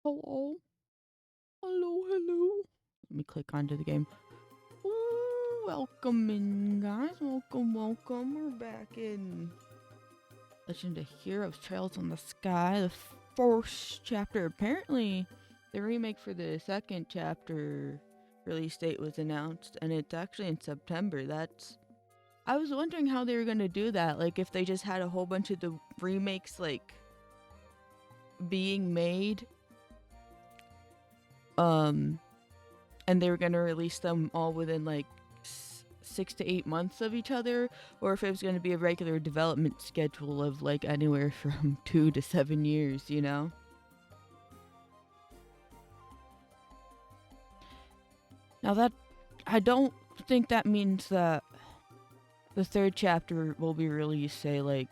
Hello? Hello. Let me click onto the game. Ooh, welcome in, guys. Welcome. We're back in Legend of Heroes Trails on the Sky, the first chapter. Apparently, the remake for the second chapter release date was announced, and it's actually in September. I was wondering how they were going to do that. Like, if they just had a whole bunch of the remakes, like, being made. And they were going to release them all within like 6 to 8 months of each other, or if it was going to be a regular development schedule of like anywhere from 2 to 7 years, you know? Now that, I don't think that means that the third chapter will be released, say, like,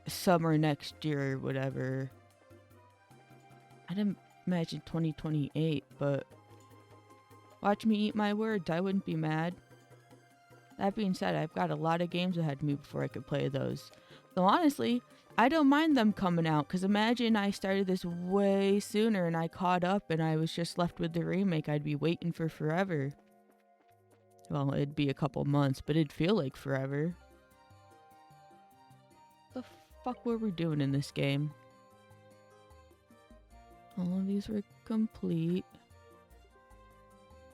summer next year or whatever. I didn't imagine 2028, but watch me eat my words, I wouldn't be mad. That being said, I've got a lot of games ahead of me before I could play those. So honestly, I don't mind them coming out, because imagine I started this way sooner and I caught up and I was just left with the remake. I'd be waiting for forever. Well, it'd be a couple months, but it'd feel like forever. The fuck were we doing in this game? All of these were complete.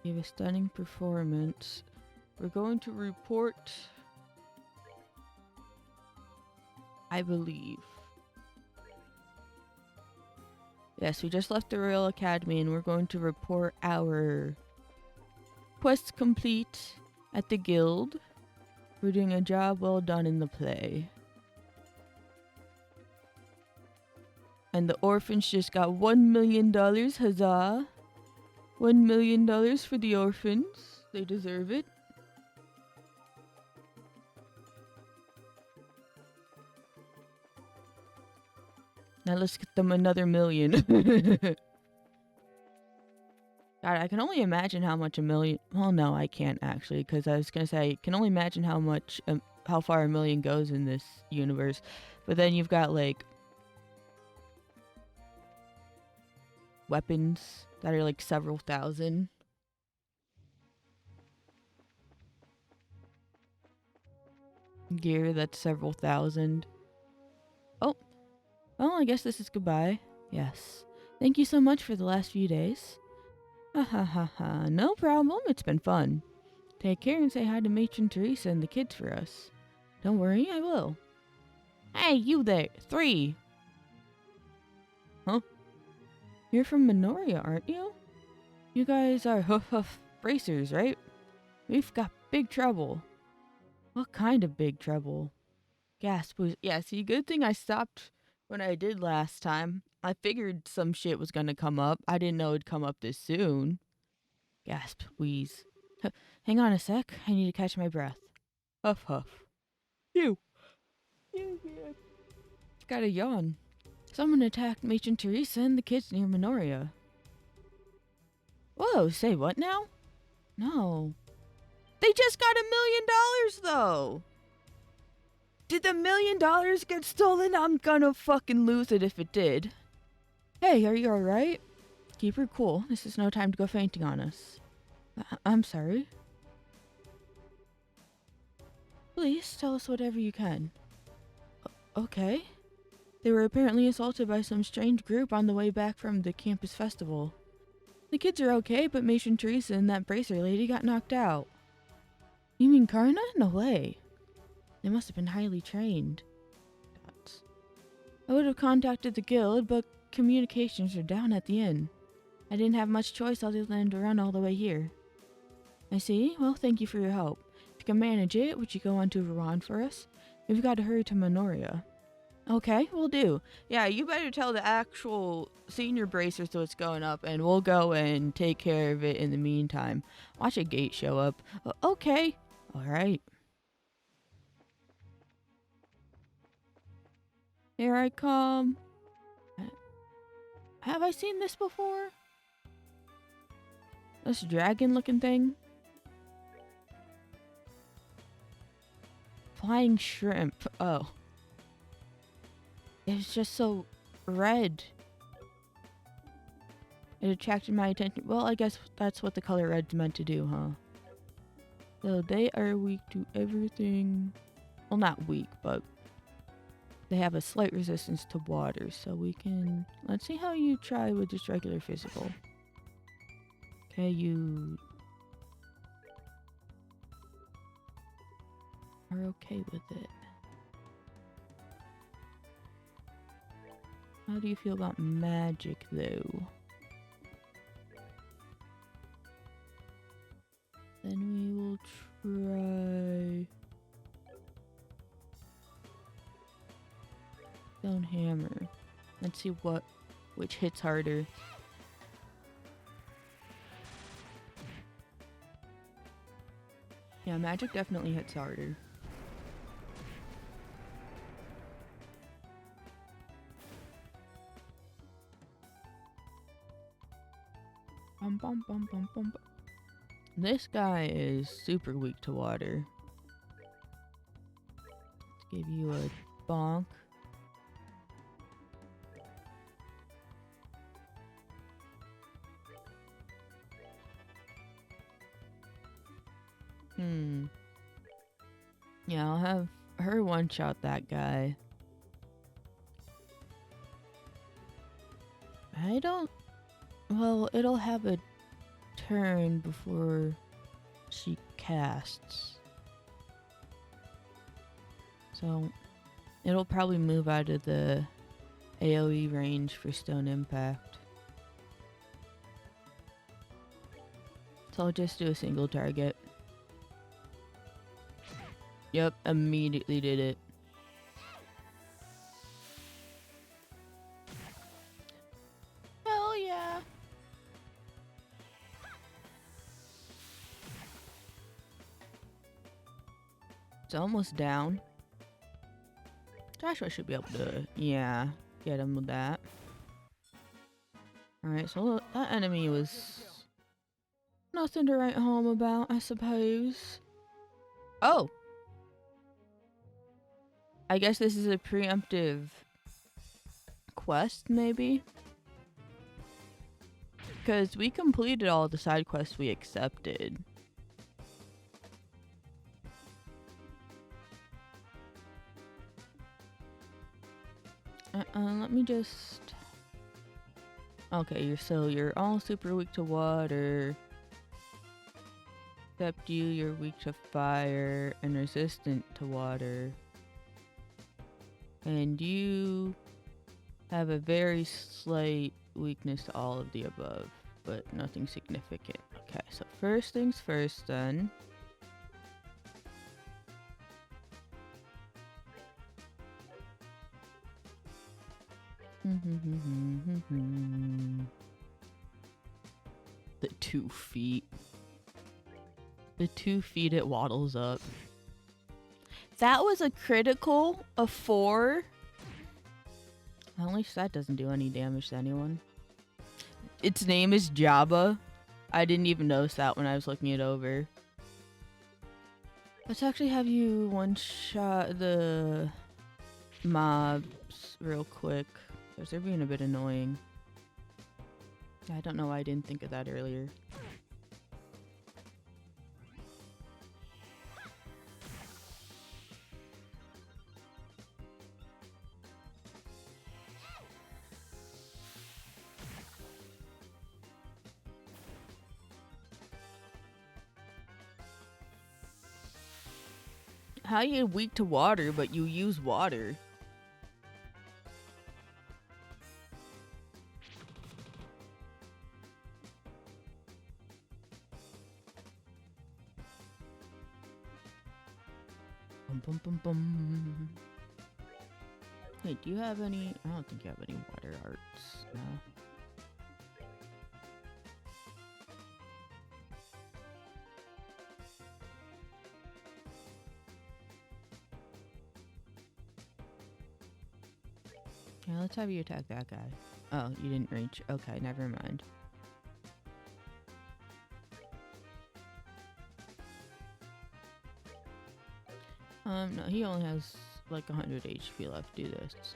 You have a stunning performance. We're going to report, I believe. Yes, we just left the Royal Academy and we're going to report our quest complete at the guild. We're doing a job well done in the play. And the orphans just got $1 million, huzzah! $1 million for the orphans. They deserve it. Now let's get them another million. God, I can only imagine how much a million... Well, no, I can't actually, because I was going to say, I can only imagine how much... how far a million goes in this universe. But then you've got, like, weapons that are, like, several thousand. Gear that's several thousand. Oh. Well, I guess this is goodbye. Yes. Thank you so much for the last few days. Ha ha ha ha. No problem. It's been fun. Take care and say hi to Matron Teresa and the kids for us. Don't worry, I will. Hey, you there. 3. Huh? You're from Minoria, aren't you? You guys are hoof racers, right? We've got big trouble. What kind of big trouble? Gasp. Yeah, see, good thing I stopped when I did last time. I figured some shit was gonna come up. I didn't know it'd come up this soon. Gasp, wheeze. Hang on a sec. I need to catch my breath. Huff, huff. You. Got a yawn. Someone attacked Matron Teresa and the kids near Minoria. Whoa, say what now? No. They just got $1 million, though. Did the $1 million get stolen? I'm gonna fucking lose it if it did. Hey, are you alright? Keep her cool. This is no time to go fainting on us. I'm sorry. Please, tell us whatever you can. Okay. They were apparently assaulted by some strange group on the way back from the campus festival. The kids are okay, but Matron Teresa and that bracer lady got knocked out. You mean Karna? No way. They must have been highly trained. I would have contacted the guild, but communications are down at the inn. I didn't have much choice other than to run all the way here. I see. Well, thank you for your help. If you can manage it, would you go on to Varan for us? We've got to hurry to Minoria. Okay, we'll do. Yeah, you better tell the actual senior bracers what's going up, and we'll go and take care of it in the meantime. Watch a gate show up. Okay. Alright. Here I come. Have I seen this before? This dragon looking thing? Flying shrimp. Oh. It's just so red. It attracted my attention. Well, I guess that's what the color red's meant to do, huh? So they are weak to everything. Well, not weak, but they have a slight resistance to water. So we can... Let's see how you try with just regular physical. Okay, you... are okay with it. How do you feel about magic, though? Then we will try... Stone hammer. Let's see which hits harder. Yeah, magic definitely hits harder. Bum, bum, bum, bum, bum, bum. This guy is super weak to water. Let's give you a bonk. Yeah, I'll have her one-shot that guy. I don't... Well, it'll have a turn before she casts. So, it'll probably move out of the AoE range for Stone Impact. So I'll just do a single target. Yep, immediately did it. Hell yeah. It's almost down. Joshua should be able to, yeah, get him with that. Alright, so that enemy was nothing to write home about, I suppose. Oh! I guess this is a preemptive quest, maybe? Because we completed all the side quests we accepted. Let me just... Okay, you're all super weak to water. Except you're weak to fire and resistant to water. And you have a very slight weakness to all of the above, but nothing significant. Okay, so first things first then. The 2 feet. The 2 feet it waddles up. That was a critical of 4. At least that doesn't do any damage to anyone. Its name is Jabba. I didn't even notice that when I was looking it over. Let's actually have you one-shot the mobs real quick, because they're being a bit annoying. I don't know why I didn't think of that earlier. How you weak to water, but you use water? Bum, bum, bum, bum. Wait, do you have any? I don't think you have any water arts. No. Yeah, let's have you attack that guy. Oh, you didn't reach. Okay, never mind. No, he only has like 100 HP left. Do this.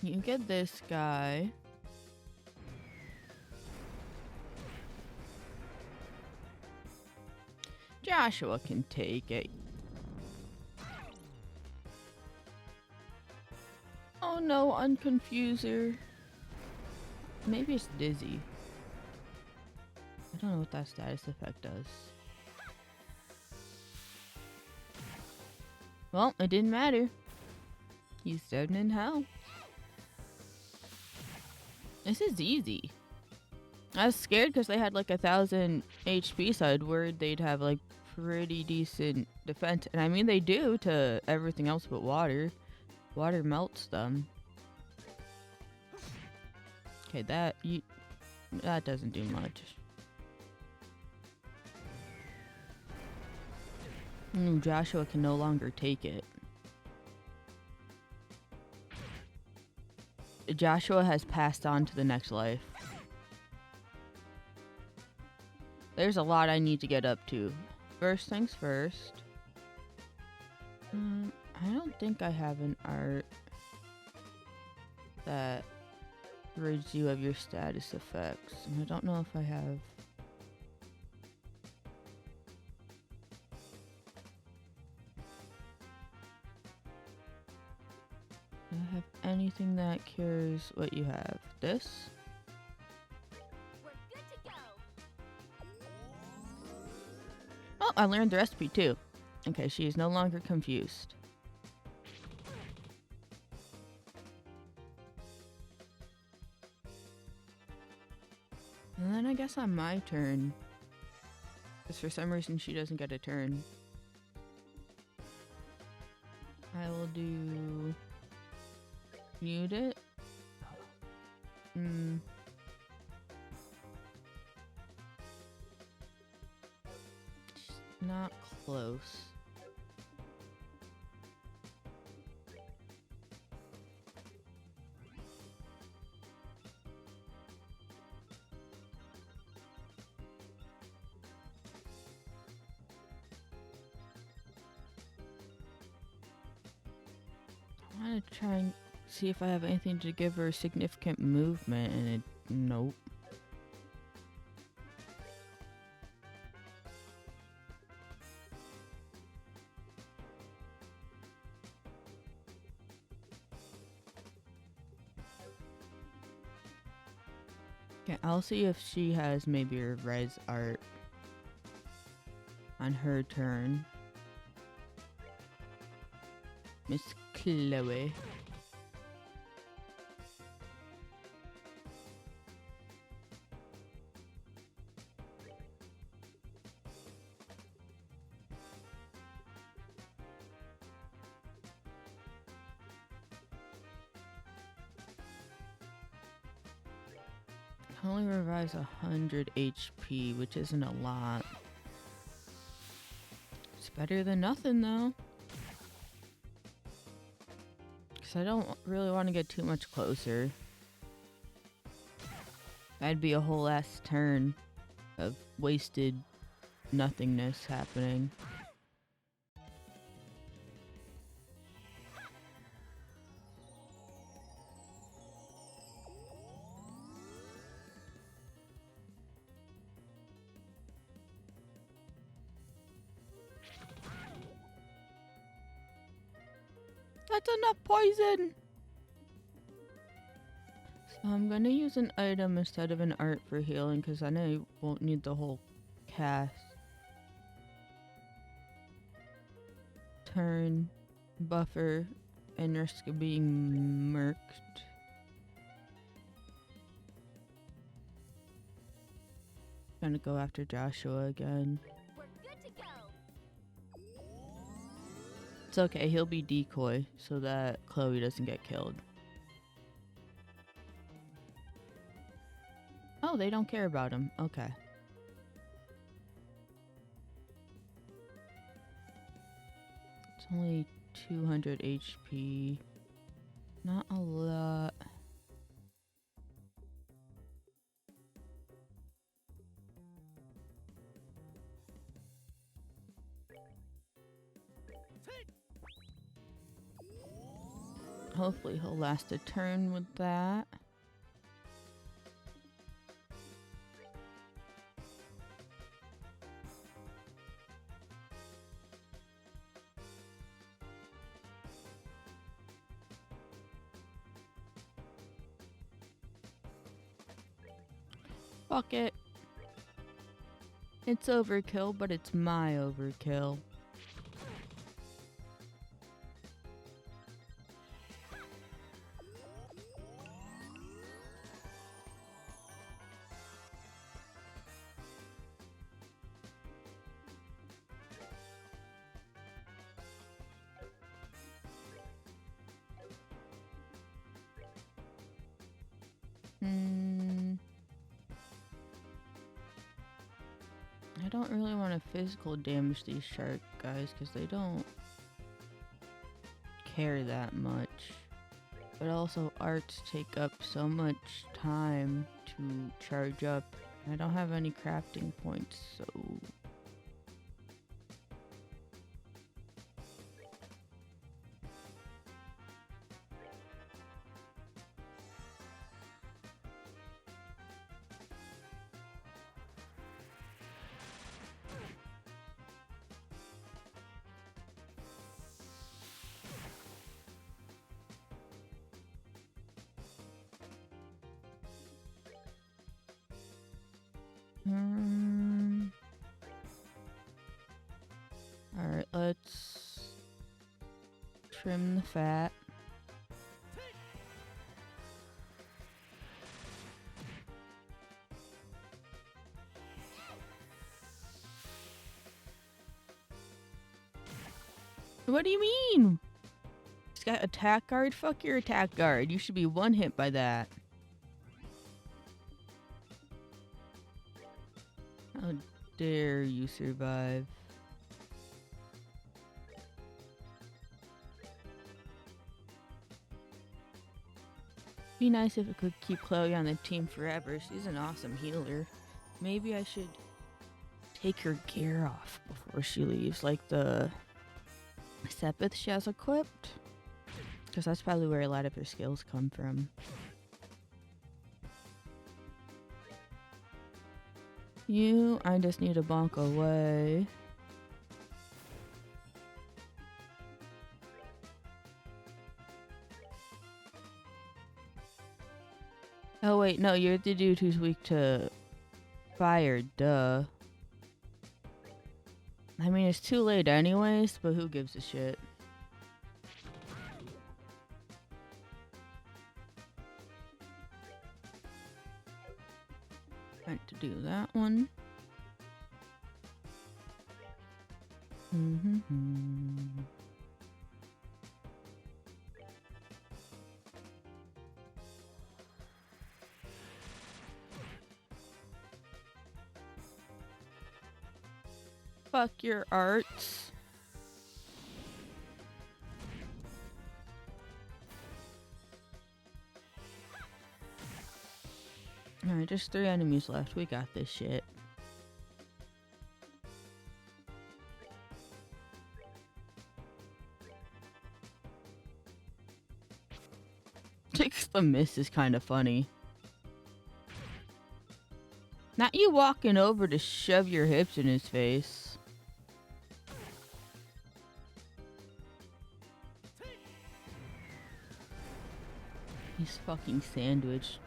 You get this guy. Joshua can take it. Oh no, unconfuser. Maybe it's dizzy. I don't know what that status effect does. Well, it didn't matter. He's dead in hell. This is easy. I was scared because they had like 1,000 HP, so I'd worried they'd have like pretty decent defense. And I mean, they do to everything else but water. Water melts them. Okay, that doesn't do much. Joshua can no longer take it. Joshua has passed on to the next life. There's a lot I need to get up to. First things first. I don't think I have an art that rids you of your status effects. And I don't know if I have. Do I have anything that cures what you have? This? We're good to go. Oh, I learned the recipe too. Okay, she is no longer confused. And then I guess on my turn. Because for some reason she doesn't get a turn. I will do... Mute it. Not close. I want to try and see if I have anything to give her significant movement, and it... Nope. Okay, I'll see if she has maybe a res art on her turn. Miss Chloe. Only revives 100 HP, which isn't a lot. It's better than nothing, though. Because I don't really want to get too much closer. That'd be a whole ass turn of wasted nothingness happening. That's enough poison! So I'm gonna use an item instead of an art for healing, because I know you won't need the whole cast. Turn, buffer, and risk of being murked. Gonna go after Joshua again. We're good to go. It's okay, he'll be decoy so that Chloe doesn't get killed. Oh, they don't care about him. Okay. It's only 200 HP. Not a lot. hopefully he'll last a turn with that. Fuck it. It's overkill, but it's my overkill. I don't really want to physical damage these shark guys because they don't care that much. But also arts take up so much time to charge up. I don't have any crafting points, so... Alright, let's trim the fat. What do you mean? He's got attack guard? Fuck your attack guard. You should be one hit by that. How dare you survive? Be nice if it could keep Chloe on the team forever. She's an awesome healer. Maybe I should take her gear off before she leaves, like the Sepith she has equipped. Because that's probably where a lot of her skills come from. I just need to bonk away. Oh wait, no, you're the dude who's weak to fire, duh. I mean, it's too late anyways, but who gives a shit? Meant to do that one. Fuck your arts. Alright, just 3 enemies left. We got this shit. The miss is kind of funny. Not you walking over to shove your hips in his face. He's fucking sandwiched.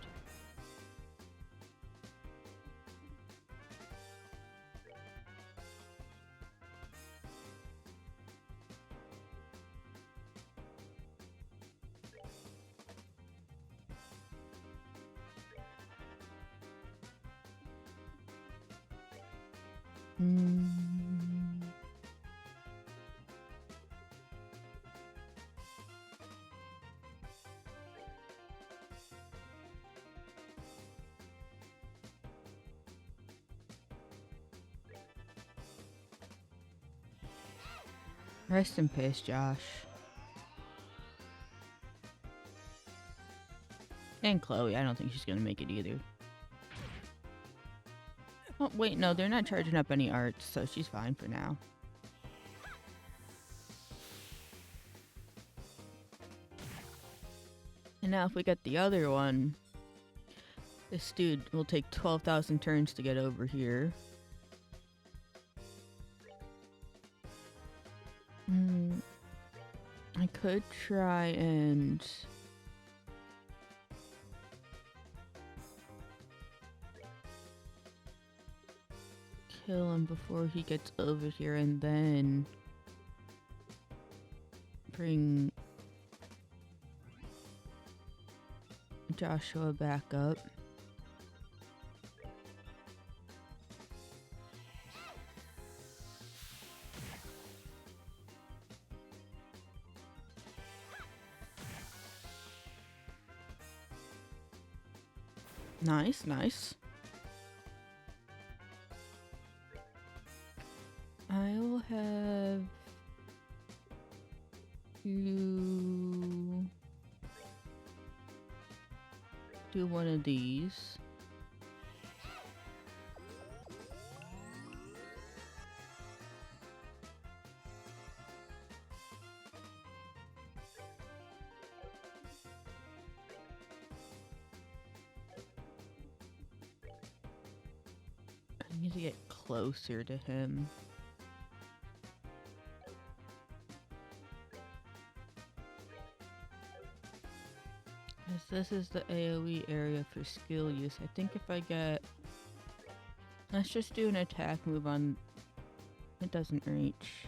Rest in peace, Josh. And Chloe, I don't think she's gonna make it either. Oh, wait, no, they're not charging up any arts, so she's fine for now. And now if we get the other one, this dude will take 12,000 turns to get over here. I could try and kill him before he gets over here and then bring Joshua back up. Nice, nice. I will have you do one of these. I need to get closer to him. This is the AoE area for skill use. I think if I get... Let's just do an attack move on... It doesn't reach.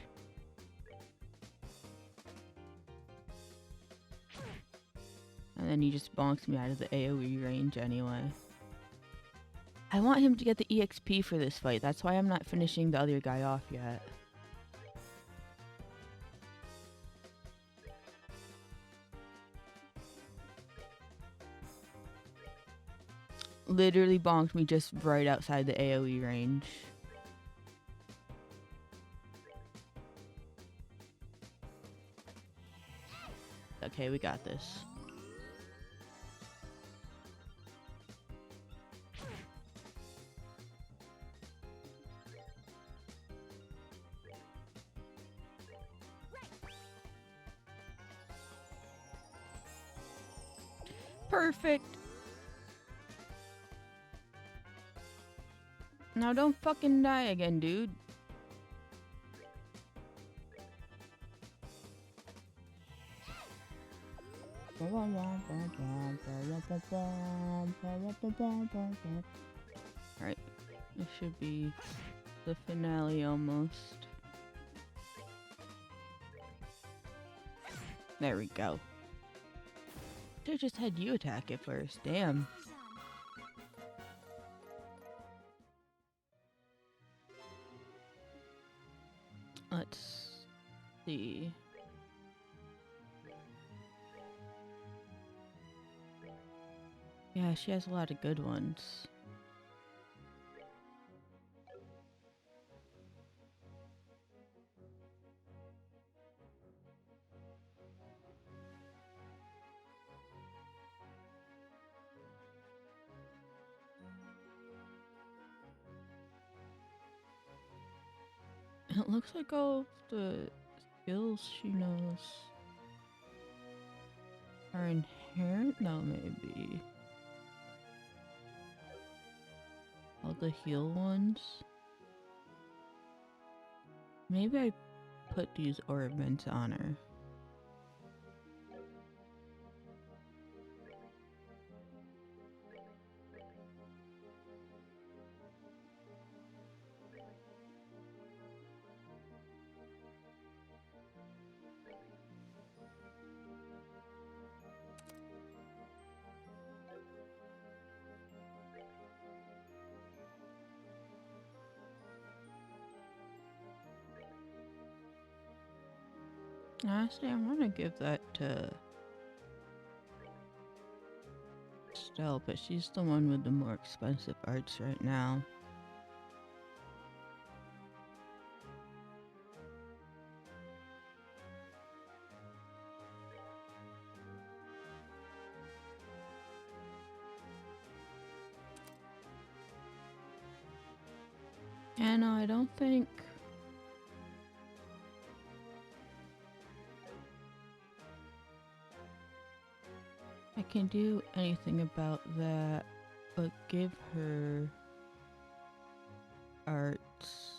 And then he just bonks me out of the AoE range anyway. I want him to get the EXP for this fight. That's why I'm not finishing the other guy off yet. Literally bonked me just right outside the AoE range. Okay, we got this. Perfect. Now don't fucking die again, dude. Alright, this should be the finale almost. There we go. Should've just had you attack it first, damn. Let's see. Yeah, she has a lot of good ones. It looks like all of the skills she knows are inherent? No, maybe. All the heal ones? Maybe I put these ornaments on her. Honestly, I want to give that to Stell, but she's the one with the more expensive arts right now. And I don't think... I can do anything about that, but give her arts.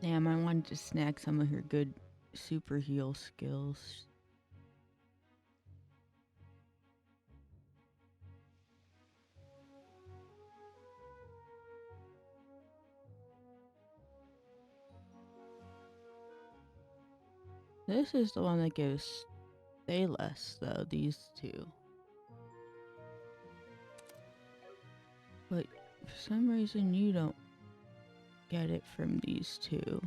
Damn, I wanted to snag some of her good super heal skills. This is the one that gives stay less, though, these two. But for some reason, you don't get it from these two.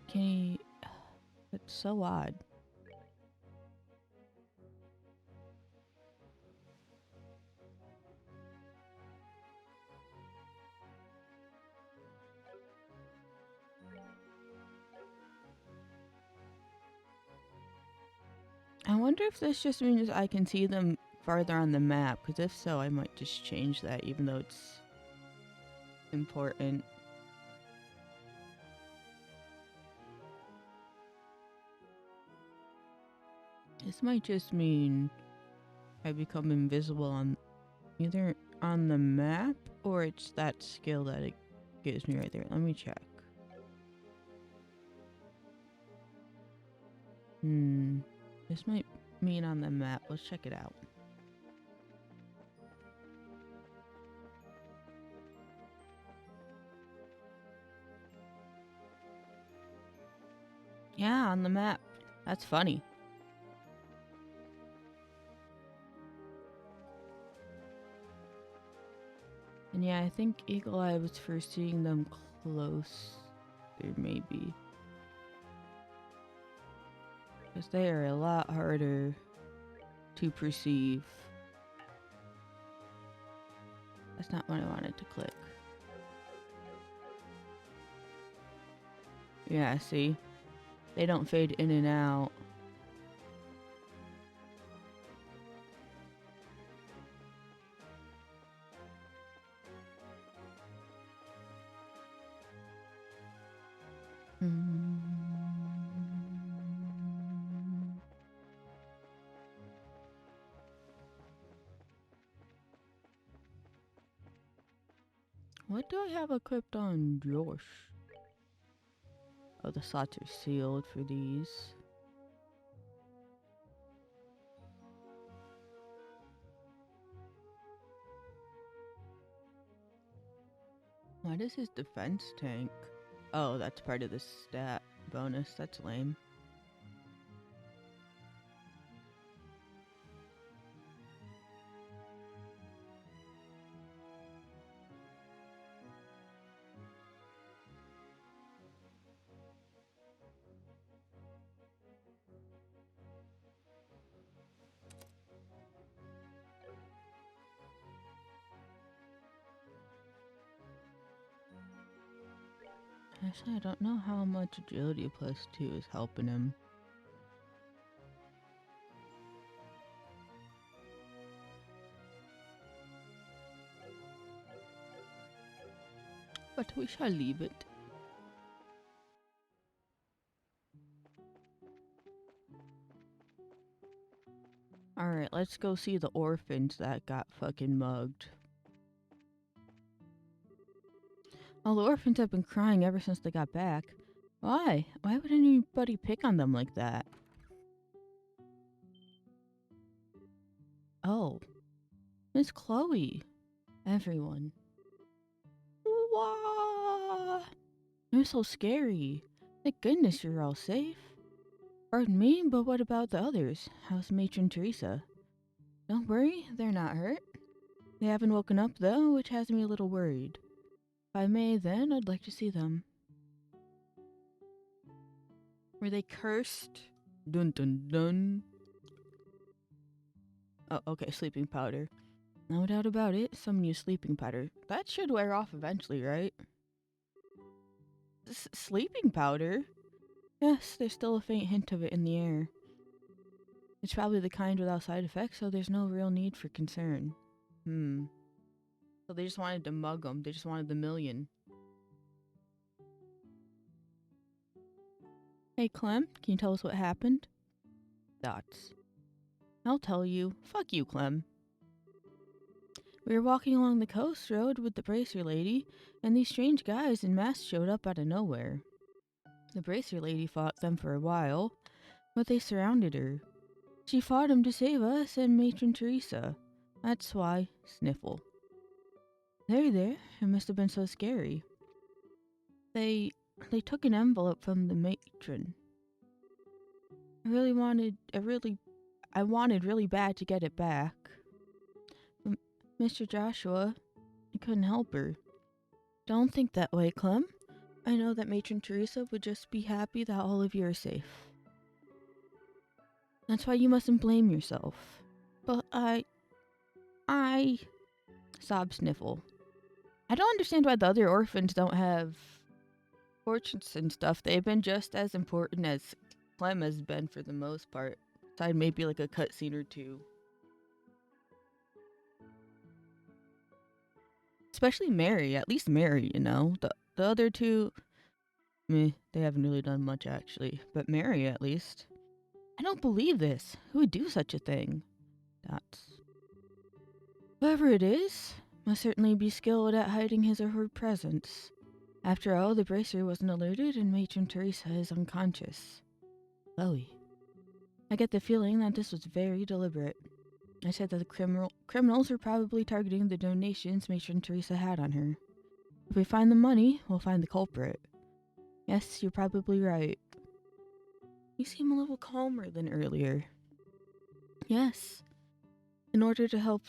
Can he... That's so odd. I wonder if this just means I can see them farther on the map, because if so, I might just change that, even though it's important. This might just mean I become invisible on either on the map or it's that skill that it gives me right there. Let me check. This might mean on the map. Let's check it out. Yeah, on the map. That's funny. And yeah, I think Eagle Eye was first seeing them close. There maybe. Because they are a lot harder to perceive. That's not what I wanted to click. Yeah, see? They don't fade in and out. What do I have equipped on Josh? Oh, the slots are sealed for these. What is his defense tank? Oh, that's part of the stat bonus. That's lame. Actually, I don't know how much agility +2 is helping him. But we shall leave it. Alright, let's go see the orphans that got fucking mugged. Oh, the orphans have been crying ever since they got back. Why? Why would anybody pick on them like that? Oh. Miss Chloe. Everyone. Wah! It was so scary. Thank goodness you're all safe. Pardon me, but what about the others? How's Matron Teresa? Don't worry, they're not hurt. They haven't woken up though, which has me a little worried. If I may then, I'd like to see them. Were they cursed? Dun dun dun. Oh, okay, sleeping powder. No doubt about it, some new sleeping powder. That should wear off eventually, right? Sleeping powder? Yes, there's still a faint hint of it in the air. It's probably the kind without side effects, so there's no real need for concern. So they just wanted to mug them. They just wanted the million. Hey, Clem, can you tell us what happened? Dots. I'll tell you. Fuck you, Clem. We were walking along the coast road with the bracer lady, and these strange guys in masks showed up out of nowhere. The bracer lady fought them for a while, but they surrounded her. She fought him to save us and Matron Teresa. That's why. Sniffle. There. It must have been so scary. They took an envelope from the matron. I wanted really bad to get it back. But Mr. Joshua, I couldn't help her. Don't think that way, Clem. I know that Matron Teresa would just be happy that all of you are safe. That's why you mustn't blame yourself. But I... Sob sniffle. I don't understand why the other orphans don't have fortunes and stuff. They've been just as important as Clem has been for the most part. Aside maybe like a cutscene or two. Especially Mary. At least Mary, you know. The other two, meh, they haven't really done much actually. But Mary at least. I don't believe this. Who would do such a thing? Dots. Whoever it is, must certainly be skilled at hiding his or her presence. After all, the bracer wasn't alerted and Matron Teresa is unconscious. Chloe. I get the feeling that this was very deliberate. I said that the criminals were probably targeting the donations Matron Teresa had on her. If we find the money, we'll find the culprit. Yes, you're probably right. You seem a little calmer than earlier. Yes. In order to help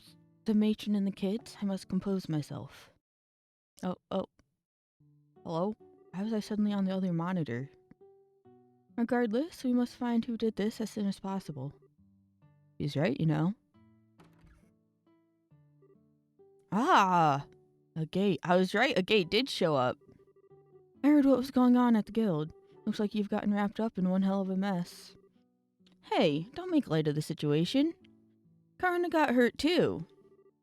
the matron and the kids, I must compose myself. Oh. Hello? Why was I suddenly on the other monitor? Regardless, we must find who did this as soon as possible. He's right, you know. Ah! A gate. I was right, a gate did show up. I heard what was going on at the guild. Looks like you've gotten wrapped up in one hell of a mess. Hey, don't make light of the situation. Karna got hurt too.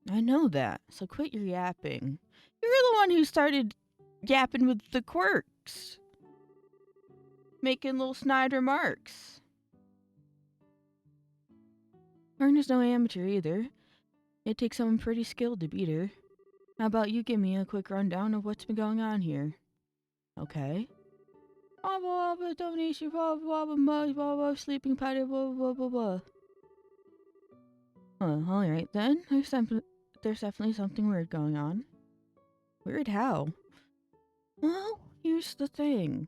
I know that, so quit your yapping. You're the one who started yapping with the quirks. Making little snide remarks. Karna's no amateur either. It takes someone pretty skilled to beat her. How about you give me a quick rundown of what's been going on here? Okay. Blah blah blah, donation, blah blah blah blah blah blah, sleeping patty, blah blah blah blah. Alright then. There's definitely something weird going on. Weird how? Well, here's the thing.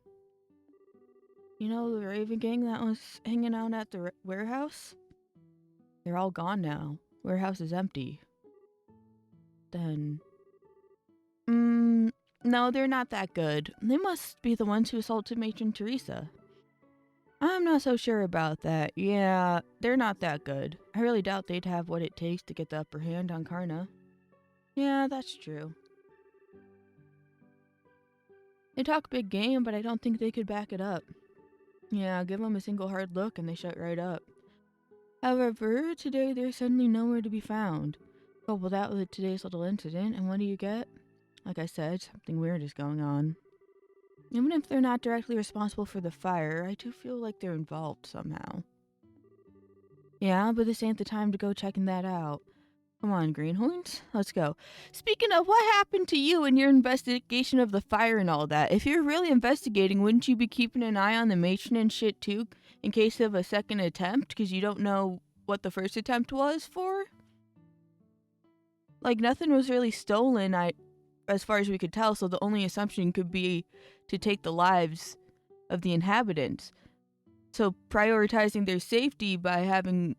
You know the Raven gang that was hanging out at the warehouse? They're all gone now. Warehouse is empty. Then... no, they're not that good. They must be the ones who assaulted Matron Teresa. I'm not so sure about that. Yeah, they're not that good. I really doubt they'd have what it takes to get the upper hand on Karna. Yeah, that's true. They talk big game, but I don't think they could back it up. Yeah, give them a single hard look and they shut right up. However, today they're suddenly nowhere to be found. Couple that with today's little incident, and what do you get? Like I said, something weird is going on. Even if they're not directly responsible for the fire, I do feel like they're involved somehow. Yeah, but this ain't the time to go checking that out. Come on, greenhorns, let's go. Speaking of, what happened to you in your investigation of the fire and all that? If you're really investigating, wouldn't you be keeping an eye on the matron and shit too, in case of a second attempt, because you don't know what the first attempt was for? Like, nothing was really stolen, as far as we could tell, so the only assumption could be to take the lives of the inhabitants. So prioritizing their safety by having...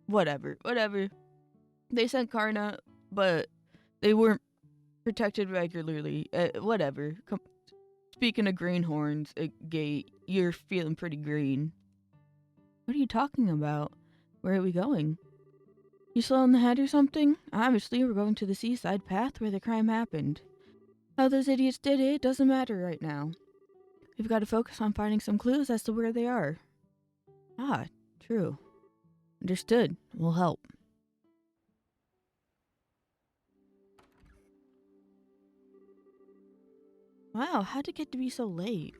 Whatever. They sent Karna, but they weren't protected regularly. Whatever. Speaking of greenhorns, Gate, you're feeling pretty green. What are you talking about? Where are we going? You slow in the head or something? Obviously, we're going to the seaside path where the crime happened. How those idiots did it doesn't matter right now. We've got to focus on finding some clues as to where they are. Ah, true. Understood. We'll help. Wow, how'd it get to be so late?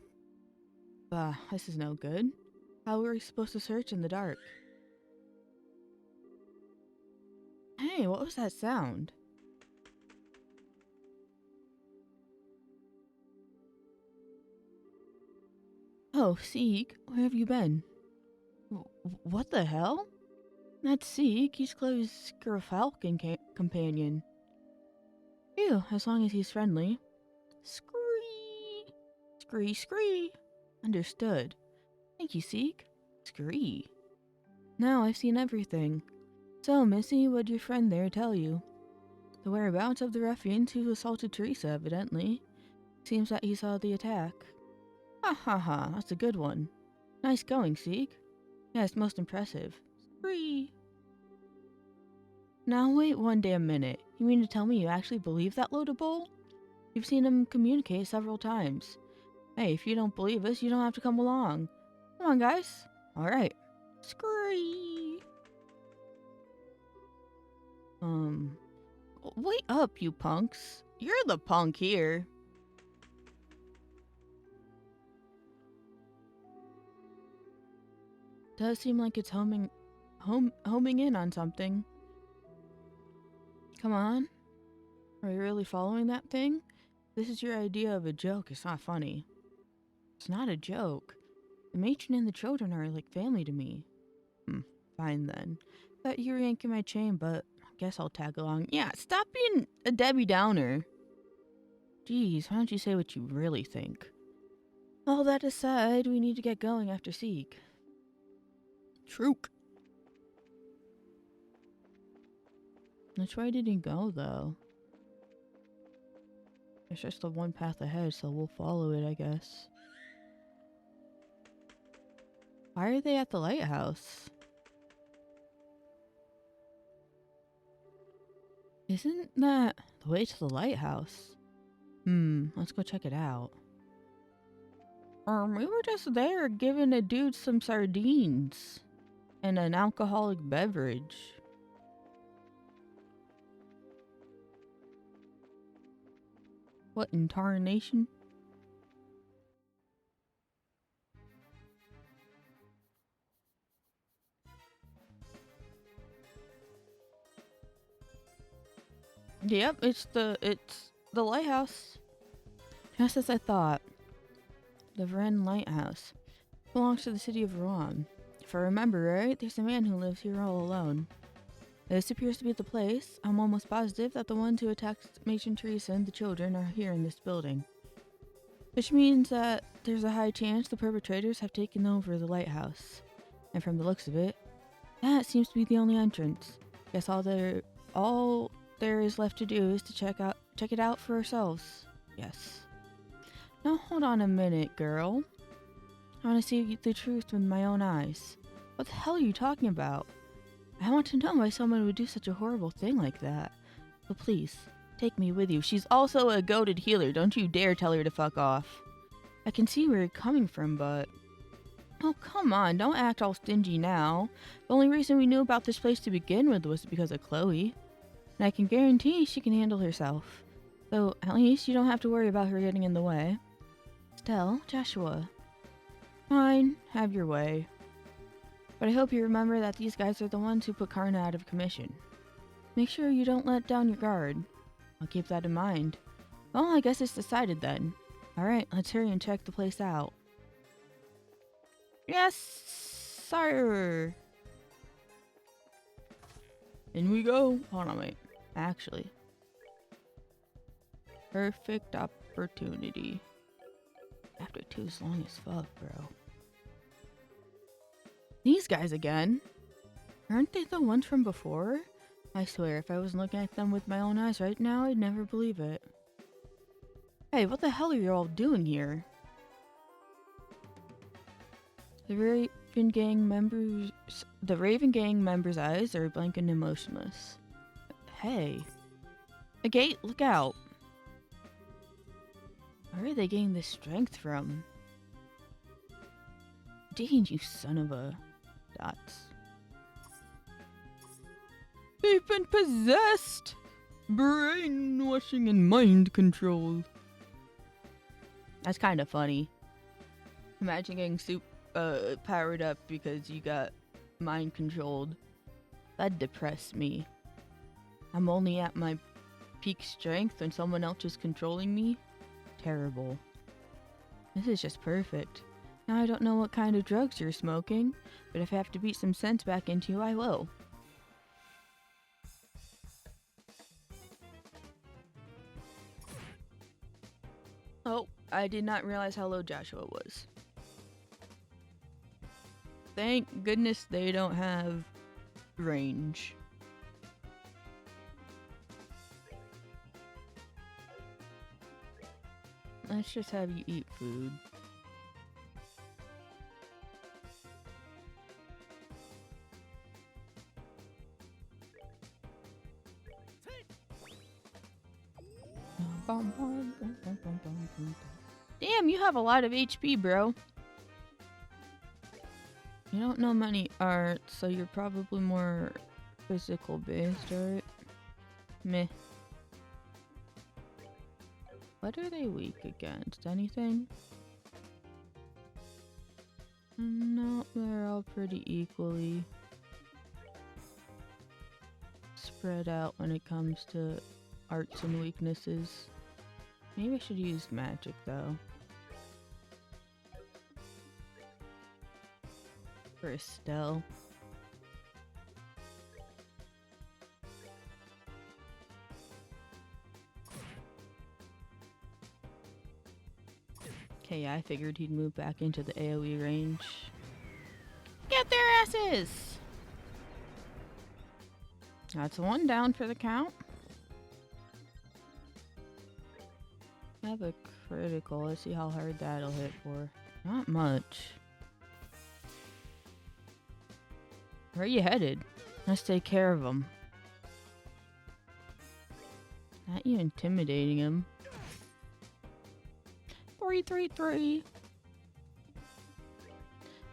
This is no good. How were we supposed to search in the dark? Hey, what was that sound? Oh, Seek, where have you been? What the hell? That's Seek, he's Chloe's Falcon companion. Phew, as long as he's friendly. Scree! Scree, scree! Understood. Thank you, Seek. Scree. Now I've seen everything. So, Missy, what'd your friend there tell you? The whereabouts of the ruffians who assaulted Teresa, evidently. Seems that he saw the attack. Ha ha ha, that's a good one. Nice going, Seek. Yes, most impressive. Spree. Now wait one damn minute. You mean to tell me you actually believe that load of bull? You've seen him communicate several times. Hey, if you don't believe us, you don't have to come along. Come on, guys. Alright. Scree. Wait up, you punks. You're the punk here. Does seem like it's homing in on something. Come on. Are you really following that thing? This is your idea of a joke. It's not funny. It's not a joke. The matron and the children are like family to me. Fine then. Thought you were yanking my chain, but I guess I'll tag along. Yeah, stop being a Debbie Downer. Geez, why don't you say what you really think? All that aside, we need to get going after Seek. Trook. Which way did he go, though? There's just the one path ahead, so we'll follow it, I guess. Why are they at the lighthouse? Isn't that the way to the lighthouse? Let's go check it out. We were just there giving a dude some sardines and an alcoholic beverage. What in tarnation? Yep, it's the lighthouse. Just as I thought. The Vren Lighthouse belongs to the city of Rouen. If I remember right, there's a man who lives here all alone. This appears to be the place. I'm almost positive that the ones who attacked Matron Teresa and the children are here in this building. Which means that there's a high chance the perpetrators have taken over the lighthouse. And from the looks of it, that seems to be the only entrance. Guess all there is left to do is to check it out for ourselves. Yes. Now hold on a minute, girl. I want to see the truth with my own eyes. What the hell are you talking about? I want to know why someone would do such a horrible thing like that. But please, take me with you. She's also a goated healer. Don't you dare tell her to fuck off. I can see where you're coming from, but... Oh, come on. Don't act all stingy now. The only reason we knew about this place to begin with was because of Chloe. And I can guarantee she can handle herself. So, at least you don't have to worry about her getting in the way. Still, Joshua. Fine, have your way. But I hope you remember that these guys are the ones who put Karna out of commission. Make sure you don't let down your guard. I'll keep that in mind. Well, I guess it's decided then. Alright, let's hurry and check the place out. Yes, sire! In we go. Hold on, wait. Actually. Perfect opportunity. After 2 is long as fuck, bro. These guys again? Aren't they the ones from before? I swear, if I wasn't looking at them with my own eyes right now, I'd never believe it. Hey, what the hell are you all doing here? The Raven Gang members' eyes are blank and emotionless. Hey. A gate, look out. Where are they getting this strength from? Dean, you son of a... Dots. They've been possessed! Brainwashing and mind control. That's kind of funny. Imagine getting powered up because you got mind controlled. That'd depress me. I'm only at my peak strength when someone else is controlling me. Terrible. This is just perfect. Now I don't know what kind of drugs you're smoking, but if I have to beat some sense back into you, I will. Oh, I did not realize how low Joshua was. Thank goodness they don't have range. Let's just have you eat food. Damn, you have a lot of HP, bro. You don't know many arts, so you're probably more physical based, right? Meh. What are they weak against? Anything? No, they're all pretty equally spread out when it comes to arts and weaknesses. Maybe I should use magic though. For Estelle. Okay, yeah, I figured he'd move back into the AoE range. Get their asses! That's one down for the count. I have a critical. Let's see how hard that'll hit for. Not much. Where are you headed? Let's take care of him. Not you intimidating him. 333.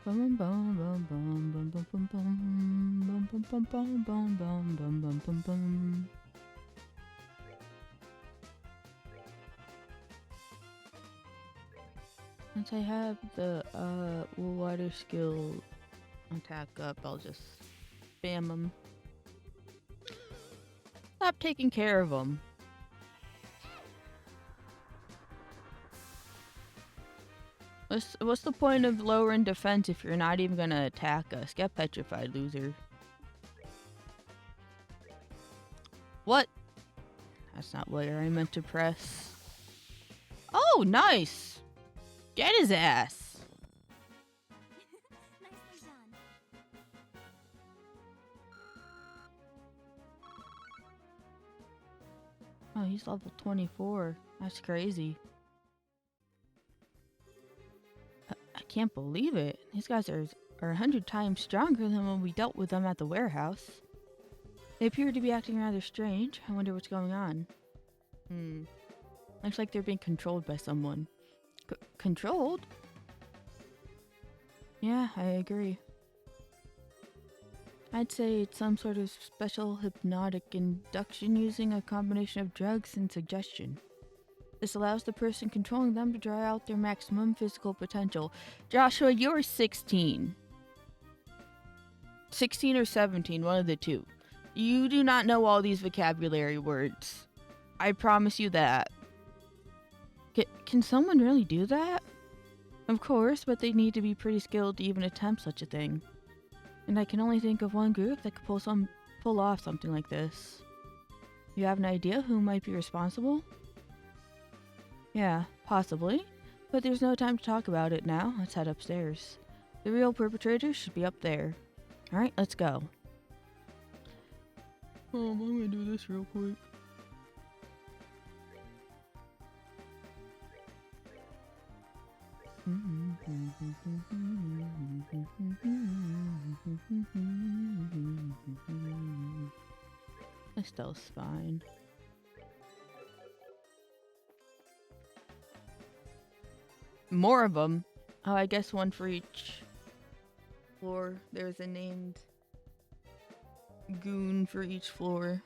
Bum bum bum bum bum bum bum bum bum bum bum bum bum bum bum bum bum. Once I have the water skill attack up, I'll just spam them. Stop taking care of them. What's the point of lowering defense if you're not even gonna attack us? Get petrified, loser. What? That's not where I meant to press. Oh, nice! Get his ass! Nicely done. Oh, he's level 24. That's crazy. I can't believe it. These guys are 100 times stronger than when we dealt with them at the warehouse. They appear to be acting rather strange. I wonder what's going on. Looks like they're being controlled by someone. Controlled? Yeah, I agree. I'd say it's some sort of special hypnotic induction using a combination of drugs and suggestion. This allows the person controlling them to draw out their maximum physical potential. Joshua, you're 16. 16 or 17, one of the two. You do not know all these vocabulary words. I promise you that. Can someone really do that? Of course, but they need to be pretty skilled to even attempt such a thing. And I can only think of one group that could pull off something like this. You have an idea who might be responsible? Yeah, possibly. But there's no time to talk about it now. Let's head upstairs. The real perpetrators should be up there. Alright, let's go. I'm gonna do this real quick. Estelle's fine. More of them. Oh, I guess one for each floor. There's a named goon for each floor.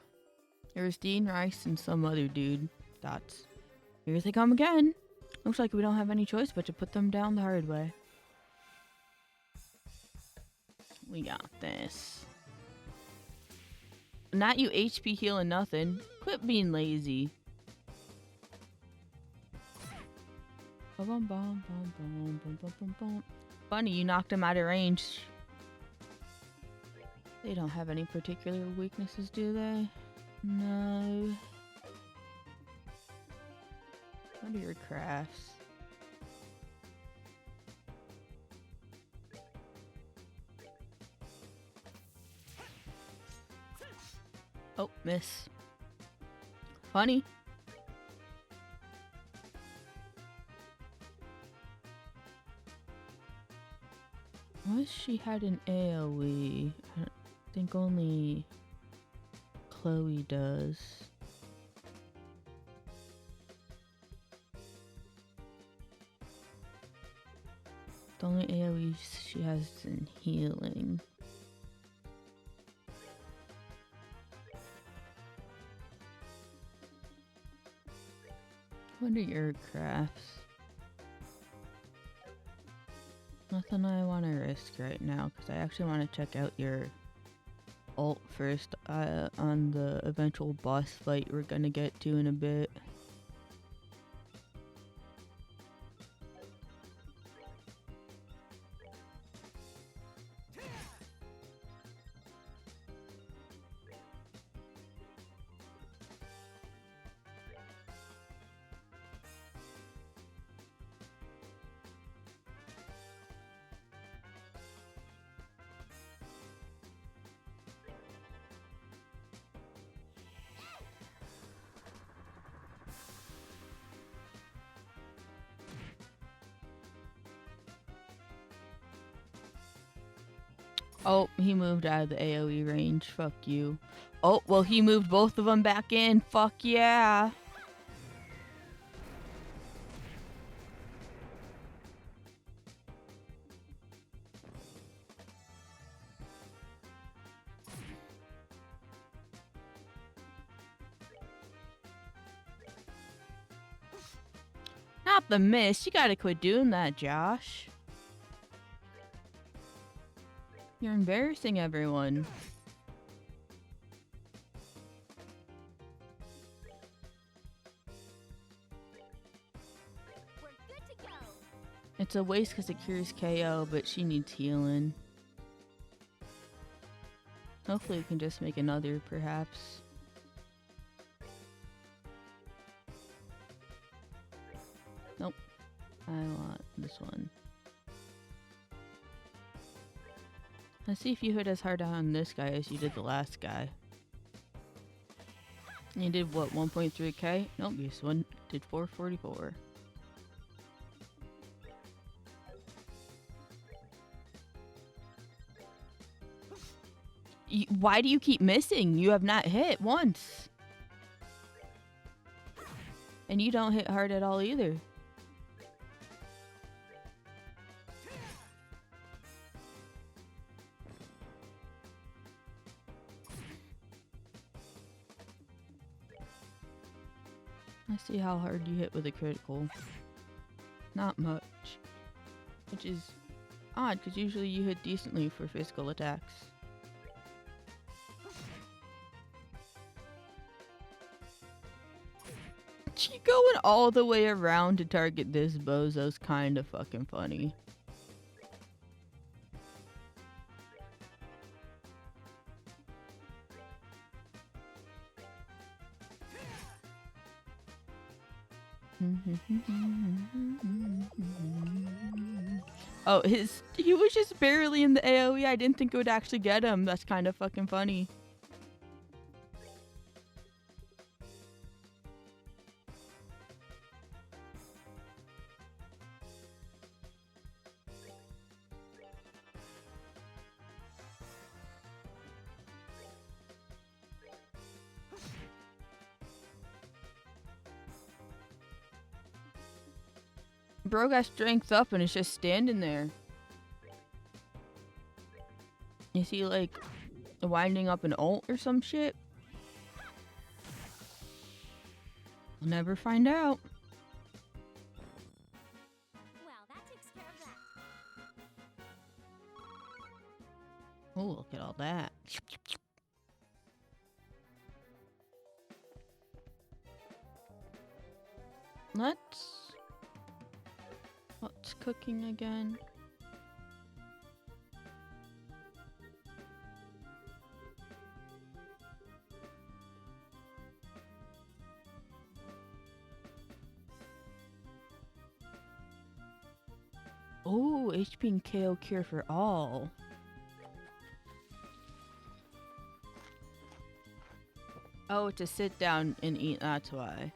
There's Dean Rice and some other dude. Dots. Here they come again. Looks like we don't have any choice but to put them down the hard way. We got this. Not you HP healing nothing. Quit being lazy. Bum, bum, bum, bum, bum, bum, bum, bum. Funny, you knocked him out of range. They don't have any particular weaknesses, do they? No. What are your crafts? Oh, miss. Funny. I wish she had an AoE. I think only Chloe does. The only AoE she has is in healing. What are your crafts? Nothing I want to risk right now, because I actually want to check out your ult first on the eventual boss fight we're gonna get to in a bit. Oh, he moved out of the AoE range. Fuck you. Oh, well, he moved both of them back in. Fuck yeah. Not the miss. You gotta quit doing that, Josh. You're embarrassing everyone. We're good to go. It's a waste because it cures KO, but she needs healing. Hopefully we can just make another, perhaps. Nope. I want this one. Let's see if you hit as hard on this guy as you did the last guy. You did what, 1.3k? Nope, this one did 444. Why do you keep missing? You have not hit once. And you don't hit hard at all either. Let's see how hard you hit with a critical. Not much. Which is odd, because usually you hit decently for physical attacks. She going all the way around to target this bozo's kind of fucking funny. Oh, he was just barely in the AoE. I didn't think it would actually get him. That's kind of fucking funny. Bro got strength up and is just standing there. Is he like winding up an ult or some shit? We'll never find out. Well, that takes care of that. Oh, look at all that. What's cooking again? Oh, HP and KO cure for all. Oh, to sit down and eat, that's why.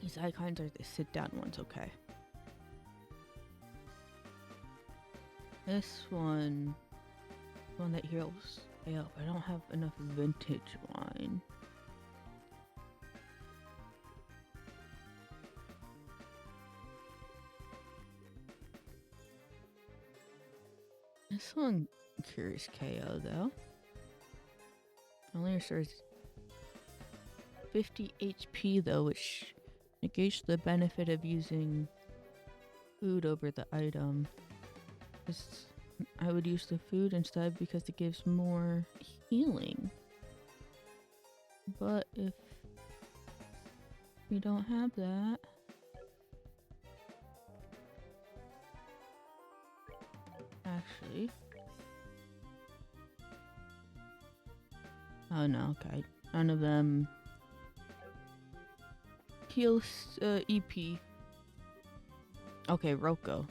These icons are the sit down ones, okay. This one that heals. Yeah, I don't have enough vintage wine. This one cures KO though. Only restores 50 HP though, which negates the benefit of using food over the item. I would use the food instead because it gives more healing. But if we don't have that, actually. Oh no, okay. None of them heals EP. Okay, Roko.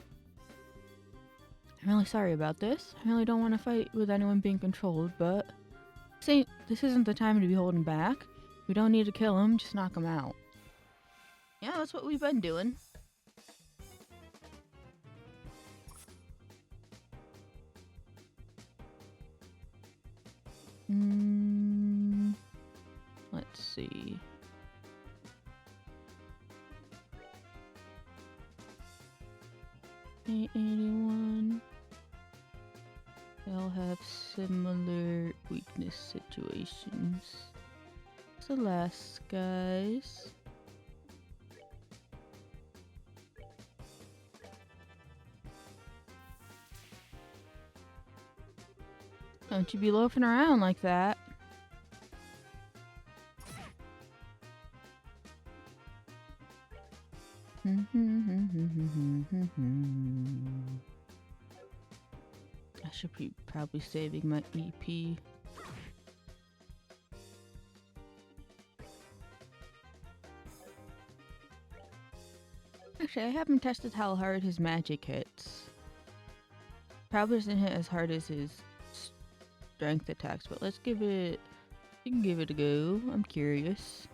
I'm really sorry about this. I really don't want to fight with anyone being controlled, but this isn't the time to be holding back. We don't need to kill him, just knock him out. Yeah, that's what we've been doing. Let's see. $881. They'll have similar weakness situations. So last guys. Don't you be loafing around like that. I should be probably saving my EP. Actually, I haven't tested how hard his magic hits. Probably doesn't hit as hard as his strength attacks, but let's give it... You can give it a go. I'm curious.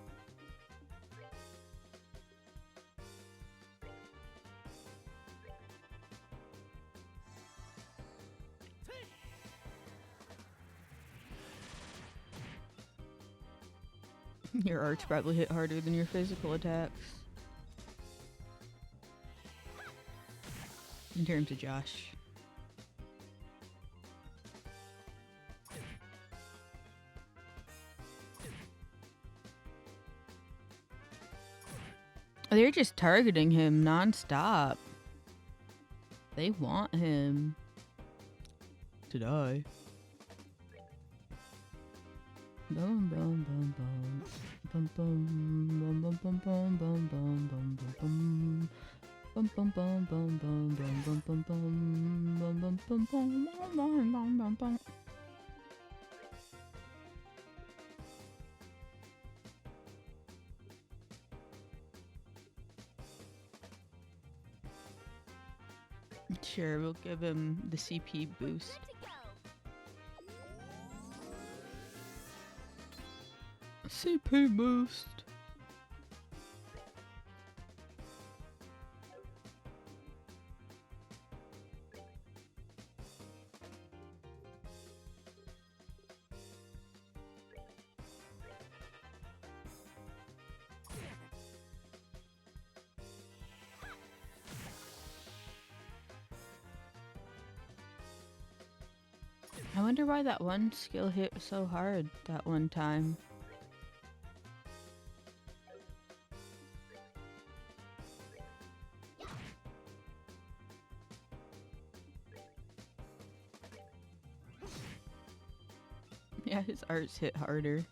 Your arts probably hit harder than your physical attacks. In terms of Josh. They're just targeting him non-stop. They want him to die. Bum bum bum bum. Bum bum bum bum bum bum bum bum bum bum. Bum bum bum bum bum bum bum bum bum bum bum bum bum bum bum. Sure, we'll give him the CP boost. CP boost. I wonder why that one skill hit so hard that one time. Yeah, his art's hit harder.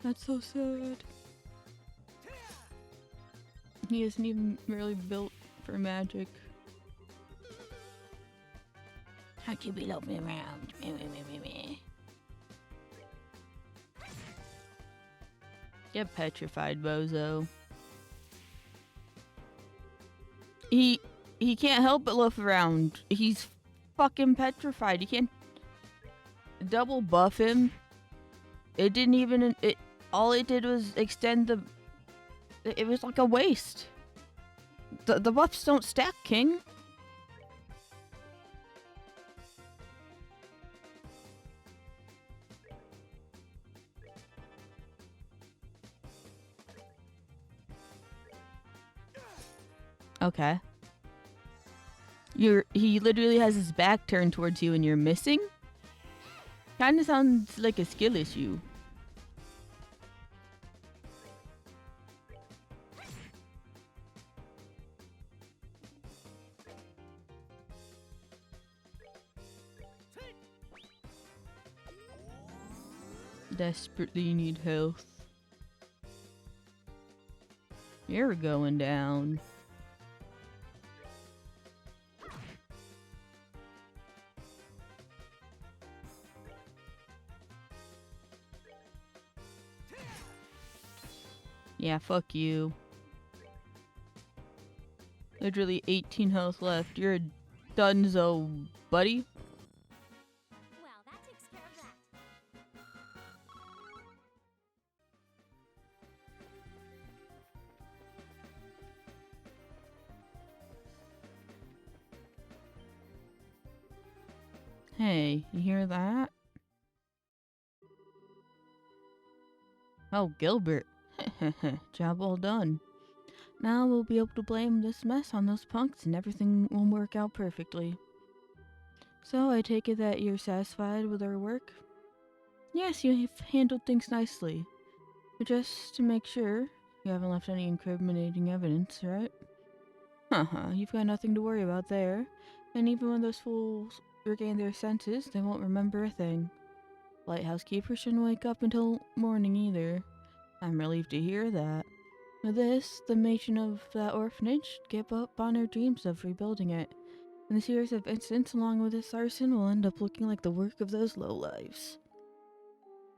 That's so sad. He isn't even really built for magic. How'd you be loping around? Get petrified, bozo. He can't help but loaf around. He's fucking petrified. You can't double buff him. It didn't even all it did was extend the it was like a waste. The buffs don't stack, King. Okay. He literally has his back turned towards you and you're missing? Kinda sounds like a skill issue. Desperately need health. You're going down. Yeah, fuck you. Literally 18 health left. You're a dunzo, buddy. Well, that takes care of that. Hey, you hear that? Oh, Gilbert. Job well done. Now we'll be able to blame this mess on those punks and everything will work out perfectly. So I take it that you're satisfied with our work? Yes, you've handled things nicely. But just to make sure, you haven't left any incriminating evidence, right? Haha, you've got nothing to worry about there. And even when those fools regain their senses, they won't remember a thing. Lighthouse keepers shouldn't wake up until morning either. I'm relieved to hear that. With this, the matron of that orphanage gave up on her dreams of rebuilding it. And the series of incidents along with this arson will end up looking like the work of those lowlives.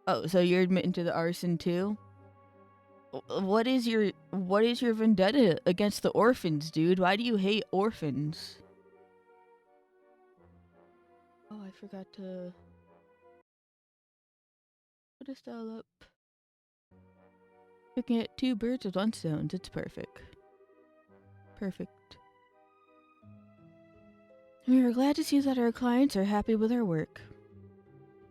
Oh, so you're admitting to the arson too? What is your vendetta against the orphans, dude? Why do you hate orphans? Oh, I forgot to put a style up. We can get 2 birds with 1 stone. It's perfect. Perfect. We are glad to see that our clients are happy with our work.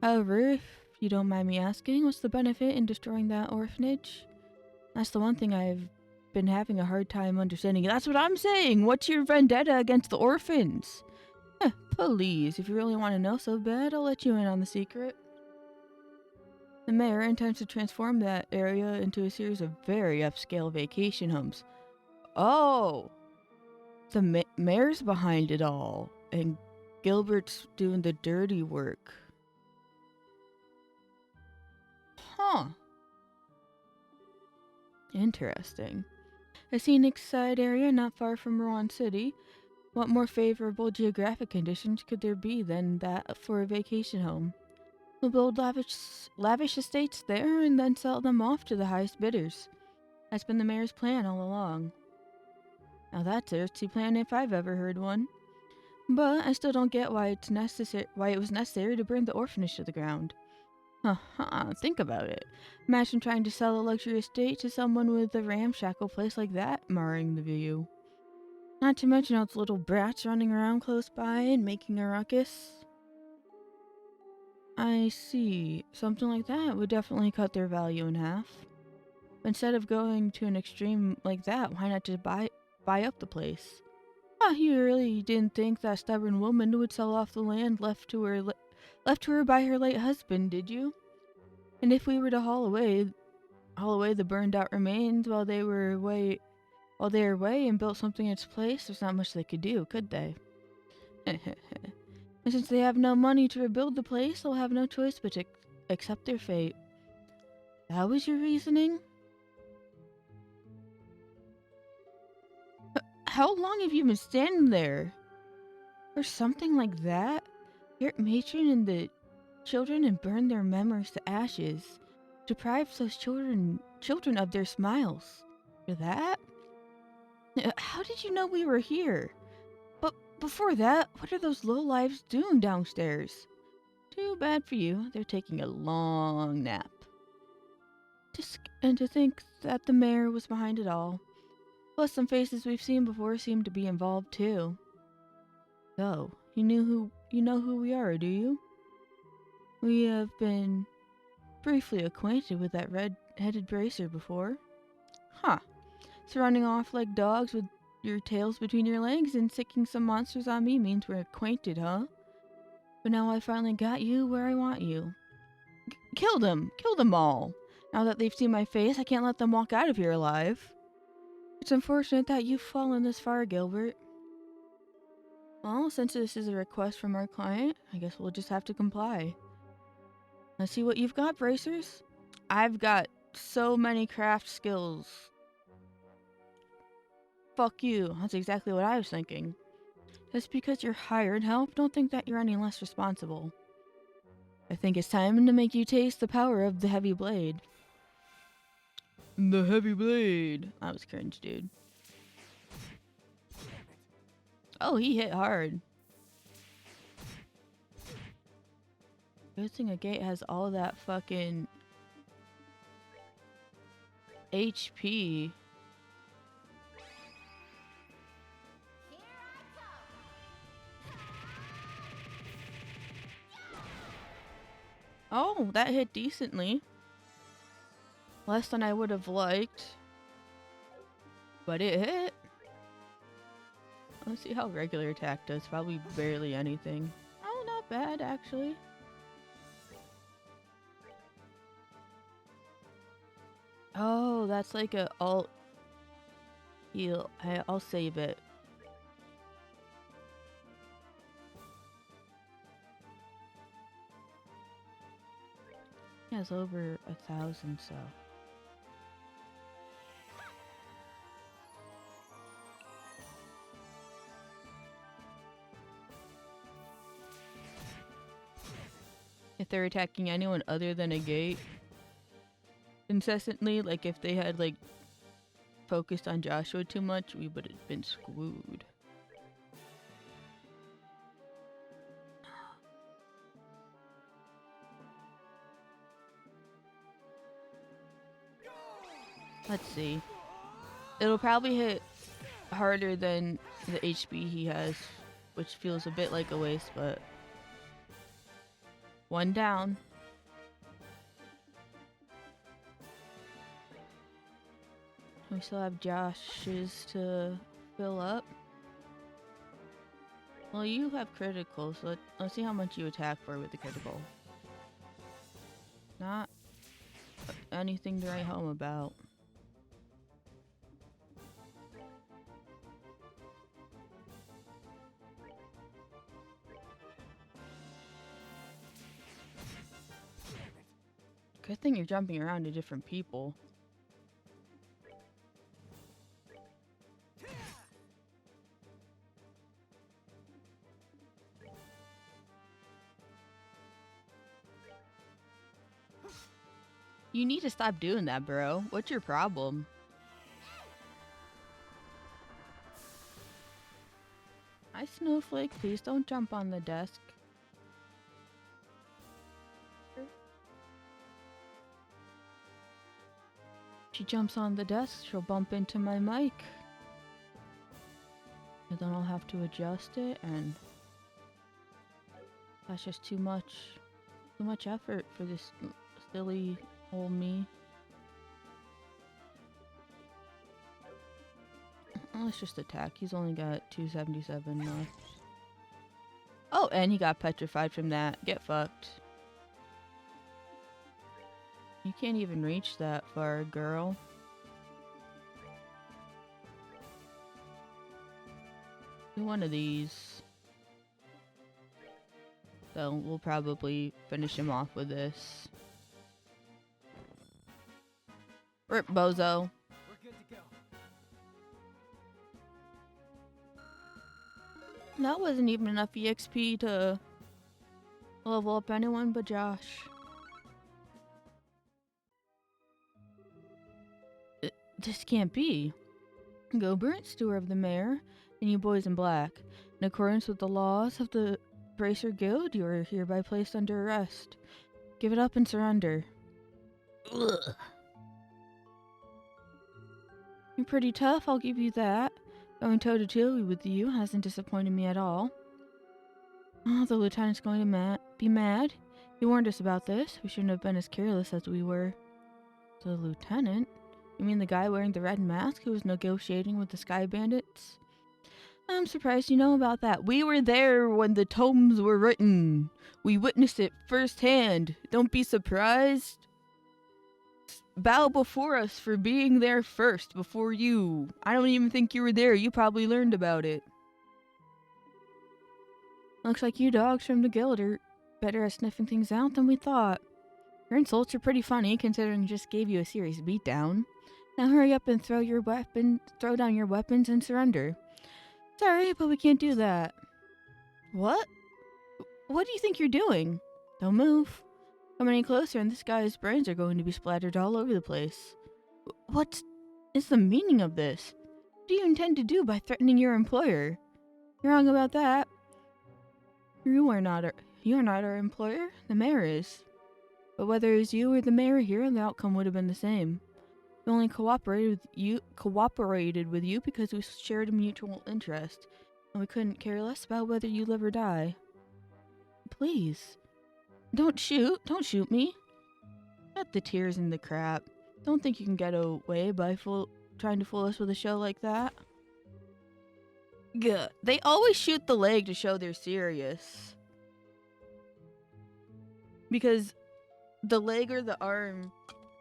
However, if you don't mind me asking, what's the benefit in destroying that orphanage? That's the one thing I've been having a hard time understanding. That's what I'm saying! What's your vendetta against the orphans? Please, if you really want to know so bad, I'll let you in on the secret. The mayor intends to transform that area into a series of very upscale vacation homes. Oh! The mayor's behind it all, and Gilbert's doing the dirty work. Huh. Interesting. A scenic side area not far from Rouen City. What more favorable geographic conditions could there be than that for a vacation home? We'll build lavish estates there and then sell them off to the highest bidders. That's been the mayor's plan all along. Now that's a artsy plan if I've ever heard one. But I still don't get why it was necessary to burn the orphanage to the ground. Think about it. Imagine trying to sell a luxury estate to someone with a ramshackle place like that marring the view. Not to mention all those little brats running around close by and making a ruckus. I see. Something like that would definitely cut their value in half. Instead of going to an extreme like that, why not just buy up the place? You really didn't think that stubborn woman would sell off the land left to her by her late husband, did you? And if we were to haul away the burned out remains while they were away and built something in its place, there's not much they could do, could they? And since they have no money to rebuild the place, they'll have no choice but to accept their fate. That was your reasoning? How long have you been standing there? Or something like that? Your matron and the children and burned their memories to ashes. Deprived those children of their smiles. For that? How did you know we were here? But before that, what are those lowlives doing downstairs? Too bad for you. They're taking a long nap. And to think that the mayor was behind it all. Plus, some faces we've seen before seem to be involved too. So, you know who we are, do you? We have been briefly acquainted with that red-headed bracer before. Huh. So running off like dogs with your tails between your legs and sicking some monsters on me means we're acquainted, huh? But now I finally got you where I want you. Kill them! Kill them all! Now that they've seen my face, I can't let them walk out of here alive. It's unfortunate that you've fallen this far, Gilbert. Well, since this is a request from our client, I guess we'll just have to comply. Let's see what you've got, bracers. I've got so many craft skills. Fuck you. That's exactly what I was thinking. Just because you're hired help, don't think that you're any less responsible. I think it's time to make you taste the power of the heavy blade. The heavy blade. That was cringe, dude. Oh, he hit hard. Good thing a gate has all that fucking HP. Oh, that hit decently. Less than I would have liked. But it hit. Let's see how regular attack does. Probably barely anything. Oh, not bad, actually. Oh, that's like a alt heal. I'll save it. He has over 1,000, so. If they're attacking anyone other than a gate incessantly, like if they had like focused on Joshua too much, we would have been screwed. Let's see. It'll probably hit harder than the HP he has, which feels a bit like a waste, but one down. We still have Josh's to fill up. Well, you have critical, so let's see how much you attack for with the critical. Not anything to write home about. Good thing you're jumping around to different people. You need to stop doing that, bro. What's your problem? Hi, Snowflake. Please don't jump on the desk. She jumps on the desk, she'll bump into my mic. And then I'll have to adjust it, and that's just too much effort for this silly old me. Let's just attack. He's only got 277 left. Oh, and he got petrified from that. Get fucked. You can't even reach that far, girl. Do one of these. So we'll probably finish him off with this. Rip, bozo. We're good to go. That wasn't even enough EXP to level up anyone but Josh. This can't be. Gilbert, steward of the mayor, and you boys in black. In accordance with the laws of the Bracer Guild, you are hereby placed under arrest. Give it up and surrender. Ugh. You're pretty tough, I'll give you that. Going toe-to-toe with you hasn't disappointed me at all. Oh, the lieutenant's going to be mad. He warned us about this. We shouldn't have been as careless as we were. The lieutenant? You mean the guy wearing the red mask who was negotiating with the Sky Bandits? I'm surprised you know about that. We were there when the tomes were written. We witnessed it firsthand. Don't be surprised. Bow before us for being there first, before you. I don't even think you were there. You probably learned about it. Looks like you dogs from the guild are better at sniffing things out than we thought. Your insults are pretty funny, considering I just gave you a serious beatdown. Now hurry up and throw down your weapons and surrender. Sorry, but we can't do that. What? What do you think you're doing? Don't move. Come any closer and this guy's brains are going to be splattered all over the place. What is the meaning of this? What do you intend to do by threatening your employer? You're wrong about that. You are not our employer. The mayor is. But whether it was you or the mayor here, the outcome would have been the same. We only cooperated with you because we shared a mutual interest, and we couldn't care less about whether you live or die. Please. Don't shoot me. Not the tears and the crap. Don't think you can get away by trying to fool us with a show like that. Gah. They always shoot the leg to show they're serious. Because the leg or the arm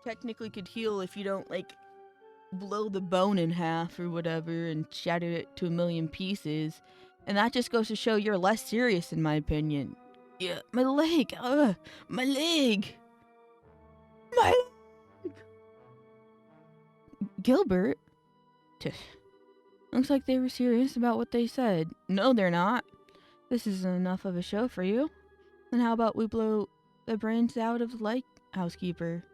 technically could heal if you don't, like, blow the bone in half or whatever and shatter it to a million pieces. And that just goes to show you're less serious, in my opinion. Yeah, my leg! My leg! My leg! Gilbert? Looks like they were serious about what they said. No, they're not. This isn't enough of a show for you. Then how about we blow the brains out of the housekeeper?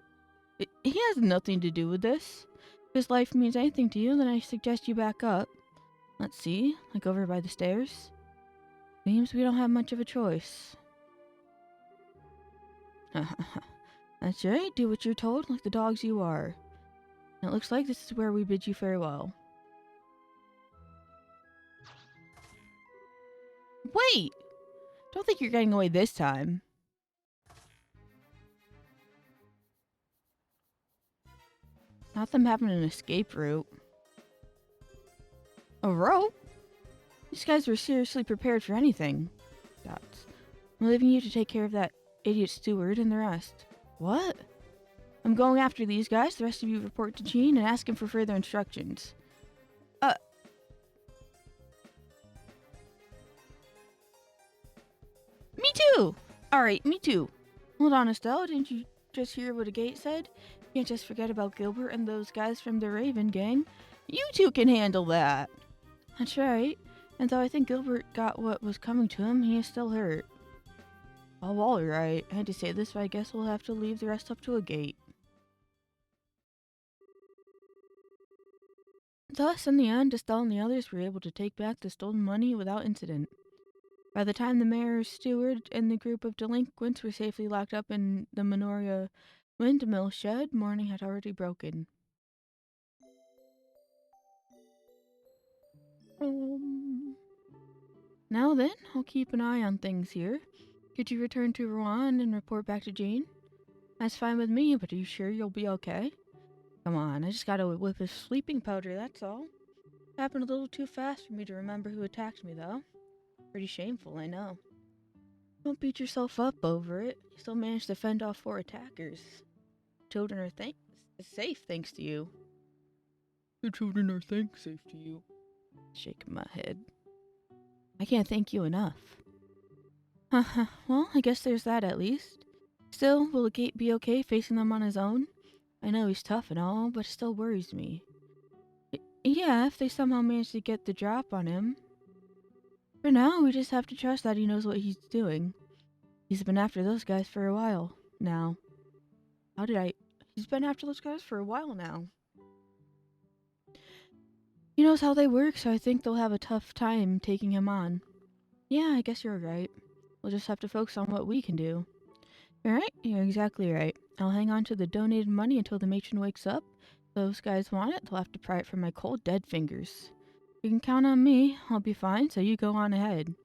He has nothing to do with this. If his life means anything to you, then I suggest you back up. Let's see, like over by the stairs. Seems we don't have much of a choice. That's right, do what you're told, like the dogs you are. And it looks like this is where we bid you farewell. Wait! Don't think you're getting away this time. Not them having an escape route. A rope? These guys were seriously prepared for anything. Dots. I'm leaving you to take care of that idiot steward and the rest. What? I'm going after these guys. The rest of you report to Jean and ask him for further instructions. Me too! Alright, me too. Hold on, Estelle. Didn't you just hear what a gate said? You can't just forget about Gilbert and those guys from the Raven gang. You two can handle that. That's right. And though I think Gilbert got what was coming to him, he is still hurt. Oh, alright. I had to say this, but I guess we'll have to leave the rest up to a gate. Thus, in the end, Estelle and the others were able to take back the stolen money without incident. By the time the mayor's steward and the group of delinquents were safely locked up in the Minoria windmill shed, morning had already broken. Now then, I'll keep an eye on things here. Could you return to Rouen and report back to Jean? That's fine with me, but are you sure you'll be okay? Come on, I just gotta whip his sleeping powder, that's all. Happened a little too fast for me to remember who attacked me, though. Pretty shameful, I know. Don't beat yourself up over it. You still managed to fend off 4 attackers. Children are safe thanks to you. The children are safe to you. Shaking my head. I can't thank you enough. Well, I guess there's that at least. Still, will the gate be okay facing them on his own? I know he's tough and all, but it still worries me. Yeah, if they somehow manage to get the drop on him. For now, we just have to trust that he knows what he's doing. He's been after those guys for a while now. How did I... He's been after those guys for a while now. He knows how they work, so I think they'll have a tough time taking him on. Yeah, I guess you're right. We'll just have to focus on what we can do. Alright, you're exactly right. I'll hang on to the donated money until the matron wakes up. If those guys want it, they'll have to pry it from my cold, dead fingers. You can count on me. I'll be fine, so you go on ahead.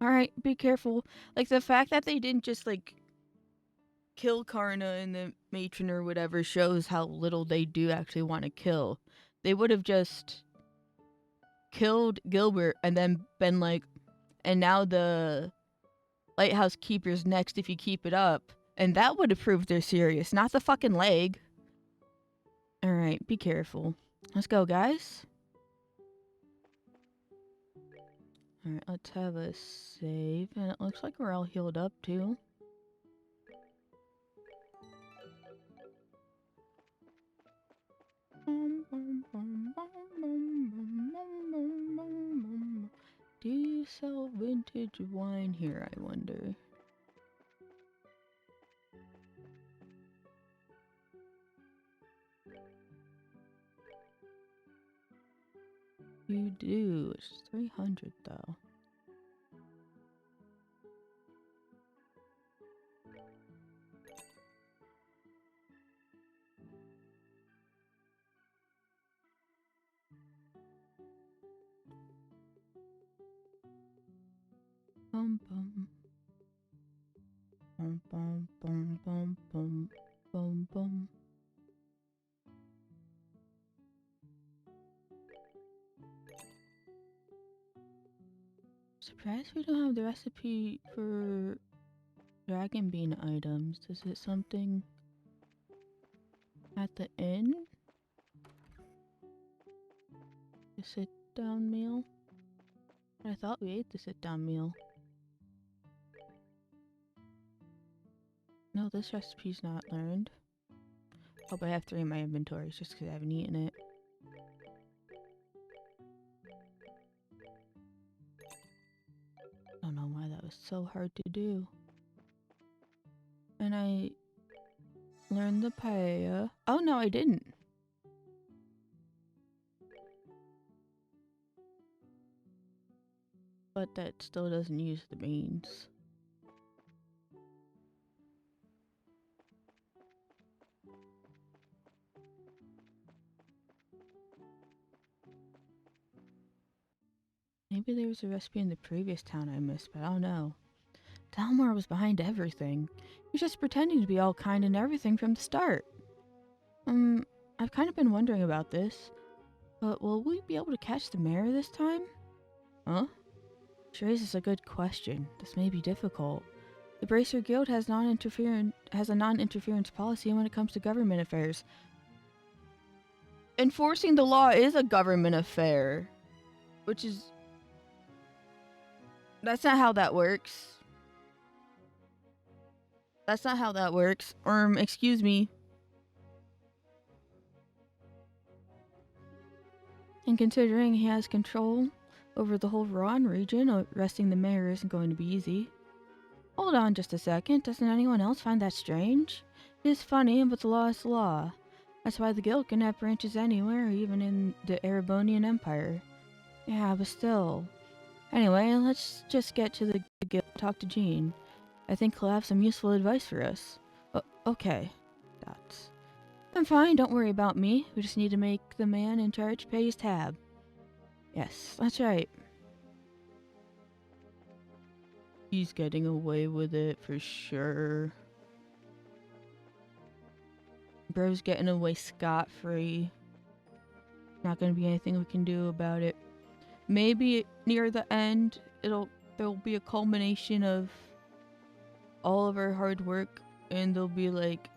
Alright, be careful. Like, the fact that they didn't just, like, kill Karna and the matron or whatever shows how little they do actually want to kill. They would have just killed Gilbert and then been like, and now the lighthouse keeper's next if you keep it up. And that would have proved they're serious, not the fucking leg. Alright, be careful. Let's go, guys. Alright, let's have a save. And it looks like we're all healed up, too. Do you sell vintage wine here, I wonder? You do. It's 300 though. Bum bum. Bum bum bum bum bum bum bum. Surprised we don't have the recipe for dragon bean items. Is it something at the inn? The sit down meal? I thought we ate the sit down meal. No, this recipe's not learned. Hope I have 3 in my inventory just because I haven't eaten it. I don't know why that was so hard to do. And I learned the paella. Oh no, I didn't. But that still doesn't use the beans. Maybe there was a recipe in the previous town I missed, but I don't know. Dalmor was behind everything. He was just pretending to be all kind and everything from the start. I've kind of been wondering about this. But will we be able to catch the mayor this time? Huh? She raises a good question. This may be difficult. The Bracer Guild has a non-interference policy when it comes to government affairs. Enforcing the law is a government affair. Which is... That's not how that works. That's not how that works. Excuse me. And considering he has control over the whole Rouen region, arresting the mayor isn't going to be easy. Hold on just a second. Doesn't anyone else find that strange? It is funny, but the law is the law. That's why the guild can have branches anywhere, even in the Erebonian Empire. Yeah, but still. Anyway, let's just get to the guild and talk to Jean. I think he'll have some useful advice for us. Okay. I'm fine, don't worry about me. We just need to make the man in charge pay his tab. Yes, that's right. He's getting away with it for sure. Bro's getting away scot-free. Not gonna be anything we can do about it. Maybe near the end, there'll be a culmination of all of our hard work, and they'll be like,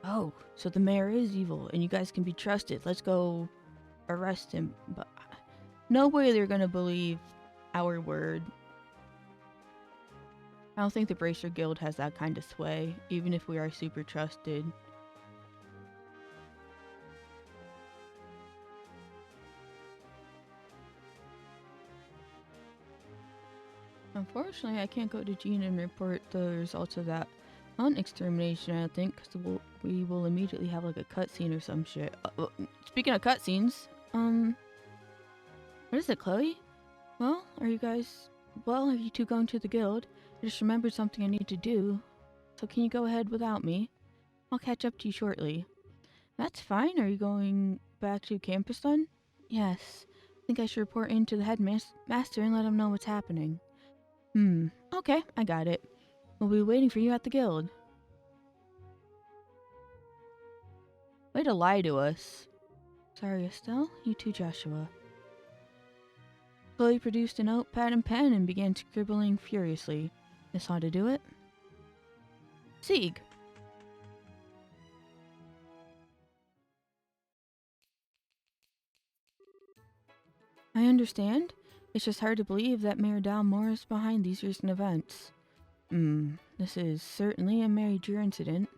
oh, so the mayor is evil, and you guys can be trusted. Let's go arrest him. But no way they're gonna believe our word. I don't think the Bracer Guild has that kind of sway, even if we are super trusted. Unfortunately, I can't go to Gene and report the results of that hunt extermination, I think, because we will immediately have like a cutscene or some shit. Speaking of cutscenes, what is it, Chloe? Well, are you two going to the guild? I just remembered something I need to do. So can you go ahead without me? I'll catch up to you shortly. That's fine. Are you going back to campus then? Yes. I think I should report in to the headmaster and let him know what's happening. Okay, I got it. We'll be waiting for you at the guild. Way to lie to us. Sorry, Estelle. You too, Joshua. Chloe produced a notepad and pen and began scribbling furiously. This ought to do it. Sieg. I understand. It's just hard to believe that Mayor Dalmore is behind these recent events. This is certainly a major incident.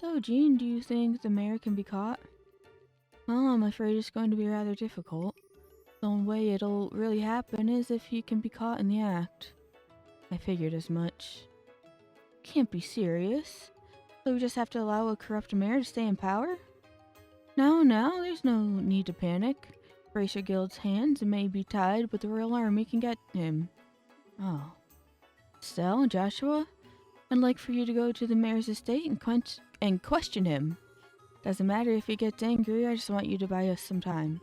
So, Jean, do you think the mayor can be caught? Well, I'm afraid it's going to be rather difficult. The only way it'll really happen is if he can be caught in the act. I figured as much. Can't be serious. So we just have to allow a corrupt mayor to stay in power? No, there's no need to panic. Bracer Guild's hands may be tied, but the Royal Army can get him. Oh. Estelle and Joshua, I'd like for you to go to the mayor's estate and question him. Doesn't matter if he gets angry, I just want you to buy us some time.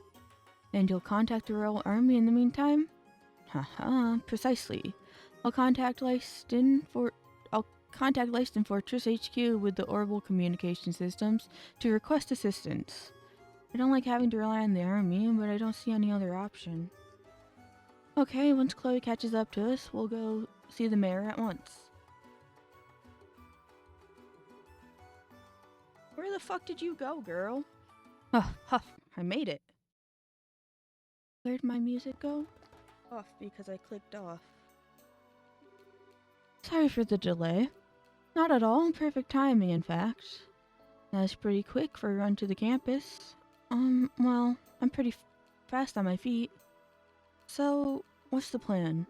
And you'll contact the Royal Army in the meantime? Haha, precisely. I'll contact Leiston Fortress HQ with the Orbital communication systems to request assistance. I don't like having to rely on the army, but I don't see any other option. Okay, once Chloe catches up to us, we'll go see the mayor at once. Where the fuck did you go, girl? Huff, I made it. Where'd my music go? Off because I clicked off. Sorry for the delay. Not at all, perfect timing in fact. That's pretty quick for a run to the campus. Well, I'm pretty fast on my feet. So, what's the plan?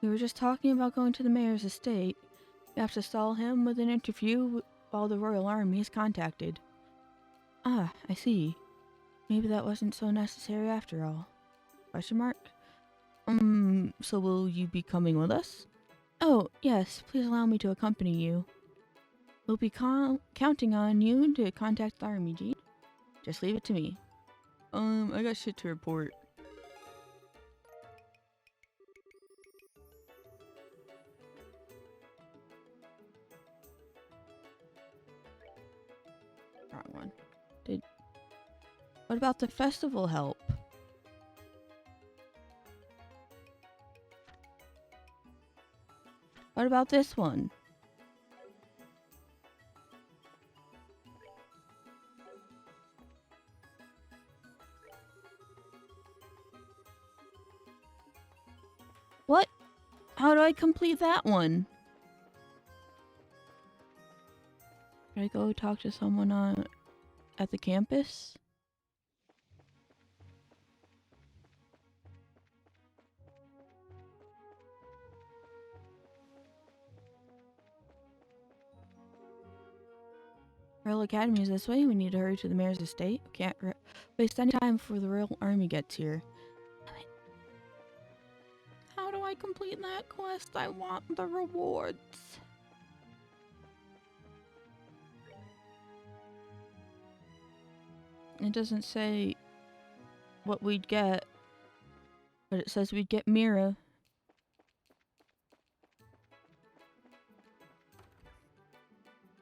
We were just talking about going to the mayor's estate. We have to stall him with an interview while the Royal Army is contacted. Ah, I see. Maybe that wasn't so necessary after all. Question mark? So will you be coming with us? Oh, yes, please allow me to accompany you. We'll be counting on you to contact the army, Jean. Just leave it to me. I got shit to report. Wrong one. What about the festival help? What about this one? What? How do I complete that one? Should I go talk to someone at the campus? Royal Academy is this way. We need to hurry to the mayor's estate. We can't waste any time before the Royal Army gets here. How do I complete that quest? I want the rewards. It doesn't say what we'd get, but it says we'd get Mira.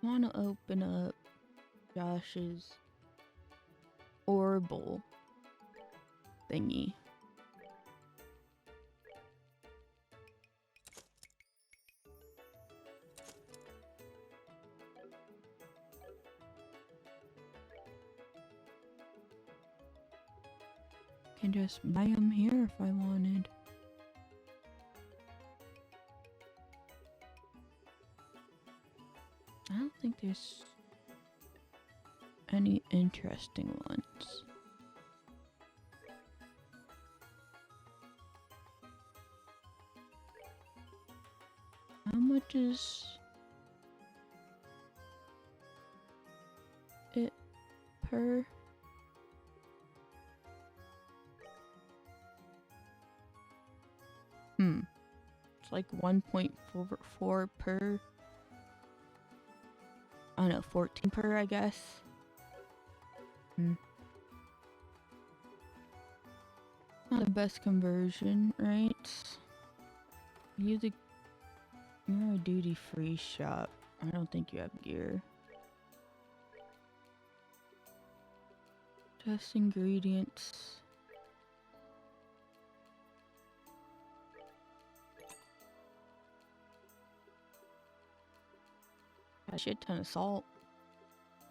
I want to open up Josh's Orbital thingy. can just buy them here if I wanted. I don't think there's any interesting ones. How much is it per? It's like 1.44 per. I don't know, 14 per, I guess. Not the best conversion, right? You're a duty-free shop. I don't think you have gear. Just ingredients. Got a shit ton of salt.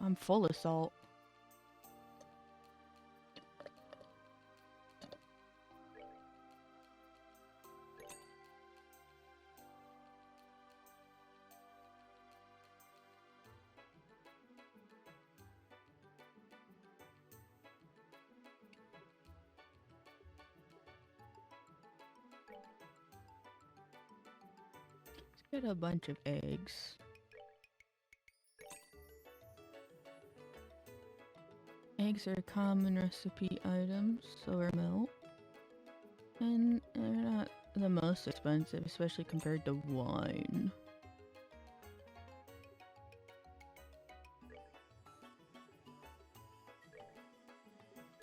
I'm full of salt. Let's get a bunch of eggs. Eggs are common recipe items, so are milk. And they're not the most expensive, especially compared to wine.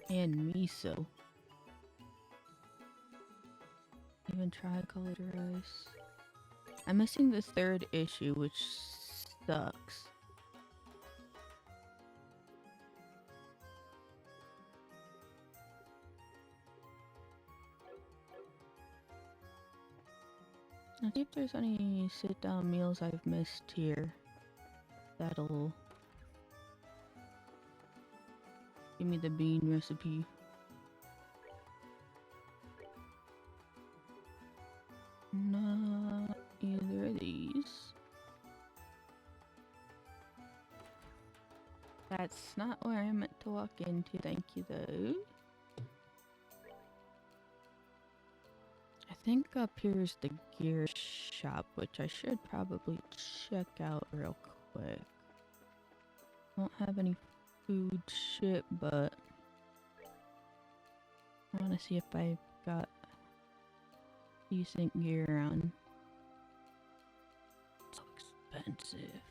And miso. Even tricolored rice. I'm missing this third issue, which sucks. Let's see if there's any sit-down meals I've missed here. That'll give me the bean recipe. Not either of these. That's not where I meant to walk into, thank you though. I think up here is the gear shop, which I should probably check out real quick. Don't have any food shit, but I want to see if I've got decent gear on. So expensive.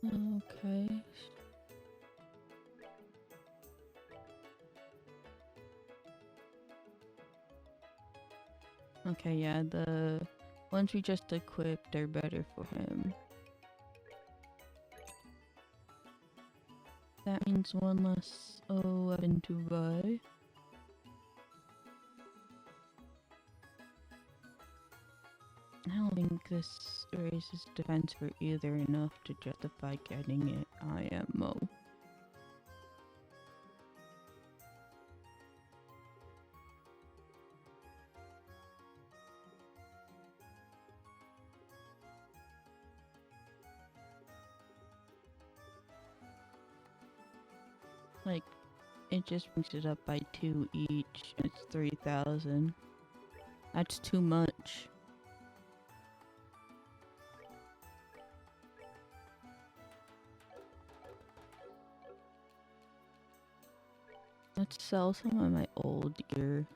Okay. Okay, yeah, the ones we just equipped are better for him. That means one less weapon to buy. I don't think this raises defense for either enough to justify getting it IMO. Like, it just brings it up by 2 each. It's 3,000. That's too much. Let's sell some of my old gear.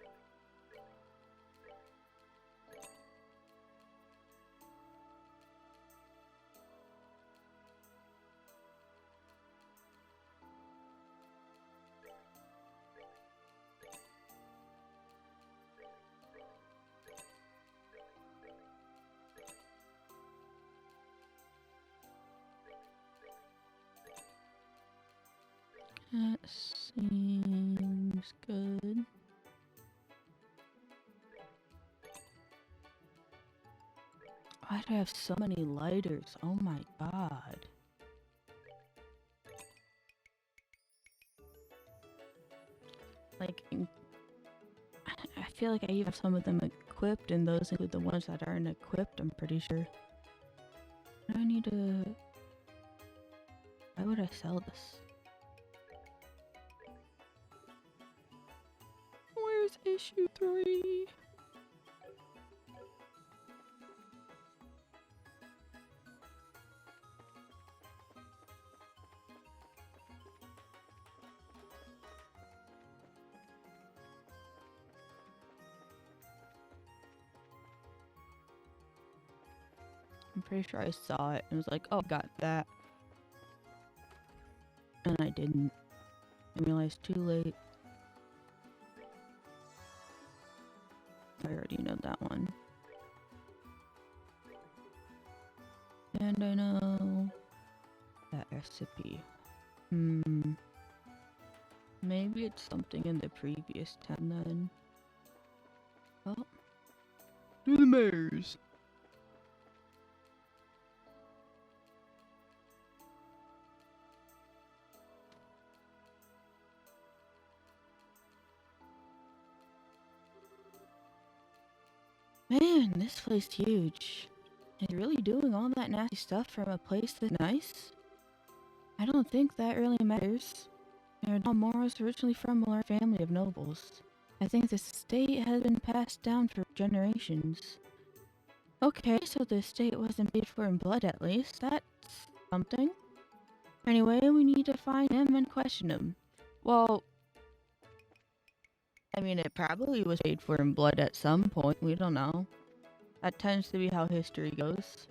That seems good. Why do I have so many lighters? Oh my god. Like, I feel like I even have some of them equipped, and those include the ones that aren't equipped, I'm pretty sure. I need to... Why would I sell this? Where's issue 3? I'm pretty sure I saw it and was like, oh, got that. And I didn't. I realized too late. I already know that one. And I know that recipe. Maybe it's something in the previous 10 then. Oh. Do the mares! Man, this place is huge. Is he really doing all that nasty stuff from a place that's nice? I don't think that really matters. Mora was originally from a large family of nobles. I think this estate has been passed down for generations. Okay, so the estate wasn't paid for in blood at least. That's something. Anyway, we need to find him and question him. Well, I mean, it probably was paid for in blood at some point. We don't know. That tends to be how history goes.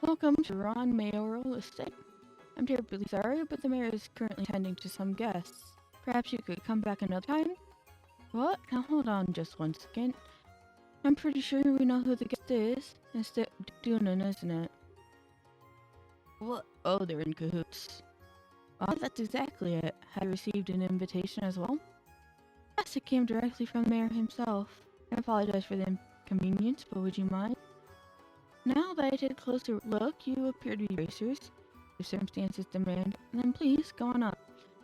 Welcome to Ron Mayoral Estate. I'm terribly sorry, but the mayor is currently tending to some guests. Perhaps you could come back another time? What? Now hold on just one second. I'm pretty sure we know who the guest is. It's Dunan, isn't it? What? Oh, they're in cahoots. Oh, that's exactly it. Have you received an invitation as well? Yes, it came directly from the mayor himself. I apologize for the inconvenience, but would you mind? Now that I take a closer look, you appear to be racers. If circumstances demand, then please go on up.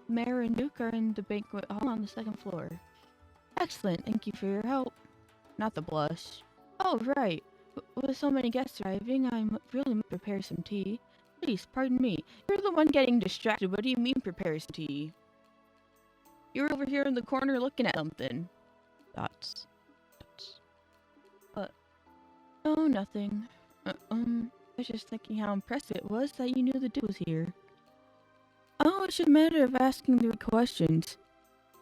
The mayor and Duke are in the banquet hall on the second floor. Excellent, thank you for your help. Not the blush. Oh, right. With so many guests arriving, I really must prepare some tea. Please, pardon me. You're the one getting distracted. What do you mean prepare some tea? You're over here in the corner looking at something. Dots. Oh, nothing. I was just thinking how impressive it was that you knew the Duke was here. Oh, it's just a matter of asking the right questions.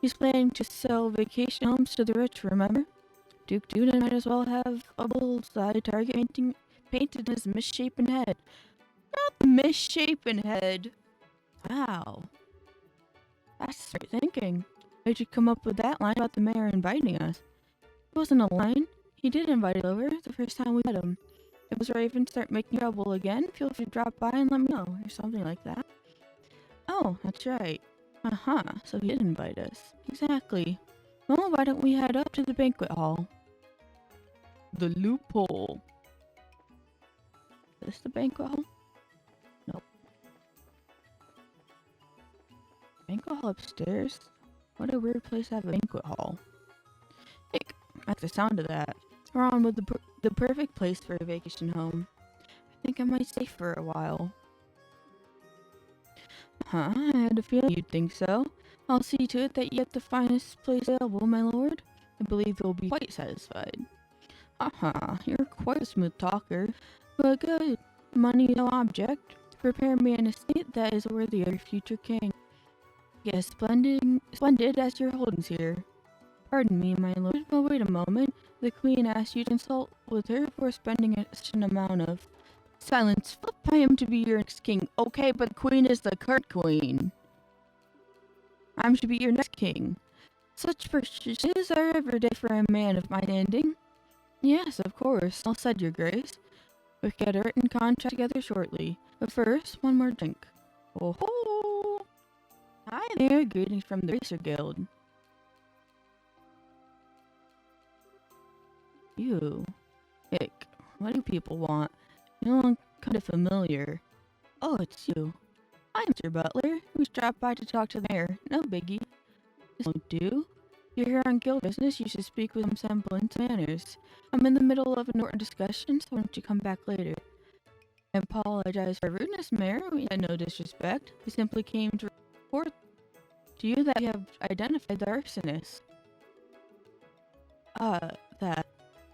He's planning to sell vacation homes to the rich, remember? Duke Dunan might as well have a bullseye target painted on his misshapen head. Not the misshapen head! Wow. That's straight thinking. How'd you come up with that line about the mayor inviting us? It wasn't a line. He did invite us over the first time we met him. If Miss Raven start making trouble again, feel free to drop by and let me know, or something like that. Oh, that's right. So he did invite us. Exactly. Well, why don't we head up to the banquet hall? The loophole. Is this the banquet hall? Nope. Banquet hall upstairs? What a weird place to have a banquet hall. Ick, that's the sound of that. We're on with the perfect place for a vacation home. I think I might stay for a while. I had a feeling you'd think so. I'll see to it that you get the finest place available, my lord. I believe you'll be quite satisfied. You're quite a smooth talker, but good. Money is no object. Prepare me an estate that is worthy of your future king. Yes, splendid as your holdings here. Pardon me, my lord, but wait a moment. The queen asked you to consult with her before spending such an amount of... Silence. Flip, I am to be your next king. Okay, but the queen is the current queen. I'm to be your next king. Such purchases are every day for a man of my standing. Yes, of course, I'll said your grace. We'll get a written contract together shortly. But first, one more drink. Oh ho! Hi there, greetings from the Racer Guild. You. Ick. What do people want? You look kind of familiar. Oh, it's you. Hi, Mr. Butler. We dropped by to talk to the mayor. No biggie. This won't do. You're here on guild business. You should speak with some semblance of manners. I'm in the middle of an important discussion, so why don't you come back later? I apologize for rudeness, Mayor. We had no disrespect. We simply came to report to you that you have identified the arsonist. That.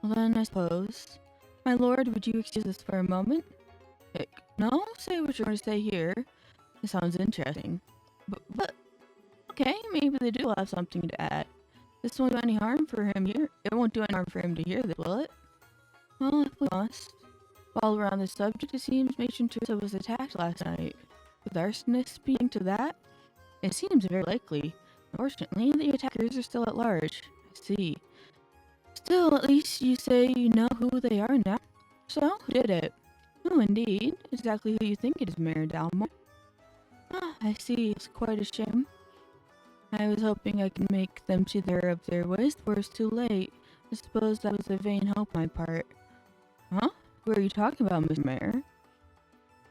Well then, I suppose. My lord, would you excuse us for a moment? Ick. No, say what you're going to say here. It sounds interesting. But, okay, maybe they do have something to add. This won't do any harm for him here. It won't do any harm for him to hear this, will it? Well, if we must. While we're on the subject, it seems Matron Teresa was attacked last night. With arsonists speaking to that, it seems very likely. Unfortunately, the attackers are still at large. I see. Still, at least you say you know who they are now. So, who did it? Oh, indeed. Exactly who you think it is, Mayor Dalmore. Ah, I see. It's quite a shame. I was hoping I could make them see the error of their ways, but it's too late. I suppose that was a vain hope on my part. Huh? Who are you talking about, Mr. Mayor?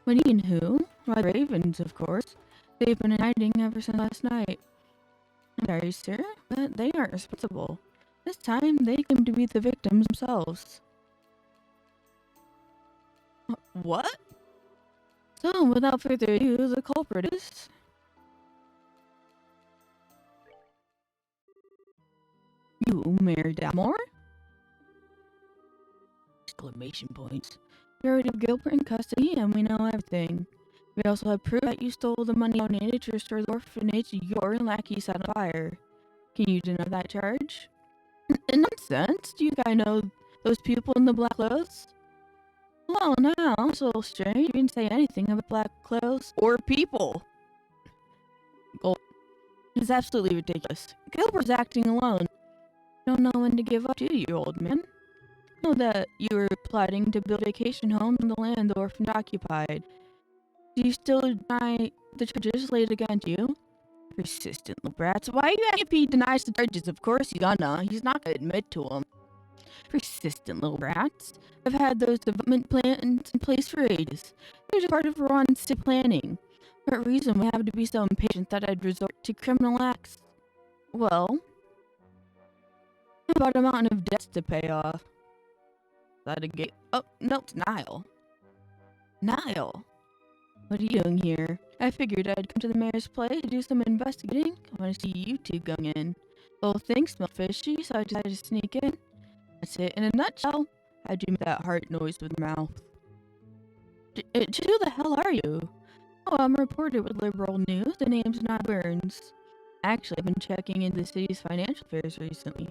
What do you mean, who? Why, the Ravens, of course. They've been in hiding ever since last night. I'm sorry, sir, but they aren't responsible. This time, they claim to be the victims themselves. What? So, without further ado, the culprit is... You, Mayor Dalmore? Exclamation points. We already have Gilbert in custody, and we know everything. We also have proof that you stole the money donated to restore the orphanage your lackey set on fire. Can you deny that charge? Nonsense! Do you guys know those people in the black clothes? Well, now, it's a little strange. You didn't say anything about black clothes or people. Well, it's absolutely ridiculous. Gilbert's acting alone. You don't know when to give up, do you, old man? I know that you were plotting to build vacation homes on the land the orphan occupied. Do you still deny the charges laid against you? Persistent little brats. Why if he denies the charges? Of course he's gonna. He's not gonna admit to them. Persistent little brats. I've had those development plans in place for ages. They're just part of Ron's city planning. For what reason would I have to be so impatient that I'd resort to criminal acts? Well, about a mountain of debts to pay off. Is that a gate? Oh, no, it's Niall. Niall! What are you doing here? I figured I'd come to the mayor's place to do some investigating. I want to see you two going in. Both things smell fishy, so I decided to sneak in. That's it in a nutshell. How'd you make that heart noise with your mouth? Who the hell are you? Oh, I'm a reporter with Liberal News. The name's not Burns. Actually, I've been checking into the city's financial affairs recently.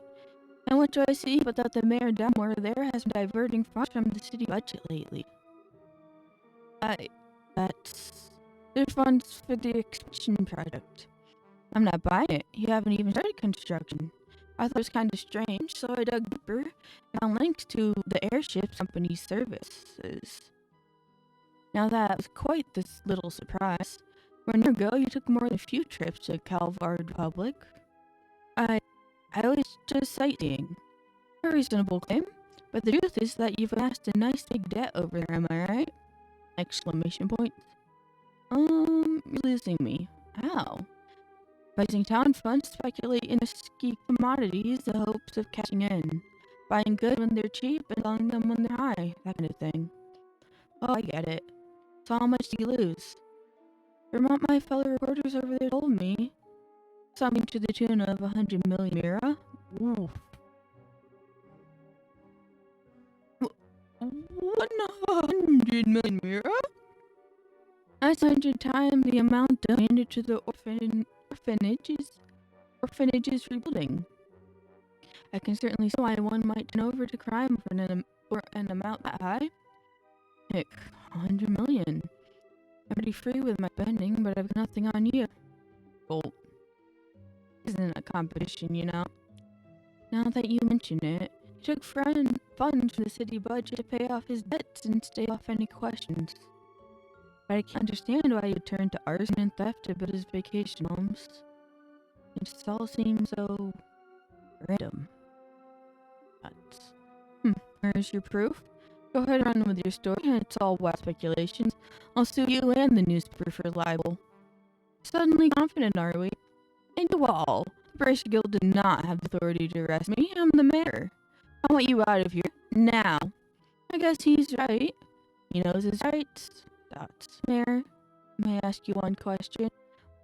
And what do I see but that the mayor Dalmore there has been diverting funds from the city budget lately? That's... They're funds for the expansion project. I'm not buying it. You haven't even started construction. I thought it was kind of strange, so I dug deeper and found links to the airship company's services. Now that was quite this little surprise. 1 year ago, you took more than a few trips to Calvard Republic. I was just sightseeing. A reasonable claim, but the truth is that you've amassed a nice big debt over there, am I right? Exclamation point. You're losing me. How? By using town funds to speculate in risky commodities in the hopes of cashing in. Buying goods when they're cheap and selling them when they're high, that kind of thing. Oh, I get it. So how much do you lose? From what my fellow reporters over there told me, something to the tune of 100 million Mira. Ooh. 100 million Mira? That's 100 times the amount donated to the orphanage's rebuilding. I can certainly see why one might turn over to crime for an amount that high. Heck, 100 million. I'm pretty free with my spending, but I've got nothing on you. Well, isn't a competition, you know? Now that you mention it, he took funds from the city budget to pay off his debts and stay off any questions. But I can't understand why he would turn to arson and theft to build his vacation homes. It just all seems so random. That's... Where's your proof? Go ahead and run with your story, and it's all wild speculations. I'll sue you and the newspaper for libel. Suddenly confident, are we? And you all. The British Guild did not have the authority to arrest me. I'm the mayor. I want you out of here. Now. I guess he's right. He knows his rights. That's Mayor. May I ask you one question?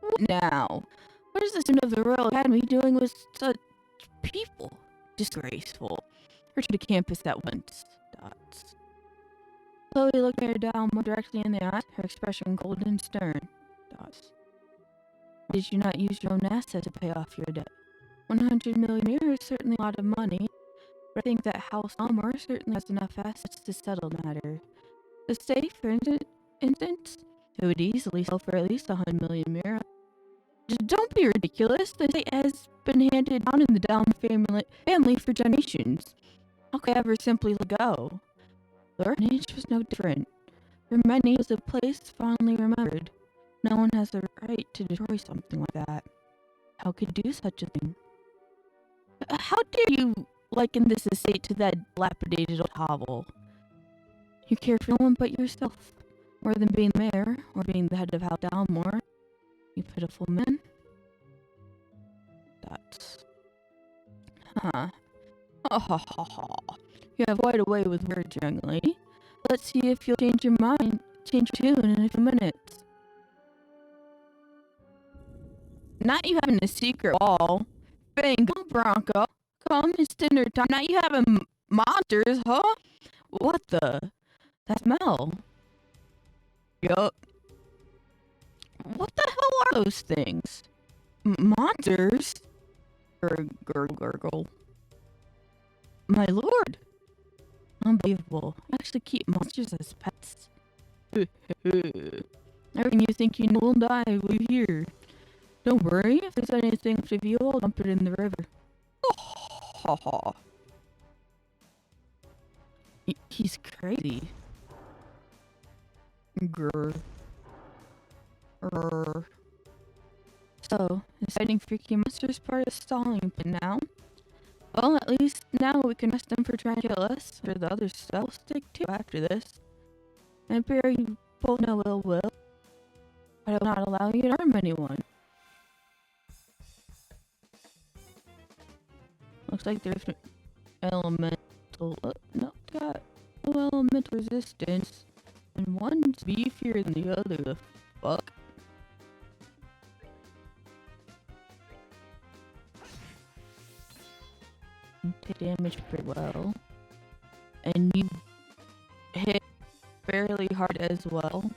What now? What is the student of the Royal Academy doing with such people? Disgraceful. Return to campus at once. Dots. Chloe looked her down more directly in the eyes, her expression cold and stern. Dots. Did you not use your own asset to pay off your debt? 100 million is certainly a lot of money, but I think that House Elmore certainly has enough assets to settle the matter. The state, for instance, it would easily sell for at least 100 million mira. Don't be ridiculous. The state has been handed down in the Down family for generations. How could I ever simply let go? The orphanage was no different. For many, it was a place fondly remembered. No one has the right to destroy something like that. How could you do such a thing? How dare you liken this estate to that dilapidated old hovel? You care for no one but yourself, more than being the mayor or being the head of House Dalmore. You pitiful man. That's... Huh. Ha ha ha ha. You have quite a way with words, young lady. Let's see if you'll change your tune in a few minutes. Not you having a secret ball. Bingo, Bronco. Come, it's dinner time. Not you having monsters, huh? What the? That smell. Yup. What the hell are those things? Monsters? Gurgle, gurgle. My lord. Unbelievable. You actually keep monsters as pets. Everything you think you know will die, we hear. Don't worry, if there's anything left of you, I'll dump it in the river. Ha ha. He's crazy. Grr. So, deciding freaky monsters part of stalling pin now. Well, at least now we can arrest them for trying to kill us, or the other stuff will stick to after this. I bear you both no ill will, but I will not allow you to harm anyone. Looks like there's elemental... no, got no elemental resistance, and one's beefier than the other. The fuck? You take damage pretty well, and you hit fairly hard as well.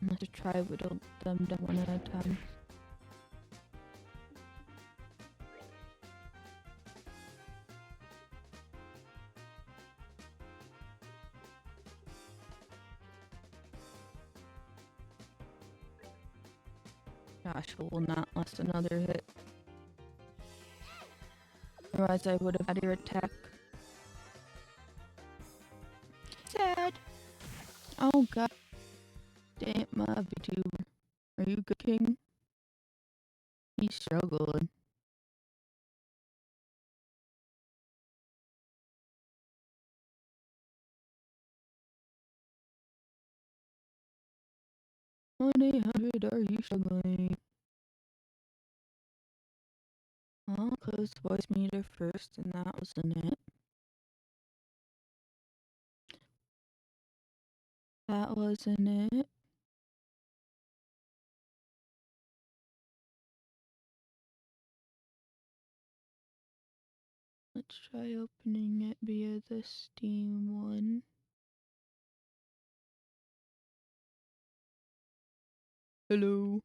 Let's try whittle them down one at a time. Gosh, will not last another hit. Otherwise I would have had your attack. Sad. Oh god. Damn my VTuber. Are you good, King? He's struggling. One 800, are you struggling? I'll close the voice meter first, and that wasn't it. That wasn't it. Let's try opening it via the Steam one. Hello.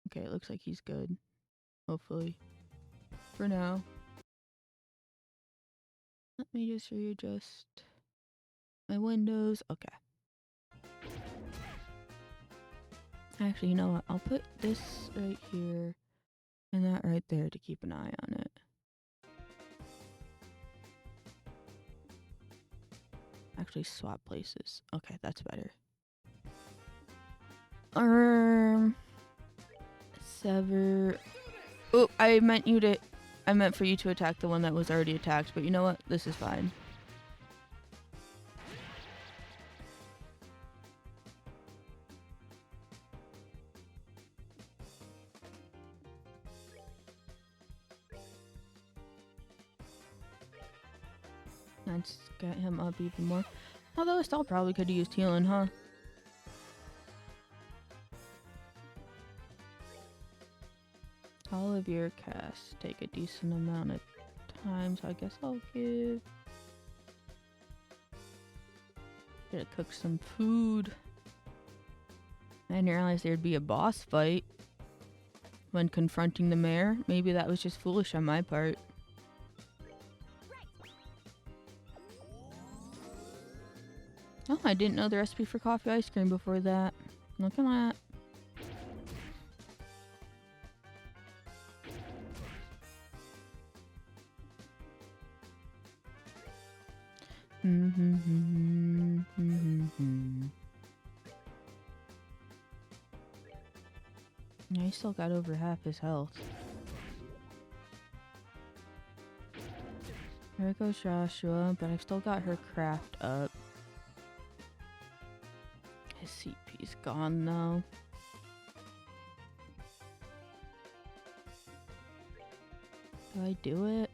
Okay, it looks like he's good. Hopefully. For now. Let me just readjust my windows. Okay. Actually, you know what? I'll put this right here and that right there to keep an eye on it. Actually, swap places. Okay, that's better. Sever. Oh, I meant for you to attack the one that was already attacked, but you know what? This is fine. Let's get him up even more. Although I still probably could have used healing, huh? All of your casts take a decent amount of time, so I guess I'll give... Gotta cook some food. I didn't realize there'd be a boss fight when confronting the mayor. Maybe that was just foolish on my part. Oh, I didn't know the recipe for coffee ice cream before that. Look at that. Yeah, he still got over half his health. There goes Joshua, but I've still got her craft up. His CP's gone though. Do I do it?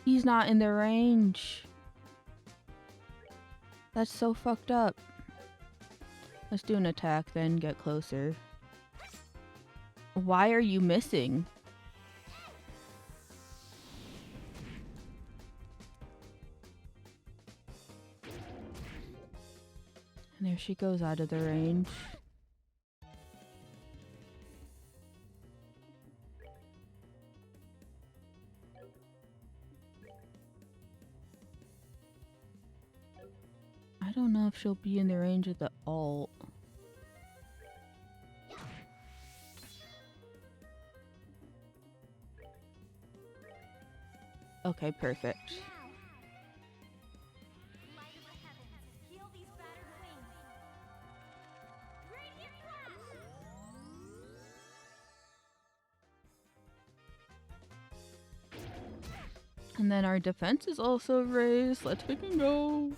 He's not in the range. That's so fucked up. Let's do an attack then, get closer. Why are you missing? And there she goes out of the range. I don't know if she'll be in the range of the ult. Okay, perfect. And then our defense is also raised. Let's fucking go.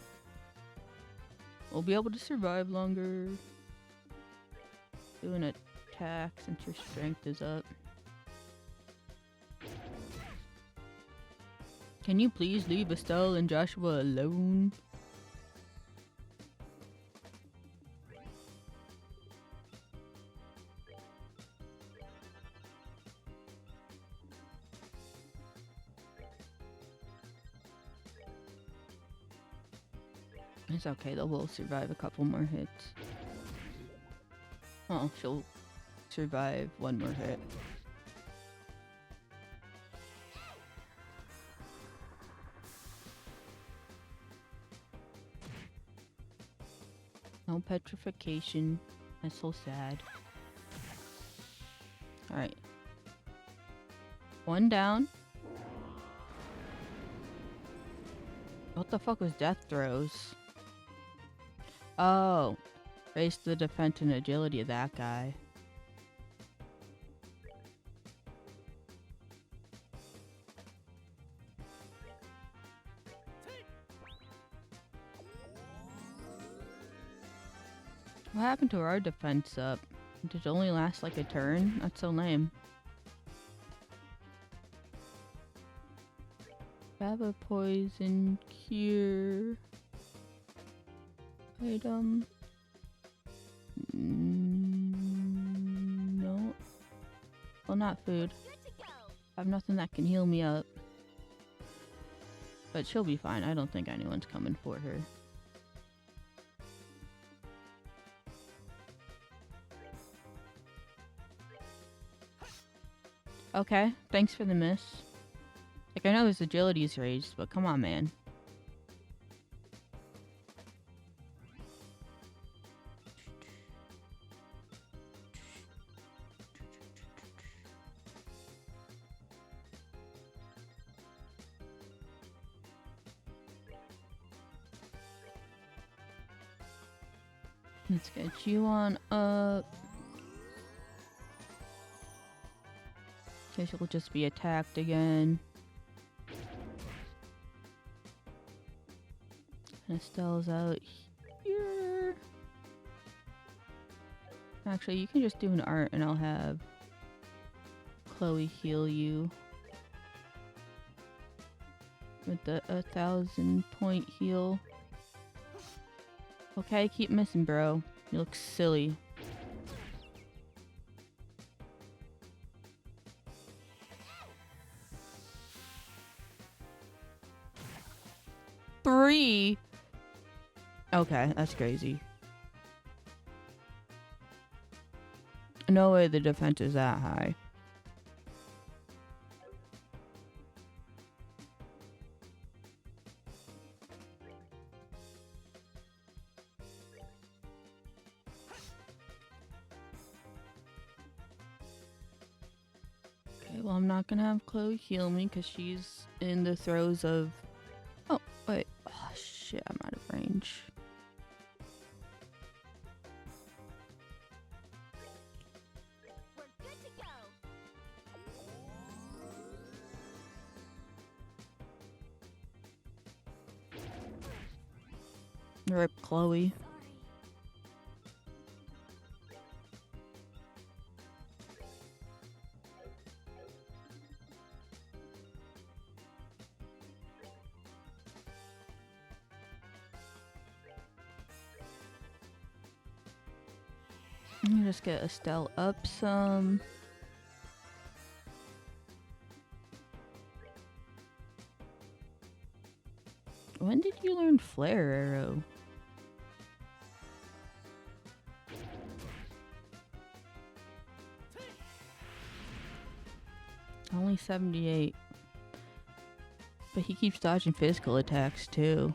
We'll be able to survive longer. Do an attack since your strength is up. Can you please leave Estelle and Joshua alone? It's okay, though. We'll survive a couple more hits. Oh, she'll survive one more hit. No petrification. That's so sad. Alright. One down. What the fuck was death throws? Oh. Raise the defense and agility of that guy. What happened to our defense up? Did it only last like a turn? That's so lame. Have a poison cure. Item. No. Well, not food. I have nothing that can heal me up. But she'll be fine. I don't think anyone's coming for her. Okay, thanks for the miss. Like, I know his agility's raised, but come on, man. Let's get you on up. Guess you'll just be attacked again. Estelle's out here. Actually, you can just do an art and I'll have Chloe heal you with the 1,000-point heal. Okay, keep missing, bro. You look silly. Three? Okay, that's crazy. No way the defense is that high. Okay, well, I'm not gonna have Chloe heal me because she's in the throes of... Oh, wait. Oh, shit, I'm out of range. We're good to go. Rip Chloe. Sorry. Let me just get Estelle up some. When did you learn Flare Arrow? Only 78. But he keeps dodging physical attacks too.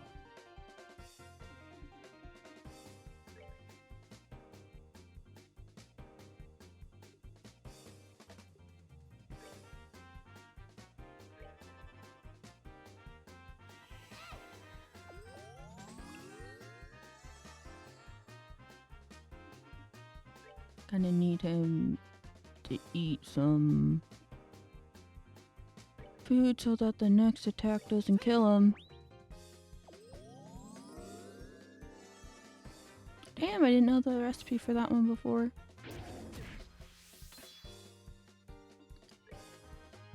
Gonna need him to eat some food so that the next attack doesn't kill him. Damn, I didn't know the recipe for that one before.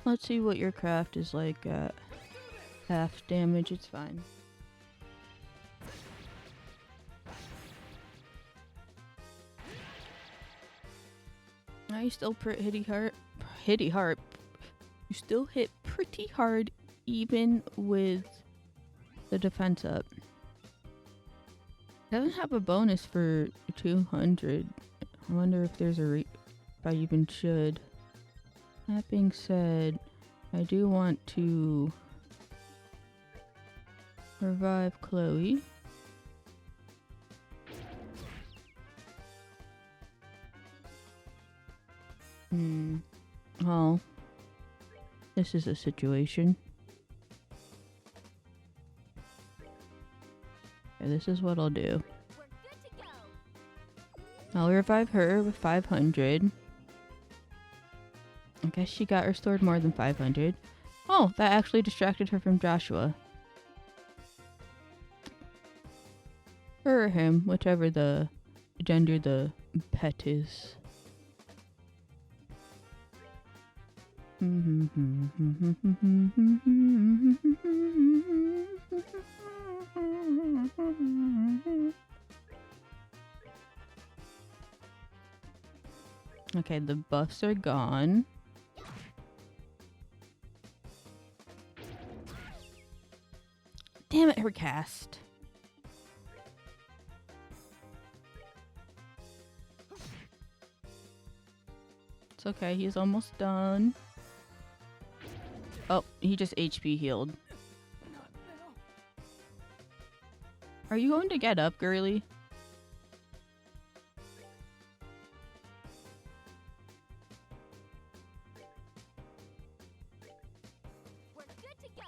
Let's see what your craft is like at half damage. It's fine. You still hitty heart. You still hit pretty hard even with the defense up. Doesn't have a bonus for 200. I wonder if there's if I even should. That being said, I do want to revive Chloe. Oh. This is a situation. Okay, this is what I'll do. We're good to go. I'll revive her with 500. I guess she got restored more than 500. Oh, that actually distracted her from Joshua. Or him, whichever the gender the pet is. Okay, the buffs are gone. Damn it, her cast. It's okay, he's almost done. Oh, he just HP healed. Are you going to get up, girly? We're good to go.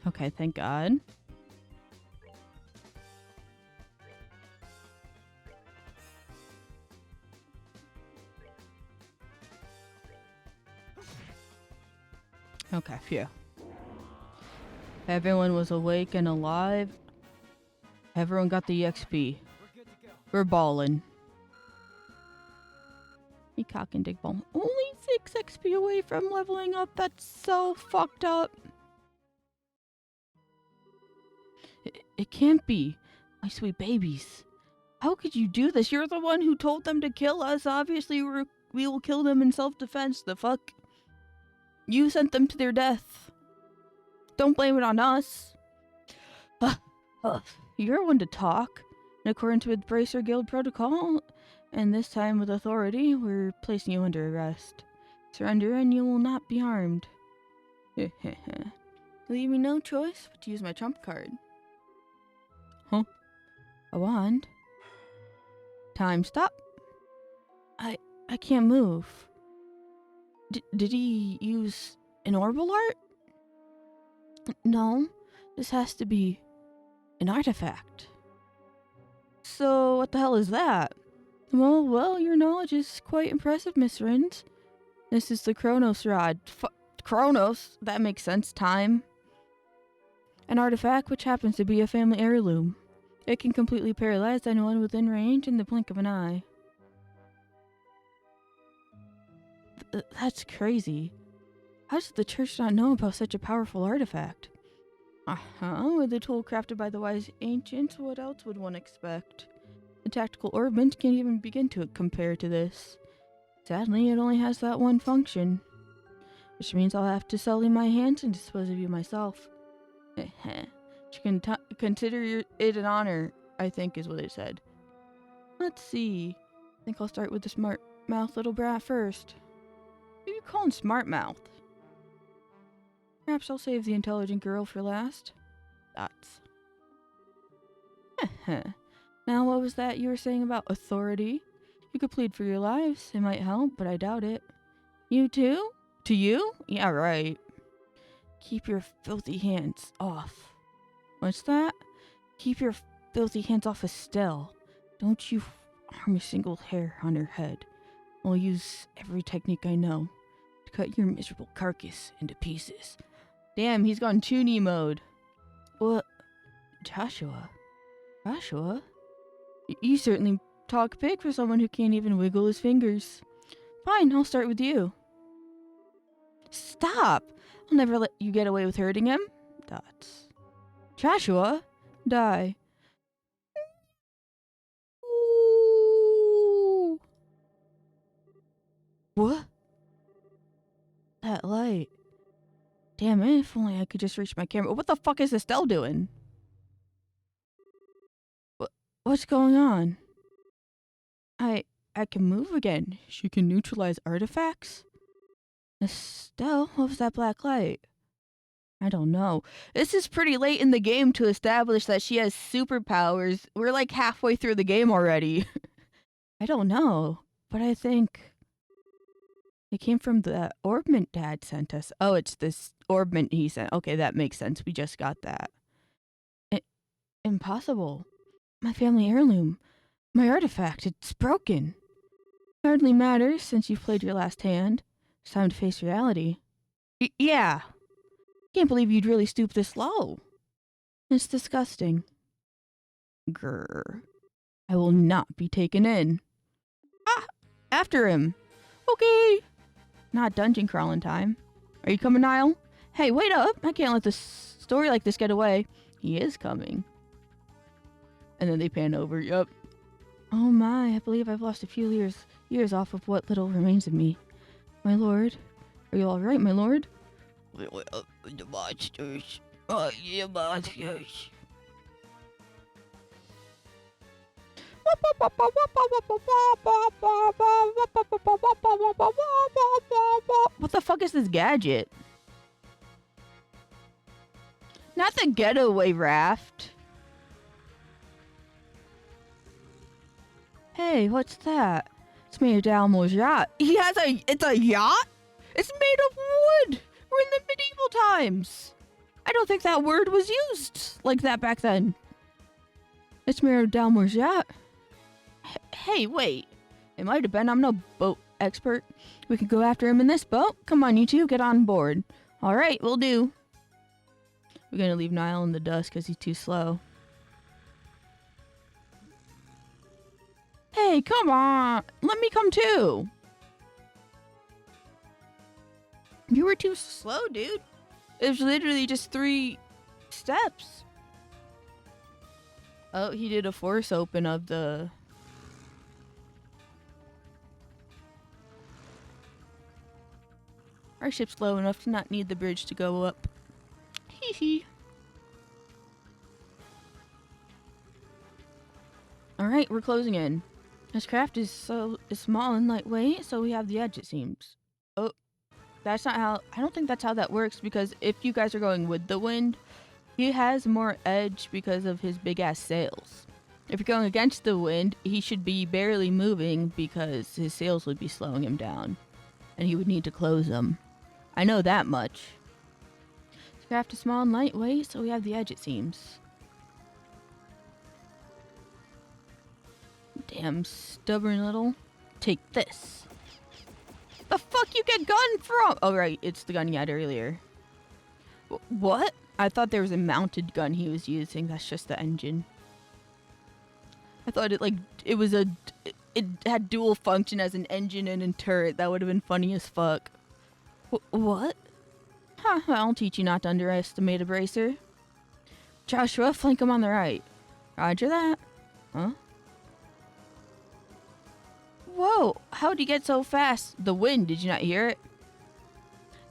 Okay, thank God. Okay, phew. Everyone was awake and alive. Everyone got the EXP. We're ballin'. You cock and dig ball. Only 6 XP away from leveling up. That's so fucked up. It can't be. My sweet babies. How could you do this? You're the one who told them to kill us. Obviously, we will kill them in self-defense. The fuck? You sent them to their death. Don't blame it on us. You're one to talk. In accordance with Bracer Guild protocol, and this time with authority, we're placing you under arrest. Surrender and you will not be harmed. Leave me no choice but to use my trump card. Huh? A wand? Time stop. I can't move. Did he use an orbital art? No, this has to be an artifact. So what the hell is that? Well, your knowledge is quite impressive, Miss Rins. This is the Chronos Rod. Chronos? That makes sense. Time. An artifact which happens to be a family heirloom. It can completely paralyze anyone within range in the blink of an eye. That's crazy. How does the church not know about such a powerful artifact? With a tool crafted by the wise ancients, what else would one expect? The tactical orbment can't even begin to compare to this. Sadly, it only has that one function. Which means I'll have to sully my hands and dispose of you myself. You can consider it an honor, I think is what it said. Let's see. I think I'll start with the smart mouth little brat first. Who you calling smart mouth? Perhaps I'll save the intelligent girl for last. Thoughts. Now what was that you were saying about authority? You could plead for your lives. It might help, but I doubt it. You too? To you? Yeah, right. Keep your filthy hands off. What's that? Keep your filthy hands off Estelle. Don't you harm a single hair on her head. I'll use every technique I know to cut your miserable carcass into pieces. Damn, he's gone Toonie mode. What? Joshua? Joshua? You certainly talk big for someone who can't even wiggle his fingers. Fine, I'll start with you. Stop! I'll never let you get away with hurting him. Dots. Joshua? Die. Ooh. What? That light. Damn it, if only I could just reach my camera. What the fuck is Estelle doing? What's going on? I can move again. She can neutralize artifacts? Estelle, what was that black light? I don't know. This is pretty late in the game to establish that she has superpowers. We're like halfway through the game already. I don't know, but I think it came from the orbment Dad sent us. Oh, it's this orbment he sent. Okay, that makes sense. We just got that. Impossible. My family heirloom. My artifact. It's broken. Hardly matters since you've played your last hand. It's time to face reality. Yeah. Can't believe you'd really stoop this low. It's disgusting. Grr. I will not be taken in. Ah! After him. Okay. Not dungeon crawling time. Are you coming, Niall? Hey, wait up. I can't let this story like this get away. He is coming. And then they pan over. Yup. Oh my, I believe I've lost a few years off of what little remains of me. My lord. Are you alright, my lord? The monsters. Oh, yeah, monsters. What the fuck is this gadget? Not the getaway raft. Hey, what's that? It's made of Elmo's yacht. It's a yacht? It's made of wood! We're in the medieval times! I don't think that word was used like that back then. It's Mayor Dalmore's yacht. Hey, wait. It might have been. I'm no boat expert. We could go after him in this boat. Come on, you two, get on board. All right, we'll do. We're gonna leave Niall in the dust because he's too slow. Hey, come on. Let me come too. You were too slow, dude. It was literally just 3 steps. Oh, he did a force open of the... Our ship's low enough to not need the bridge to go up. Hee hee. Alright, we're closing in. This craft is small and lightweight, so we have the edge, it seems. Oh, that's not how... I don't think that's how that works, because if you guys are going with the wind, he has more edge because of his big-ass sails. If you're going against the wind, he should be barely moving because his sails would be slowing him down. And he would need to close them. I know that much. This craft is small and lightweight, so we have the edge, it seems. Damn stubborn little. Take this. The fuck you get gun from? Oh, right. It's the gun you had earlier. What? I thought there was a mounted gun he was using. That's just the engine. I thought it had dual function as an engine and a turret. That would have been funny as fuck. What? Huh, I'll teach you not to underestimate a bracer. Joshua, flank him on the right. Roger that. Huh? Whoa, how'd he get so fast? The wind, did you not hear it?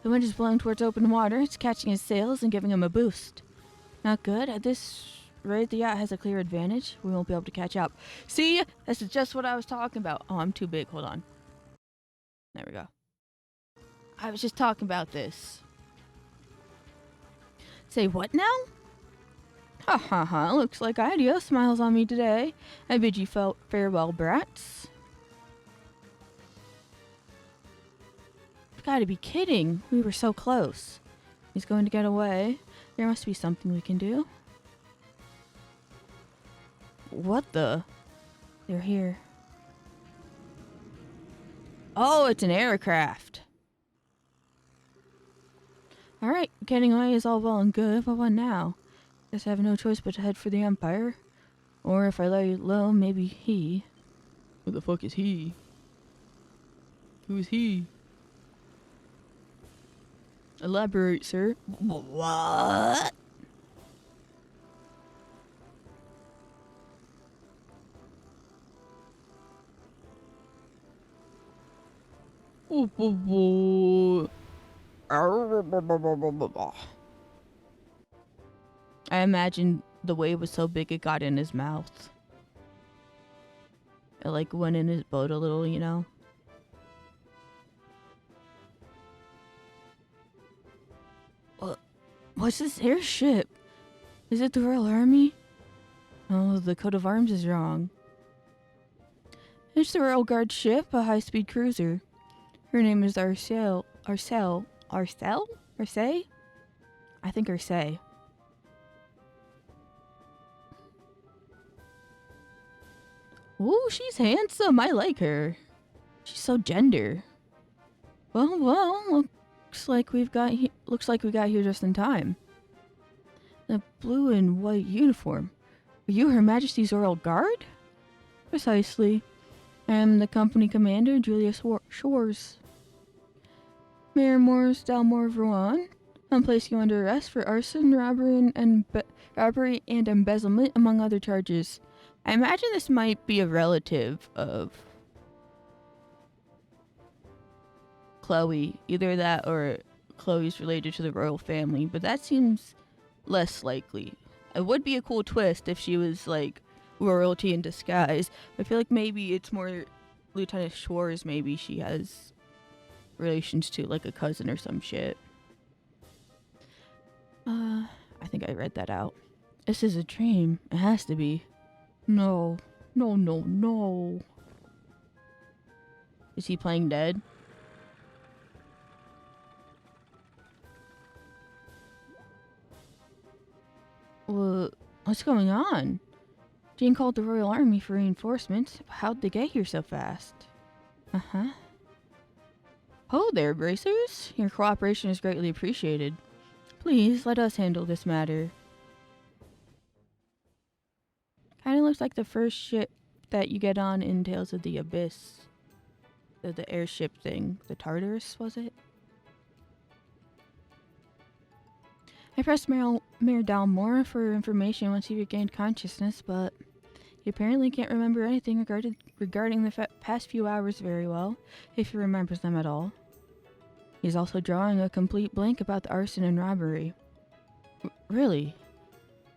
The wind is blowing towards open water. It's catching his sails and giving him a boost. Not good. At this rate, the yacht has a clear advantage. We won't be able to catch up. See? This is just what I was talking about. Oh, I'm too big. Hold on. There we go. I was just talking about this. Say what now? Ha ha ha. Looks like Idea smiles on me today. I bid you farewell, brats. Gotta be kidding. We were so close. He's going to get away. There must be something we can do. What the? They're here. Oh, it's an aircraft. Alright, getting away is all well and good, but what now? Guess I have no choice but to head for the Empire. Or if I lay low, maybe he. Who the fuck is he? Who's he? Elaborate, sir. What? I imagine the wave was so big it got in his mouth. It like went in his boat a little, you know? What's this airship? Is it the Royal Army? Oh, the coat of arms is wrong. It's the Royal Guard ship, a high-speed cruiser. Her name is Arcel? Arcey? I think Arcey. Ooh, she's handsome. I like her. She's so gender. Well, looks like we got here just in time. The blue and white uniform. Are you Her Majesty's Royal Guard? Precisely. I am the company commander, Julius Shores. Mayor Morris Dalmore of Rouen. I'm placing you under arrest for arson, robbery, and embezzlement, among other charges. I imagine this might be a relative of Chloe. Either that or Chloe's related to the royal family, but that seems less likely. It would be a cool twist if she was like royalty in disguise. I feel like maybe it's more Lieutenant Shores, maybe she has relations to, like a cousin or some shit. I think I read that out. This is a dream. It has to be. No. Is he playing dead? What's going on? Jean called the Royal Army for reinforcements. How'd they get here so fast? Uh-huh. Oh there, Bracers. Your cooperation is greatly appreciated. Please, let us handle this matter. Kinda looks like the first ship that you get on in Tales of the Abyss. The airship thing. The Tartarus, was it? I pressed Mayor Dalmore for information once he regained consciousness, but he apparently can't remember anything regarding the past few hours very well, if he remembers them at all. He's also drawing a complete blank about the arson and robbery. Really?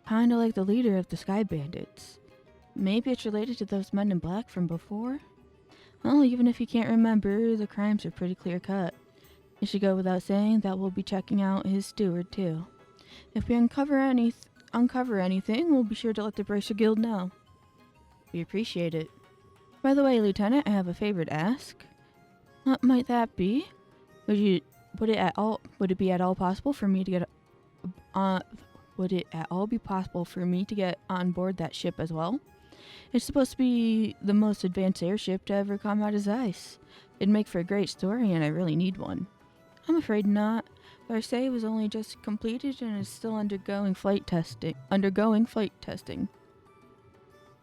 Kinda like the leader of the Sky Bandits. Maybe it's related to those men in black from before? Well, even if you can't remember, the crimes are pretty clear-cut. It should go without saying that we'll be checking out his steward, too. If we uncover anything, we'll be sure to let the Bracer Guild know. We appreciate it. By the way, Lieutenant, I have a favor to ask. What might that be? Would it be at all possible for me to get on board that ship as well? It's supposed to be the most advanced airship to ever come out of ice. It'd make for a great story, and I really need one. I'm afraid not. Marseille was only just completed and is still undergoing flight testing.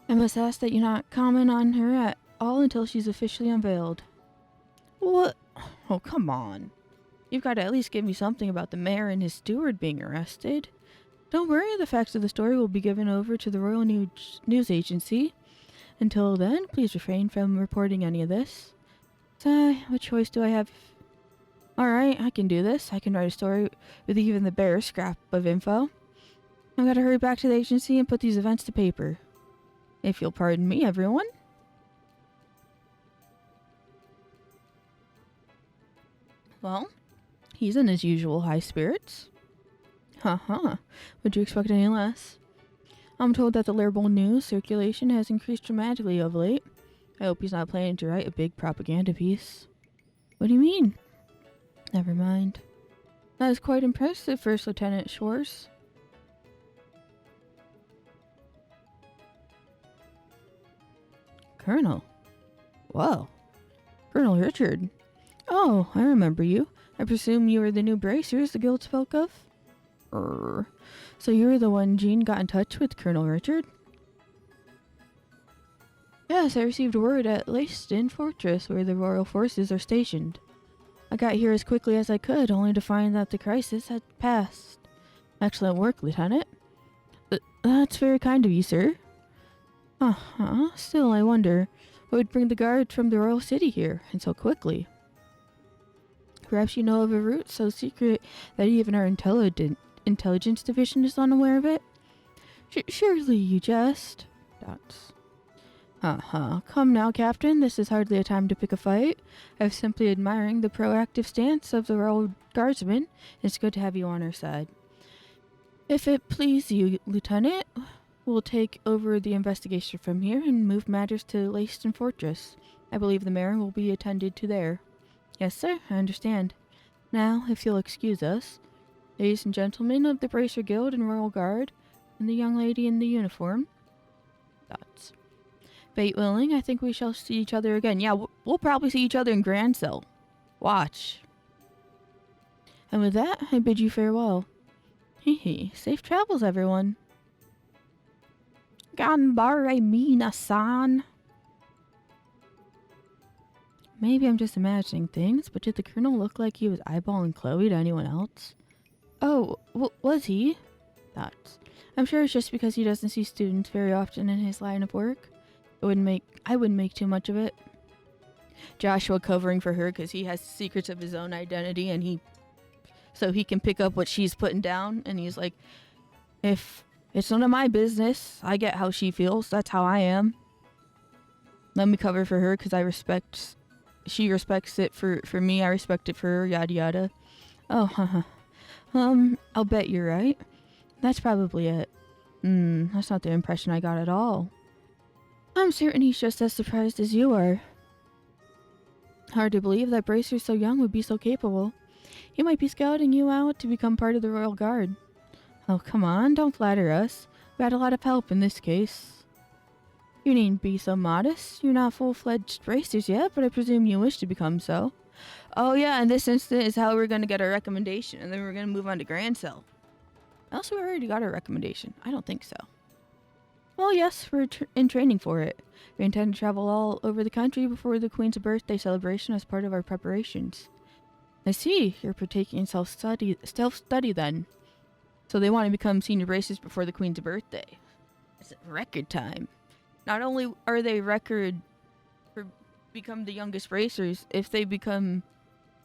I must ask that you not comment on her at all until she's officially unveiled. What? Oh, come on. You've got to at least give me something about the mayor and his steward being arrested. Don't worry, the facts of the story will be given over to the Royal News Agency. Until then, please refrain from reporting any of this. So, what choice do I have? Alright, I can do this. I can write a story with even the barest scrap of info. I've got to hurry back to the agency and put these events to paper. If you'll pardon me, everyone. Well, he's in his usual high spirits. Haha, would you expect any less? I'm told that the Lairbowl news circulation has increased dramatically of late. I hope he's not planning to write a big propaganda piece. What do you mean? Never mind. That is quite impressive, First Lieutenant Schwartz. Colonel? Whoa. Colonel Richard. Oh, I remember you. I presume you were the new bracers the guild spoke of? So you were the one Jean got in touch with, Colonel Richard? Yes, I received word at Leyston Fortress, where the royal forces are stationed. I got here as quickly as I could, only to find that the crisis had passed. Excellent work, Lieutenant. That's very kind of you, sir. Uh-huh. Still, I wonder what would bring the guard from the royal city here, and so quickly. Perhaps you know of a route so secret that even our intelligence division is unaware of it? Surely you jest. Dots. Come now, Captain. This is hardly a time to pick a fight. I'm simply admiring the proactive stance of the Royal Guardsmen. It's good to have you on our side. If it please you, Lieutenant, we'll take over the investigation from here and move matters to Leyston Fortress. I believe the mayor will be attended to there. Yes, sir, I understand. Now, if you'll excuse us, ladies and gentlemen of the Bracer Guild and Royal Guard, and the young lady in the uniform. Dots. Fate willing, I think we shall see each other again. Yeah, we'll probably see each other in Grancel. Watch. And with that, I bid you farewell. Hee. Safe travels, everyone. Ganbare Mina-san. Maybe I'm just imagining things, but did the colonel look like he was eyeballing Chloe to anyone else? Oh, was he? Thoughts. I'm sure it's just because he doesn't see students very often in his line of work. I wouldn't make too much of it. Joshua covering for her because he has secrets of his own identity, and so he can pick up what she's putting down, and he's like, if it's none of my business, I get how she feels, that's how I am. Let me cover for her because she respects it for me, I respect it for her, yada yada. Oh, I'll bet you're right. That's probably it. That's not the impression I got at all. I'm certain he's just as surprised as you are. Hard to believe that Bracer so young would be so capable. He might be scouting you out to become part of the Royal Guard. Oh, come on, don't flatter us. We had a lot of help in this case. You needn't be so modest. You're not full-fledged racers yet, but I presume you wish to become so. Oh yeah, and this instant is how we're gonna get our recommendation, and then we're gonna move on to Grand Cell. Else we already got our recommendation. I don't think so. Well, yes, we're in training for it. We intend to travel all over the country before the Queen's birthday celebration as part of our preparations. I see. You're partaking in self-study then. So they want to become senior racers before the Queen's birthday. It's record time. Not only are they record for become the youngest racers, if they become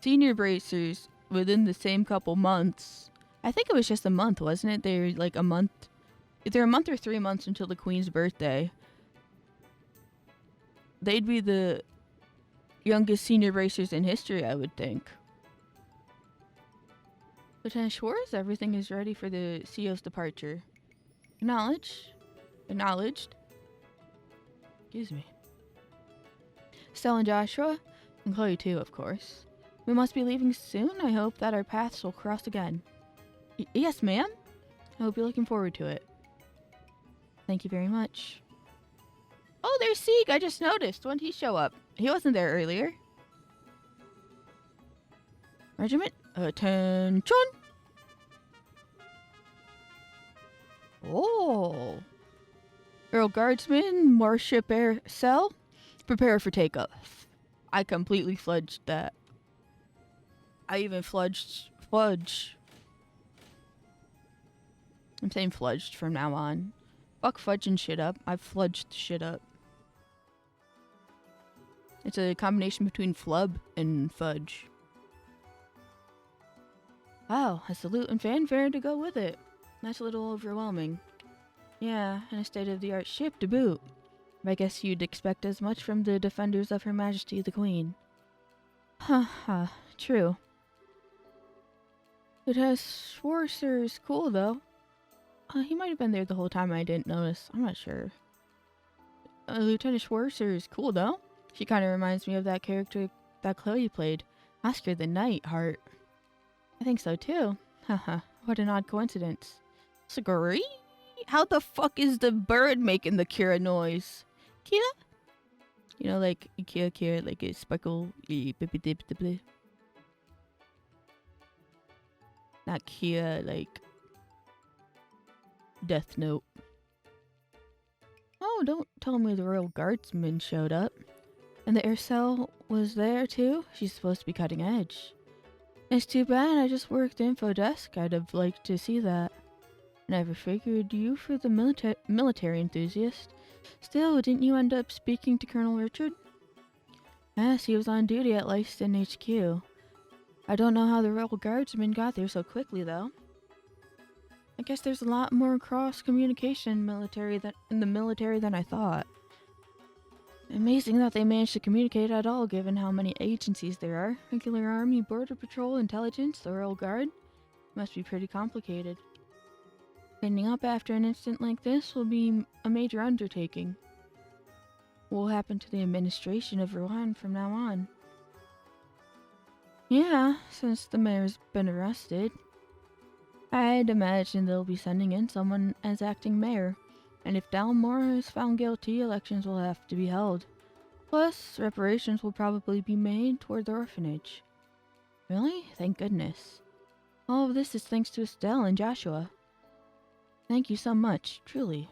senior racers within the same couple months. I think it was just a month, wasn't it? They're like a month. Either a month or 3 months until the Queen's birthday. They'd be the youngest senior racers in history, I would think. Lieutenant Schwartz, everything is ready for the CO's departure. Acknowledged. Excuse me. Stella and Joshua, and Chloe too, of course. We must be leaving soon. I hope that our paths will cross again. Yes, ma'am. I hope you're looking forward to it. Thank you very much. Oh, there's Sieg. I just noticed. When did he show up? He wasn't there earlier. Regiment, attention! Oh. Earl Guardsman, Warship Air Cell, prepare for takeoff. I completely fudged that. I even fudge. I'm saying fudged from now on. Fuck fudging shit up. I've fudged shit up. It's a combination between flub and fudge. Wow, a salute and fanfare to go with it. That's a little overwhelming. Yeah, and a state-of-the-art ship to boot. I guess you'd expect as much from the defenders of Her Majesty the Queen. Haha, true. It has Schwarzer's cool though. He might have been there the whole time I didn't notice. I'm not sure. Lieutenant Schwarzer is cool though. She kind of reminds me of that character that Chloe played, Oscar the Nightheart. I think so too. Haha, what an odd coincidence. Agree? How the fuck is the bird making the Kira noise? Kira? You know, like Kira, like a sparkle. Not Kira, like Death Note. Oh, don't tell me the Royal Guardsman showed up. And the air cell was there too? She's supposed to be cutting edge. It's too bad I just worked the info desk. I'd have liked to see that. Never figured you for the military enthusiast. Still, didn't you end up speaking to Colonel Richard? Yes, he was on duty at Lyston HQ. I don't know how the Royal Guardsman got there so quickly, though. I guess there's a lot more cross-communication in the military than I thought. Amazing that they managed to communicate at all, given how many agencies there are. Regular Army, Border Patrol, Intelligence, the Royal Guard. Must be pretty complicated. Cleaning up after an incident like this will be a major undertaking. What will happen to the administration of Rouen from now on? Yeah, since the mayor's been arrested. I'd imagine they'll be sending in someone as acting mayor. And if Dalmore is found guilty, elections will have to be held. Plus, reparations will probably be made toward the orphanage. Really? Thank goodness. All of this is thanks to Estelle and Joshua. Thank you so much, truly.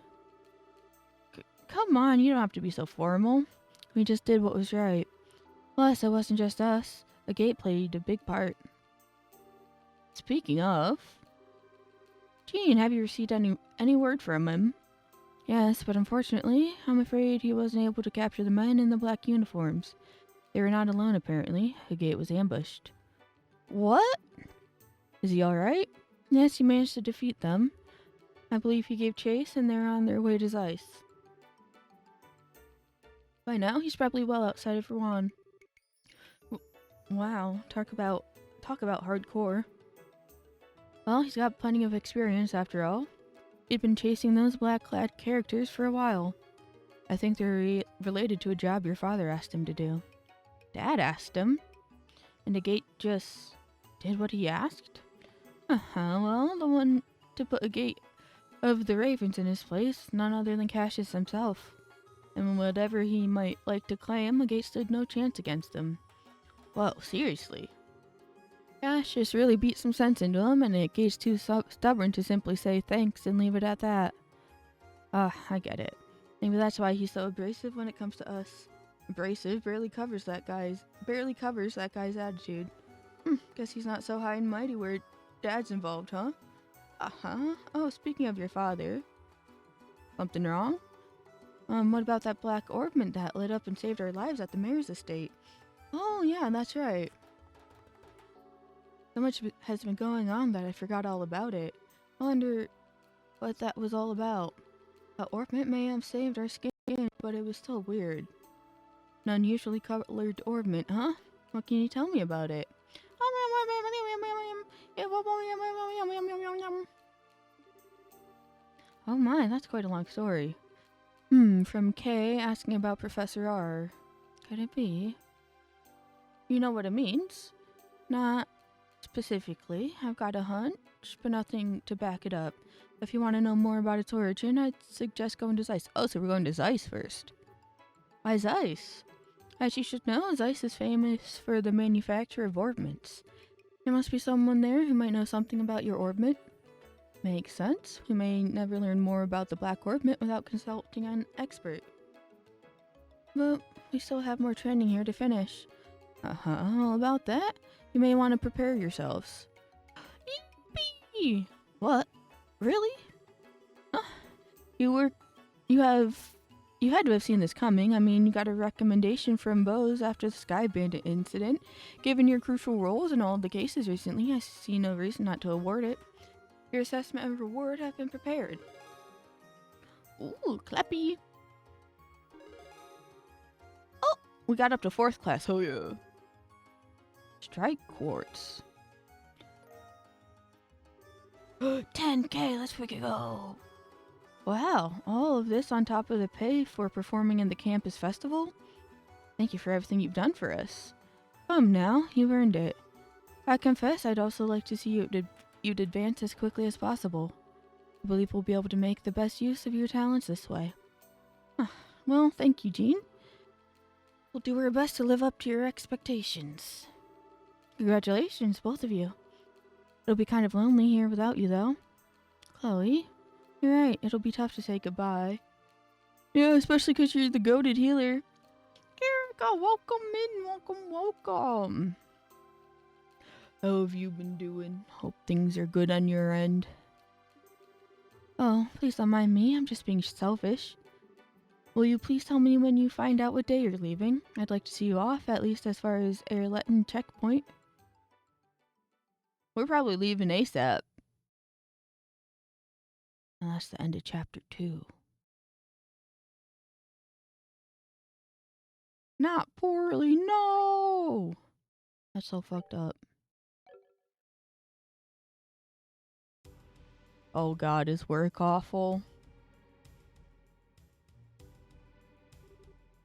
Come on, you don't have to be so formal. We just did what was right. Plus, it wasn't just us. The gate played a big part. Speaking of... Jean, have you received any word from him? Yes, but unfortunately, I'm afraid he wasn't able to capture the men in the black uniforms. They were not alone, apparently. The gate was ambushed. What? Is he alright? Yes, he managed to defeat them. I believe he gave chase, and they're on their way to Zeiss. By now, he's probably well outside of Rouen. Wow, talk about hardcore. Well, he's got plenty of experience after all. He'd been chasing those black-clad characters for a while. I think they're related to a job your father asked him to do. Dad asked him? And the gate just did what he asked? Well, the one to put a gate of the Ravens in his place, none other than Cassius himself. And whatever he might like to claim, a gate stood no chance against him. Whoa, seriously? Cassius really beat some sense into him, and the gate's too stubborn to simply say thanks and leave it at that. I get it. Maybe that's why he's so abrasive when it comes to us. Abrasive barely covers that guy's attitude. Guess he's not so high and mighty where Dad's involved, huh? Uh-huh. Oh, speaking of your father. Something wrong? What about that black orbment that lit up and saved our lives at the mayor's estate? Oh, yeah, that's right. So much has been going on that I forgot all about it. I wonder what that was all about. The orbment may have saved our skin, but it was still weird. An unusually colored orbment, huh? What can you tell me about it? Oh my, that's quite a long story. From K asking about Professor R. Could it be? You know what it means? Not specifically. I've got a hunch, but nothing to back it up. If you want to know more about its origin, I'd suggest going to Zeiss. Oh, so we're going to Zeiss first. Why Zeiss? As you should know, Zeiss is famous for the manufacture of orbments. There must be someone there who might know something about your orbment. Makes sense. We may never learn more about the black orbment without consulting an expert. But we still have more training here to finish. All about that, you may want to prepare yourselves. Yippee! What? Really? You had to have seen this coming. I mean, you got a recommendation from Bose after the Sky Bandit incident. Given your crucial roles in all the cases recently, I see no reason not to award it. Your assessment and reward have been prepared. Ooh, clappy. Oh, we got up to 4th class. Oh yeah. Strike quartz. 10K, let's freaking go. Wow, all of this on top of the pay for performing in the campus festival? Thank you for everything you've done for us. Come now, you've earned it. I confess I'd also like to see you'd advance as quickly as possible. I believe we'll be able to make the best use of your talents this way. Well, thank you, Jean. We'll do our best to live up to your expectations. Congratulations, both of you. It'll be kind of lonely here without you, though. Chloe, you're right. It'll be tough to say goodbye. Yeah, especially because you're the goated healer. Kirika, welcome in. Welcome. How have you been doing? Hope things are good on your end. Oh, please don't mind me. I'm just being selfish. Will you please tell me when you find out what day you're leaving? I'd like to see you off, at least as far as Airleton checkpoint. We're probably leaving ASAP. And that's the end of chapter 2. Not poorly, no! That's so fucked up. Oh god, is work awful?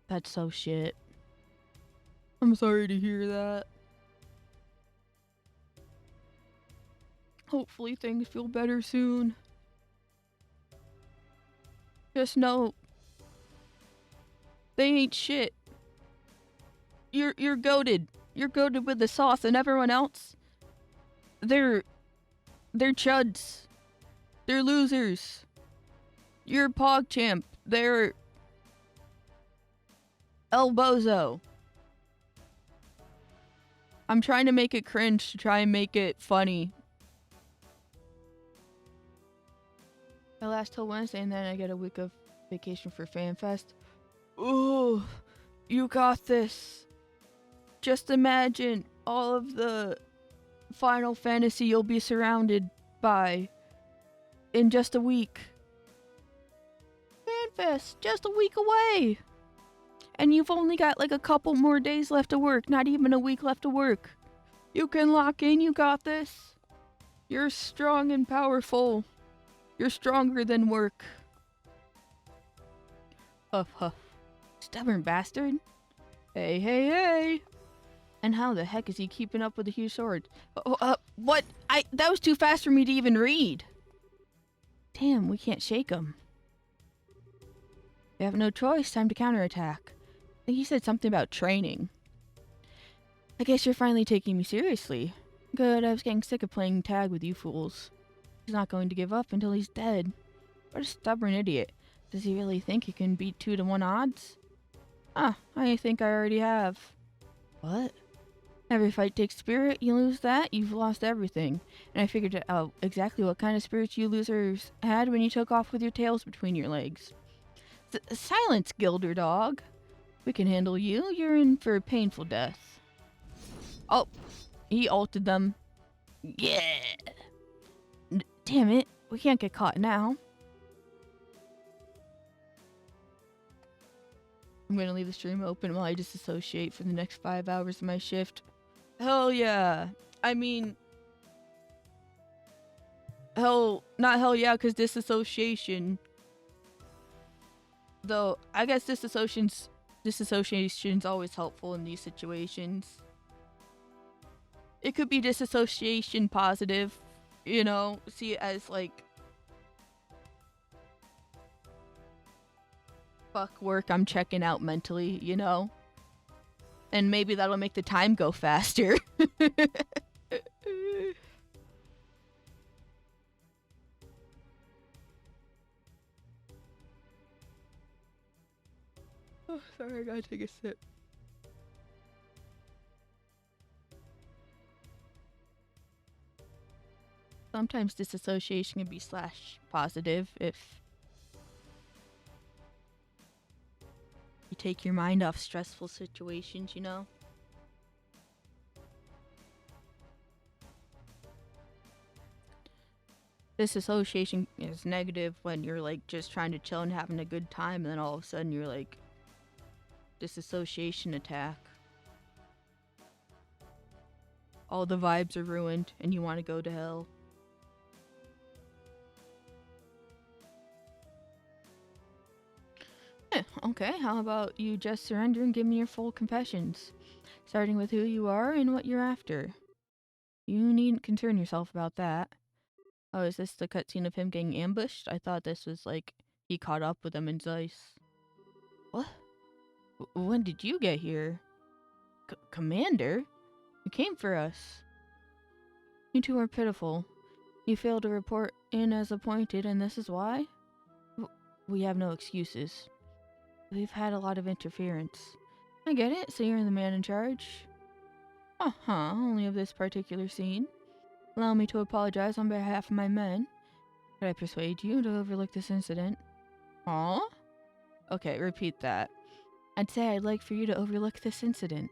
That's so shit. I'm sorry to hear that. Hopefully things feel better soon. Just know they ain't shit. You're goated. You're goated with the sauce, and everyone else, they're chuds. They're losers. You're PogChamp. They're El Bozo. I'm trying to make it cringe to try and make it funny. I last till Wednesday, and then I get a week of vacation for FanFest. Ooh, you got this. Just imagine all of the Final Fantasy you'll be surrounded by in just a week. FanFest, just a week away. And you've only got like a couple more days left to work, not even a week left to work. You can lock in, you got this. You're strong and powerful. You're stronger than work. Huff huff. Stubborn bastard. Hey, hey, hey. And how the heck is he keeping up with the huge sword? What? That was too fast for me to even read. Damn, we can't shake him. We have no choice. Time to counterattack. I think he said something about training. I guess you're finally taking me seriously. Good, I was getting sick of playing tag with you fools. He's not going to give up until he's dead. What a stubborn idiot. Does he really think he can beat 2-to-1 odds? Ah, I think I already have. What? Every fight takes spirit. You lose that, you've lost everything. And I figured out exactly what kind of spirits you losers had when you took off with your tails between your legs. Silence, Gilder Dog. We can handle you. You're in for a painful death. Oh, he ulted them. Yeah. Damn it. We can't get caught now. I'm gonna leave the stream open while I disassociate for the next 5 hours of my shift. Hell yeah. I mean... Not hell yeah, because disassociation... Though, I guess disassociation's always helpful in these situations. It could be disassociation positive, you know, see it as like, fuck work, I'm checking out mentally, you know? And maybe that'll make the time go faster. Oh, sorry, I gotta take a sip. Sometimes disassociation can be / positive if you take your mind off stressful situations, you know? Disassociation is negative when you're like just trying to chill and having a good time, and then all of a sudden you're like disassociation attack. All the vibes are ruined and you want to go to hell. Okay, how about you just surrender and give me your full confessions, starting with who you are and what you're after. You needn't concern yourself about that. Oh, is this the cutscene of him getting ambushed? I thought this was like he caught up with him in Zeiss. What? When did you get here? Commander? You came for us. You two are pitiful. You failed to report in as appointed, and this is why? We have no excuses. We've had a lot of interference. I get it, so you're the man in charge. Only of this particular scene. Allow me to apologize on behalf of my men. Could I persuade you to overlook this incident? Huh? Okay, repeat that. I'd say I'd like for you to overlook this incident.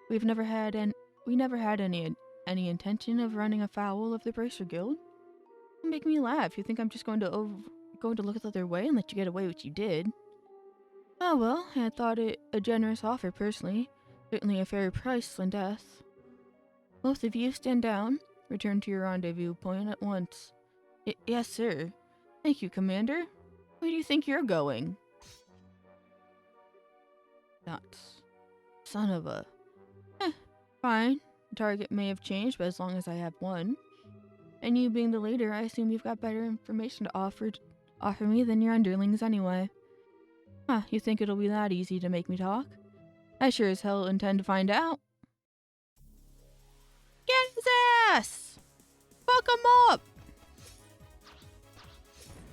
We never had any intention of running afoul of the Bracer Guild. Don't make me laugh. You think I'm just going to look the other way and let you get away with what you did? Oh well, I thought it a generous offer personally. Certainly a fair price than death. Both of you stand down. Return to your rendezvous point at once. Yes, sir. Thank you, Commander. Where do you think you're going? Nuts. Son of a... Fine. The target may have changed, but as long as I have one. And you being the leader, I assume you've got better information to offer me than your underlings anyway. Huh, you think it'll be that easy to make me talk? I sure as hell intend to find out. Get his ass! Fuck him up!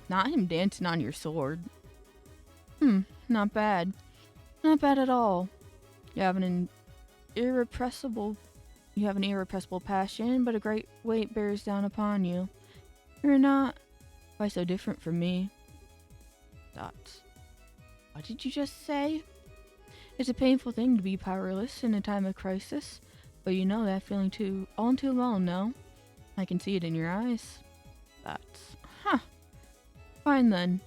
Not him dancing on your sword. Not bad. Not bad at all. You have an irrepressible passion, but a great weight bears down upon you. You're not quite so different from me. Dots. What did you just say? It's a painful thing to be powerless in a time of crisis, but you know that feeling all too well, no? I can see it in your eyes. Dots. Huh. Fine then.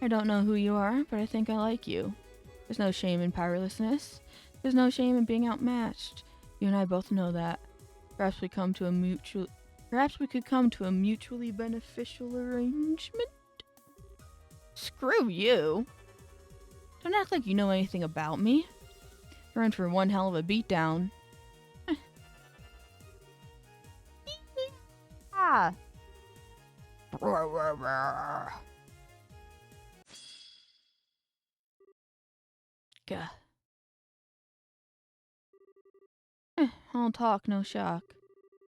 I don't know who you are, but I think I like you. There's no shame in powerlessness. There's no shame in being outmatched. You and I both know that. Perhaps we could come to a mutually beneficial arrangement? Screw you. Don't act like you know anything about me. You're in for one hell of a beatdown. Ah. Gah. All talk, no shock.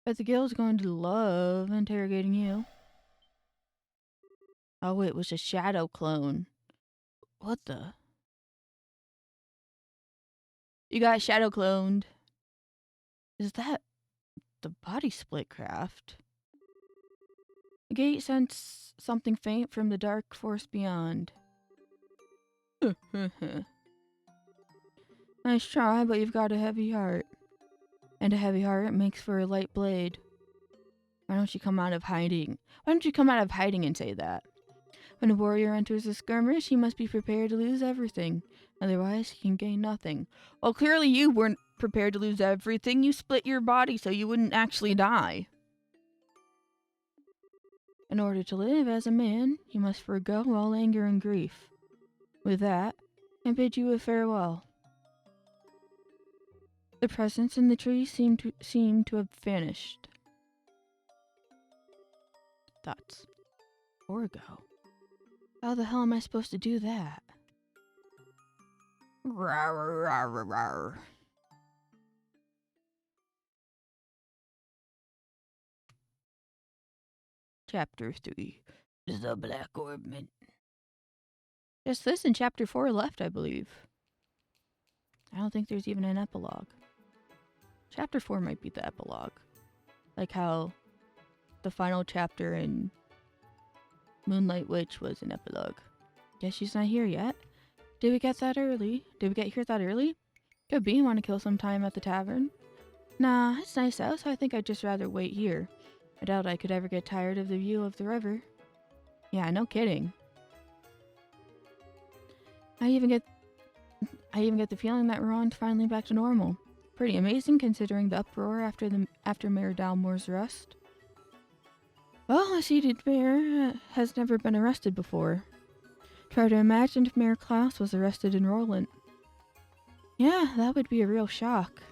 Bet the guild's going to love interrogating you. Oh, it was a shadow clone. What the? You got shadow cloned. Is that the body split craft? The gate sensed something faint from the dark force beyond. Nice try, but you've got a heavy heart. And a heavy heart makes for a light blade. Why don't you come out of hiding? Why don't you come out of hiding and say that? When a warrior enters a skirmish, he must be prepared to lose everything. Otherwise, he can gain nothing. Well, clearly you weren't prepared to lose everything. You split your body so you wouldn't actually die. In order to live as a man, you must forego all anger and grief. With that, I bid you a farewell. The presence in the tree seemed to have vanished. Thoughts. Orgo. How the hell am I supposed to do that? Rawr, rawr, rawr. Chapter 3. The Black Orb. Just this and Chapter 4 left, I believe. I don't think there's even an epilogue. Chapter 4 might be the epilogue. Like how the final chapter in Moonlight Witch was an epilogue. Guess she's not here yet. Did we get that early? Did we get here that early? Could be. Want to kill some time at the tavern? Nah, it's nice out, so I think I'd just rather wait here. I doubt I could ever get tired of the view of the river. Yeah, no kidding. I even get the feeling that Ron's finally back to normal. Pretty amazing considering the uproar after Mayor Dalmore's arrest. Well, a seated mayor has never been arrested before. Try to imagine if Mayor Klaus was arrested in Roland. Yeah, that would be a real shock.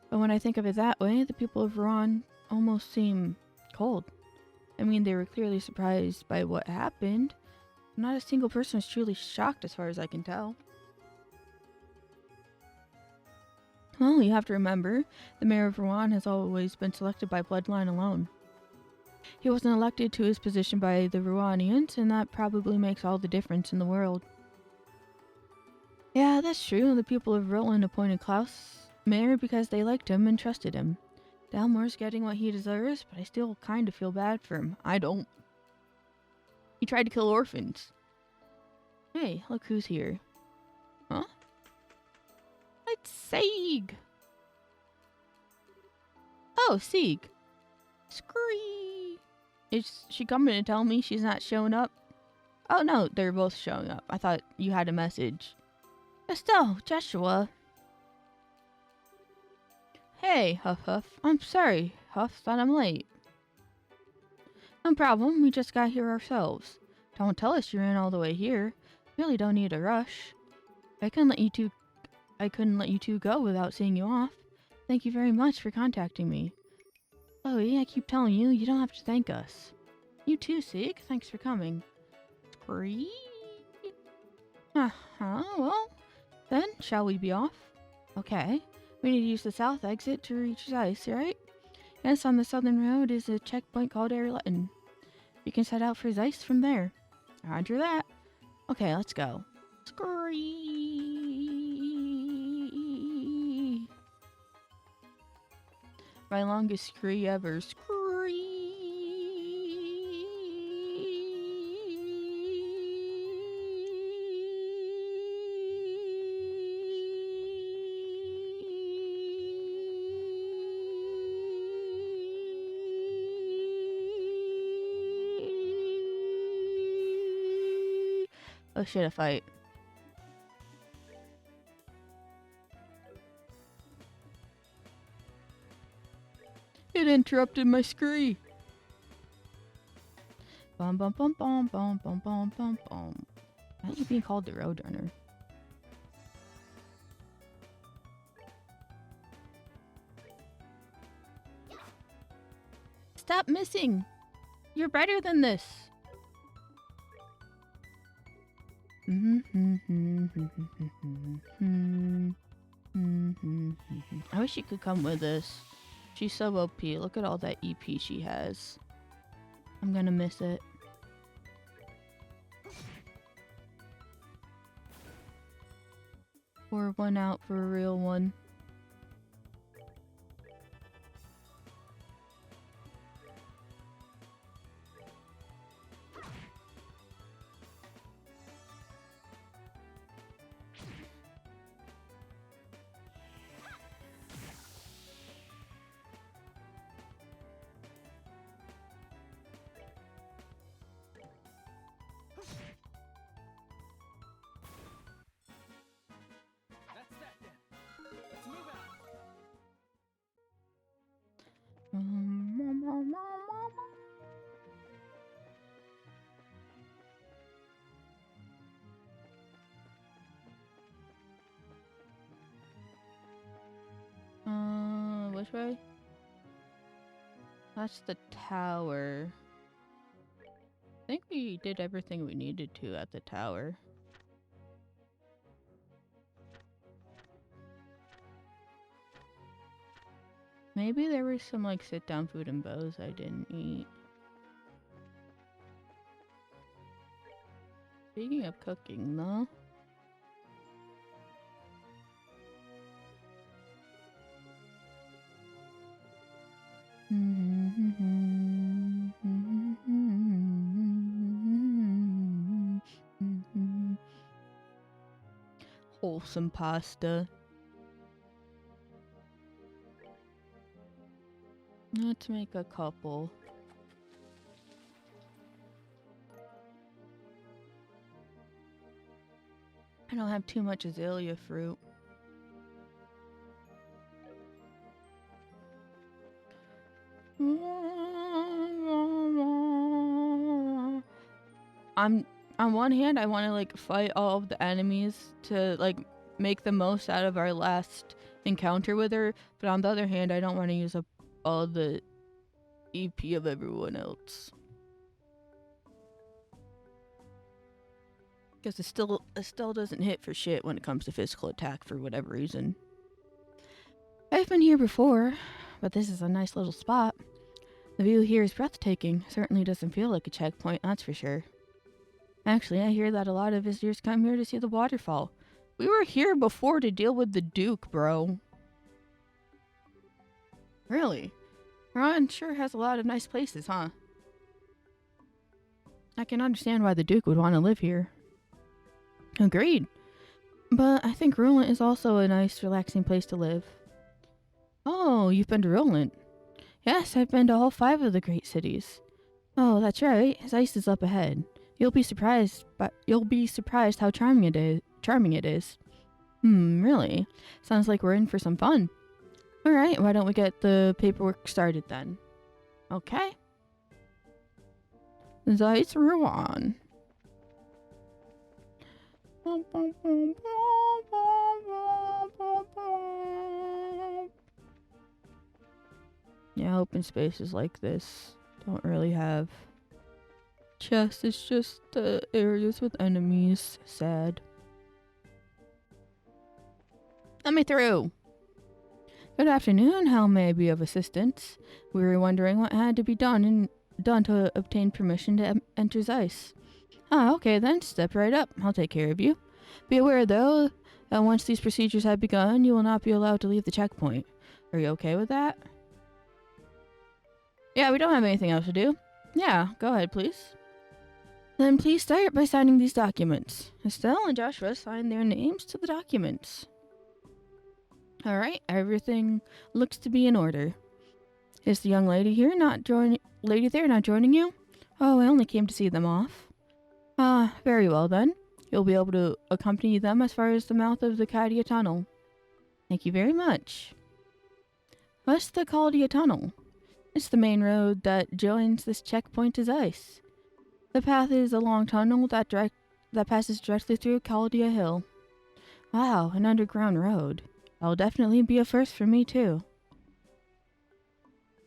But when I think of it that way, the people of Rouen almost seem cold. I mean, they were clearly surprised by what happened. Not a single person was truly shocked as far as I can tell. Well, you have to remember, the mayor of Rouen has always been selected by bloodline alone. He wasn't elected to his position by the Rouenians, and that probably makes all the difference in the world. Yeah, that's true. The people of Roland appointed Klaus mayor because they liked him and trusted him. Dalmore's getting what he deserves, but I still kind of feel bad for him. I don't. He tried to kill orphans. Hey, look who's here. Huh? It's Sieg! Oh, Sieg. Scree! Is she coming to tell me she's not showing up? Oh no, they're both showing up. I thought you had a message. Estelle, Joshua. Hey, Huff Huff. I'm sorry, Huff, that I'm late. No problem, we just got here ourselves. Don't tell us you're in all the way here. Really don't need a rush. I couldn't let you two go without seeing you off. Thank you very much for contacting me. Chloe, I keep telling you, you don't have to thank us. You too, Sieg. Thanks for coming. Scree? Well, then, shall we be off? Okay. We need to use the south exit to reach Zeiss, right? Yes, on the southern road is a checkpoint called Erletten. You can set out for Zeiss from there. Roger that. Okay, let's go. Scree! My longest scree ever. Scree! Oh shit, a fight. It interrupted my scree. Bum bum bum bum bum bum bum bum bum. Why are you being called the Roadrunner? Stop missing! You're better than this! I wish she could come with us. She's so OP. Look at all that EP she has. I'm gonna miss it. Pour one out for a real one. That's that then. Let's move out. Which way? That's the tower. I think we did everything we needed to at the tower. Maybe there was some like sit-down food and bows I didn't eat. Speaking of cooking, though. Wholesome pasta. Let's make a couple. I don't have too much azalea fruit. On one hand, I want to like fight all of the enemies to like make the most out of our last encounter with her, but on the other hand, I don't want to use up all the EP of everyone else. Because it still doesn't hit for shit when it comes to physical attack for whatever reason. I've been here before, but this is a nice little spot. The view here is breathtaking. Certainly doesn't feel like a checkpoint, that's for sure. Actually, I hear that a lot of visitors come here to see the waterfall. We were here before to deal with the Duke, bro. Really? Ron sure has a lot of nice places, huh? I can understand why the Duke would want to live here. Agreed. But I think Rulant is also a nice, relaxing place to live. Oh, you've been to Rulant? Yes, I've been to all 5 of the great cities. Oh, that's right. Zeiss is up ahead. You'll be surprised how charming it is. Really? Sounds like we're in for some fun. All right, why don't we get the paperwork started then? Okay. Zeiss Ruan. Yeah, open spaces like this don't really have chests. It's just areas with enemies. Sad. Let me through. Good afternoon. How may I be of assistance? We were wondering what had to be done to obtain permission to enter Zeiss. Ah, okay then. Step right up. I'll take care of you. Be aware, though, that once these procedures have begun, you will not be allowed to leave the checkpoint. Are you okay with that? Yeah, we don't have anything else to do. Yeah, go ahead, please. Then please start by signing these documents. Estelle and Joshua sign their names to the documents. Alright, everything looks to be in order. Is the young lady here not joining you? Oh, I only came to see them off. Ah, very well then. You'll be able to accompany them as far as the mouth of the Kadia Tunnel. Thank you very much. What's the Kadia Tunnel? It's the main road that joins this checkpoint to Zeiss. The path is a long tunnel that passes directly through Kadia Hill. Wow, an underground road. That'll definitely be a first for me too.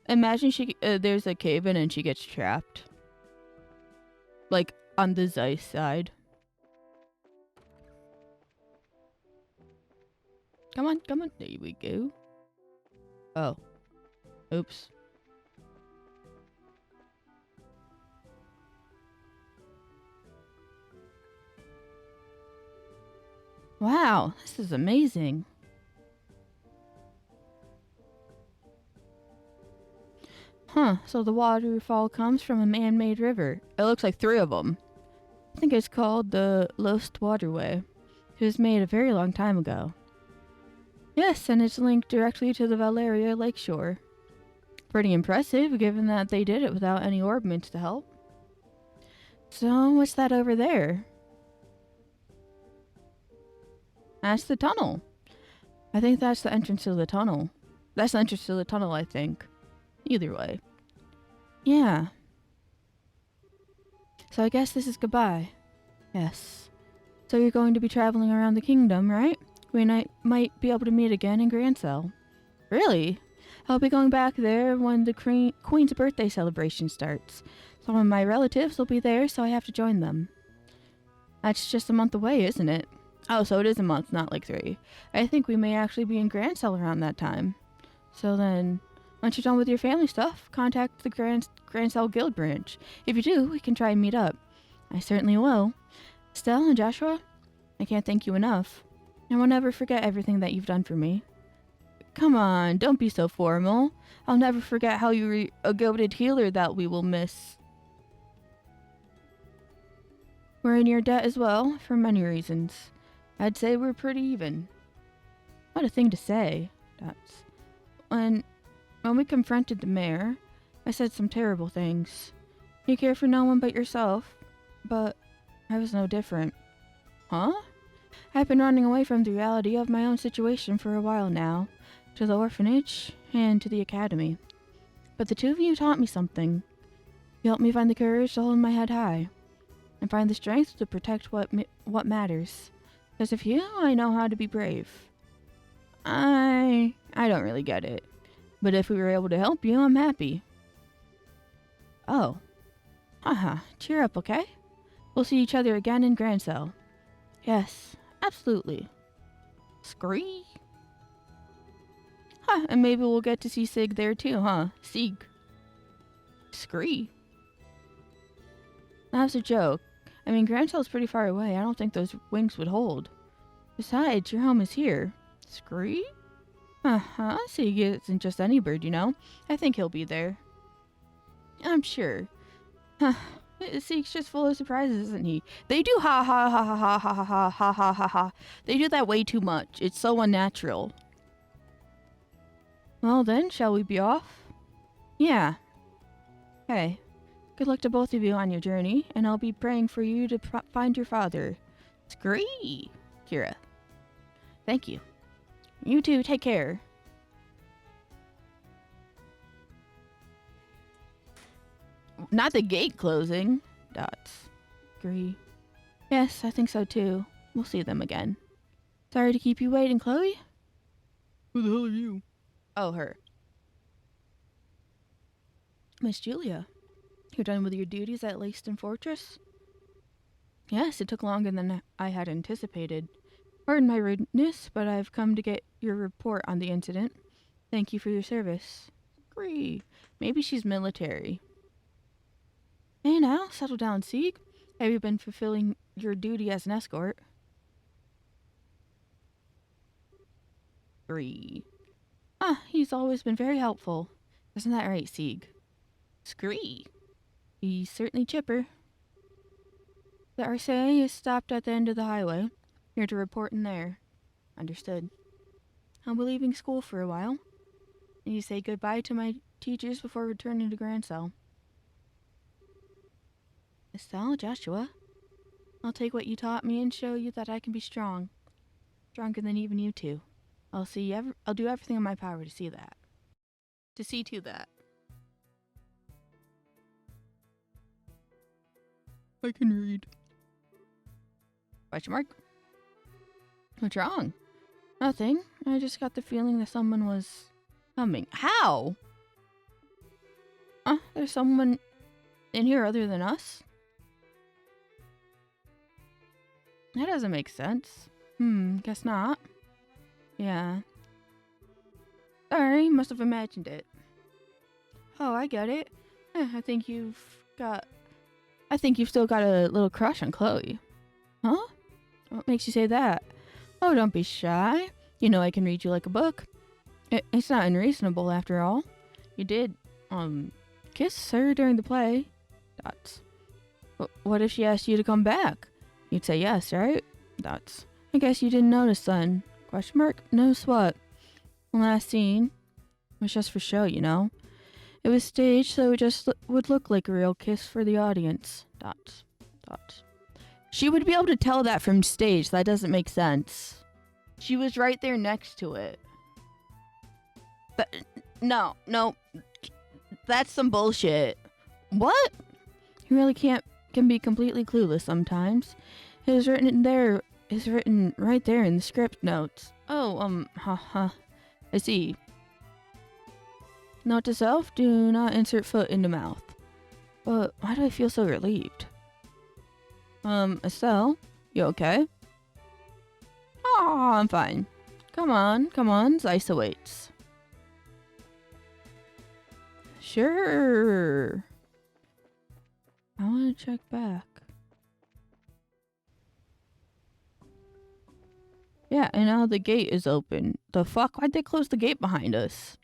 Imagine there's a cave-in and she gets trapped. Like, on the Zeiss side. Come on, come on. There we go. Oh. Oops. Wow, this is amazing. Huh, so the waterfall comes from a man-made river. It looks like 3 of them. I think it's called the Lost Waterway. It was made a very long time ago. Yes, and it's linked directly to the Valeria lakeshore. Pretty impressive, given that they did it without any orbments to help. So, what's that over there? That's the tunnel. I think that's the entrance to the tunnel. That's the entrance to the tunnel, I think. Either way. Yeah. So I guess this is goodbye. Yes. So you're going to be traveling around the kingdom, right? We might be able to meet again in Grancel. Really? I'll be going back there when the Queen's birthday celebration starts. Some of my relatives will be there, so I have to join them. That's just a month away, isn't it? Oh, so it is a month, not like 3. I think we may actually be in Grancel around that time. So then, once you're done with your family stuff, contact the Grancel Guild branch. If you do, we can try and meet up. I certainly will. Stella and Joshua, I can't thank you enough. I will never forget everything that you've done for me. Come on, don't be so formal. I'll never forget how you were a goated healer that we will miss. We're in your debt as well, for many reasons. I'd say we're pretty even. What a thing to say. That's... When we confronted the mayor, I said some terrible things. You care for no one but yourself, but I was no different. Huh? I've been running away from the reality of my own situation for a while now, to the orphanage and to the academy. But the 2 of you taught me something. You helped me find the courage to hold my head high, and find the strength to protect what matters. Because of you, I know how to be brave. I don't really get it. But if we were able to help you, I'm happy. Oh. Haha, cheer up, okay? We'll see each other again in Grancel. Yes, absolutely. Scree? Huh, and maybe we'll get to see Sig there too, huh? Sig. Scree. That was a joke. I mean, Grancel's pretty far away. I don't think those wings would hold. Besides, your home is here. Scree? Uh-huh, Sig isn't just any bird, you know. I think he'll be there. I'm sure. Huh. Sig's just full of surprises, isn't he? They do ha ha ha ha ha ha ha ha ha ha ha. They do that way too much. It's so unnatural. Well then, shall we be off? Yeah. Hey, good luck to both of you on your journey, and I'll be praying for you to find your father. Scree! Kira. Thank you. You too, take care. Not the gate closing. Dots. Agree. Yes, I think so too. We'll see them again. Sorry to keep you waiting, Chloe. Who the hell are you? Oh, her. Miss Julia, you're done with your duties at Leyston Fortress? Yes, it took longer than I had anticipated. Pardon my rudeness, but I've come to get your report on the incident. Thank you for your service. Agree. Maybe she's military. Hey now, settle down, Sieg. Have you been fulfilling your duty as an escort? Agree. Ah, he's always been very helpful. Isn't that right, Sieg? Scree. He's certainly chipper. The RCA is stopped at the end of the highway. Here to report in there. Understood. I'll be leaving school for a while. And you say goodbye to my teachers before returning to Grancel. Estelle, Joshua, I'll take what you taught me and show you that I can be strong. Stronger than even you two. I'll do everything in my power to see that. To see to that. I can read. Question mark? What's wrong? Nothing. I just got the feeling that someone was coming. How? There's someone in here other than us? That doesn't make sense. Guess not. Yeah. Sorry, must have imagined it. Oh, I get it. I think you've still got a little crush on Chloe. Huh? What makes you say that? Oh, don't be shy. You know I can read you like a book. It's not unreasonable, after all. You did, kiss her during the play. Dots. What if she asked you to come back? You'd say yes, right? Dots. I guess you didn't notice then. Question mark? Notice what? The last scene was just for show, you know? It was staged so it just would look like a real kiss for the audience. Dots. Dots. She would be able to tell that from stage. That doesn't make sense. She was right there next to it. But, no. That's some bullshit. What? You really can be completely clueless sometimes. It is written right there in the script notes. Oh, I see. Note to self, do not insert foot into mouth. But why do I feel so relieved? Estelle, you okay? Oh, I'm fine. Come on, Zeiss awaits. Sure. I want to check back. Yeah, and now the gate is open. The fuck? Why'd they close the gate behind us?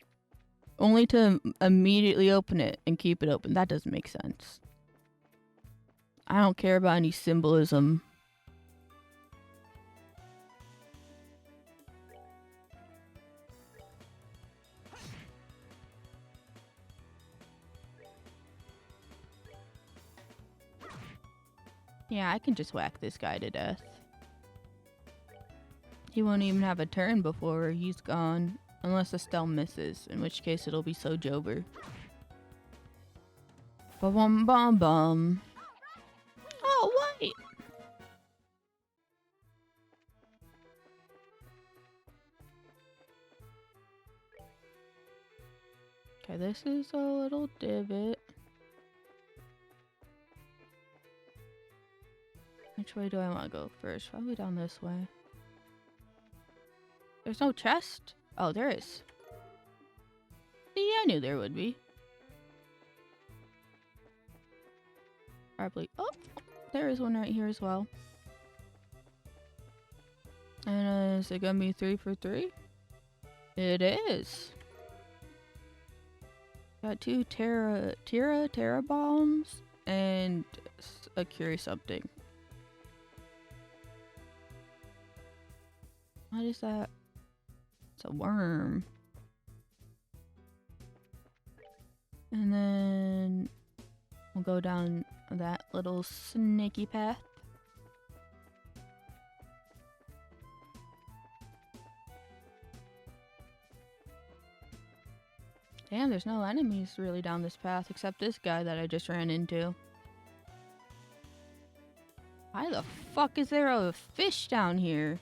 Only to immediately open it and keep it open. That doesn't make sense. I don't care about any symbolism. Yeah, I can just whack this guy to death. He won't even have a turn before he's gone. Unless Estelle misses, in which case it'll be so Jober. Bum bum bum. Oh, wait! Okay, this is a little divot. Which way do I want to go first? Probably down this way. There's no chest? Oh, there is. See, I knew there would be. Probably. Oh, there is one right here as well. And is it gonna be 3 for 3? It is. Got 2 Terra bombs and a curious something. What is that? It's a worm. And then we'll go down that little snaky path. Damn, there's no enemies really down this path except this guy that I just ran into. Why the fuck is there a fish down here?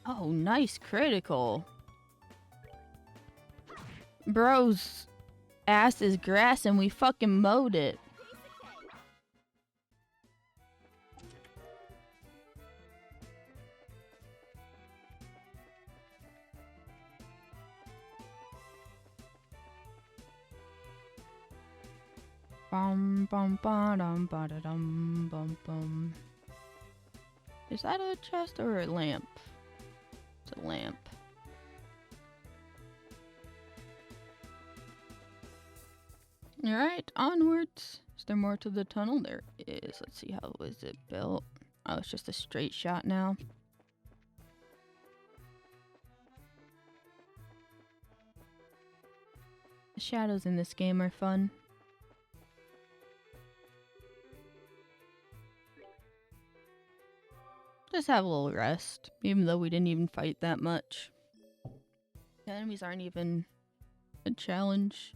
Oh, nice critical. Bro's ass is grass and we fucking mowed it. Bum bum ba dum ba da dum bum bum. Is that a chest or a lamp? It's a lamp. Alright, onwards. Is there more to the tunnel? There is. Let's see, how was it built? Oh, it's just a straight shot now. The shadows in this game are fun. Just have a little rest, even though we didn't even fight that much. The enemies aren't even a challenge.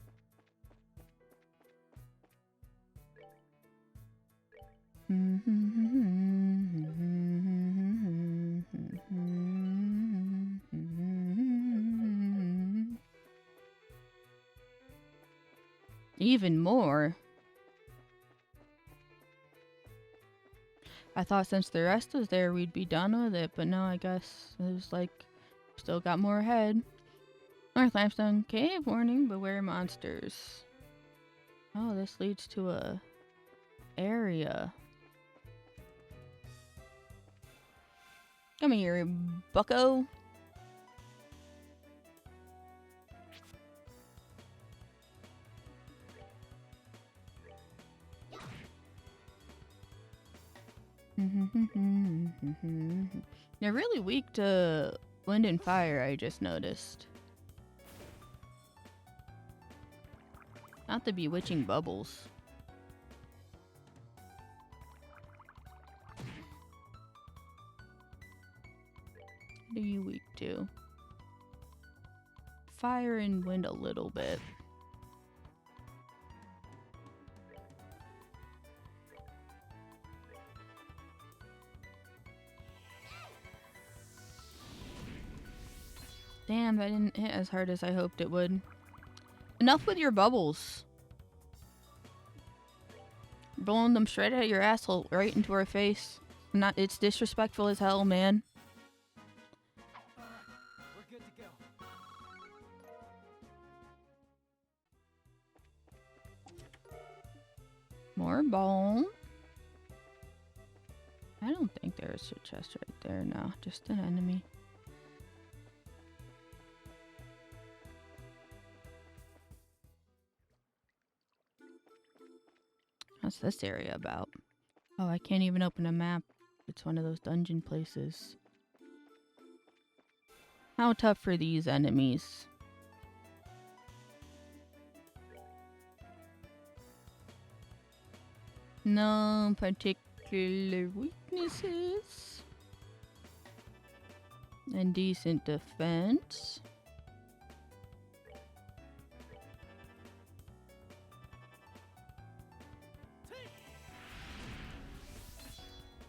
Even more. I thought since the rest was there, we'd be done with it, but no, I guess it was like, still got more ahead. North Limestone Cave, warning, beware monsters. Oh, this leads to a area. Come here, bucko. They're really weak to wind and fire, I just noticed. Not the bewitching bubbles. What are you weak to? Fire and wind a little bit. Damn, that didn't hit as hard as I hoped it would. Enough with your bubbles. Blowing them straight out of your asshole, right into our face. It's disrespectful as hell, man. We're good to go. More bone. I don't think there's a chest right there. No, just an enemy. What's this area about? Oh, I can't even open a map. It's one of those dungeon places. How tough are these enemies? No particular weaknesses. And decent defense.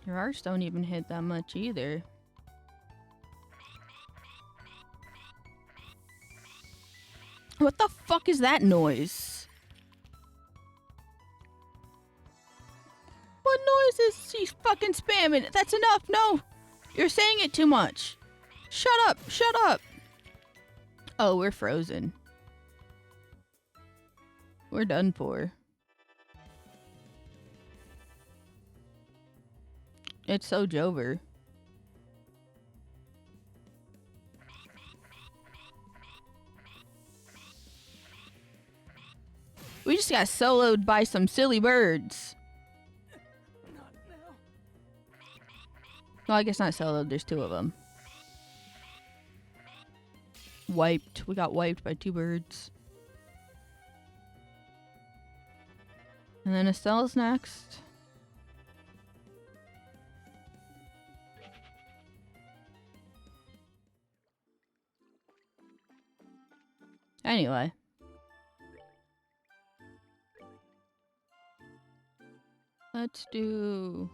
Your arcs don't even hit that much either. What the fuck is that noise? What noise is she fucking spamming? That's enough. No. You're saying it too much. Shut up. Shut up. Oh, we're frozen. We're done for. It's so Jover. We just got soloed by some silly birds. Not now. Well, I guess not soloed. There's two of them. Wiped. We got wiped by two birds. And then Estelle's next. Anyway. Let's do...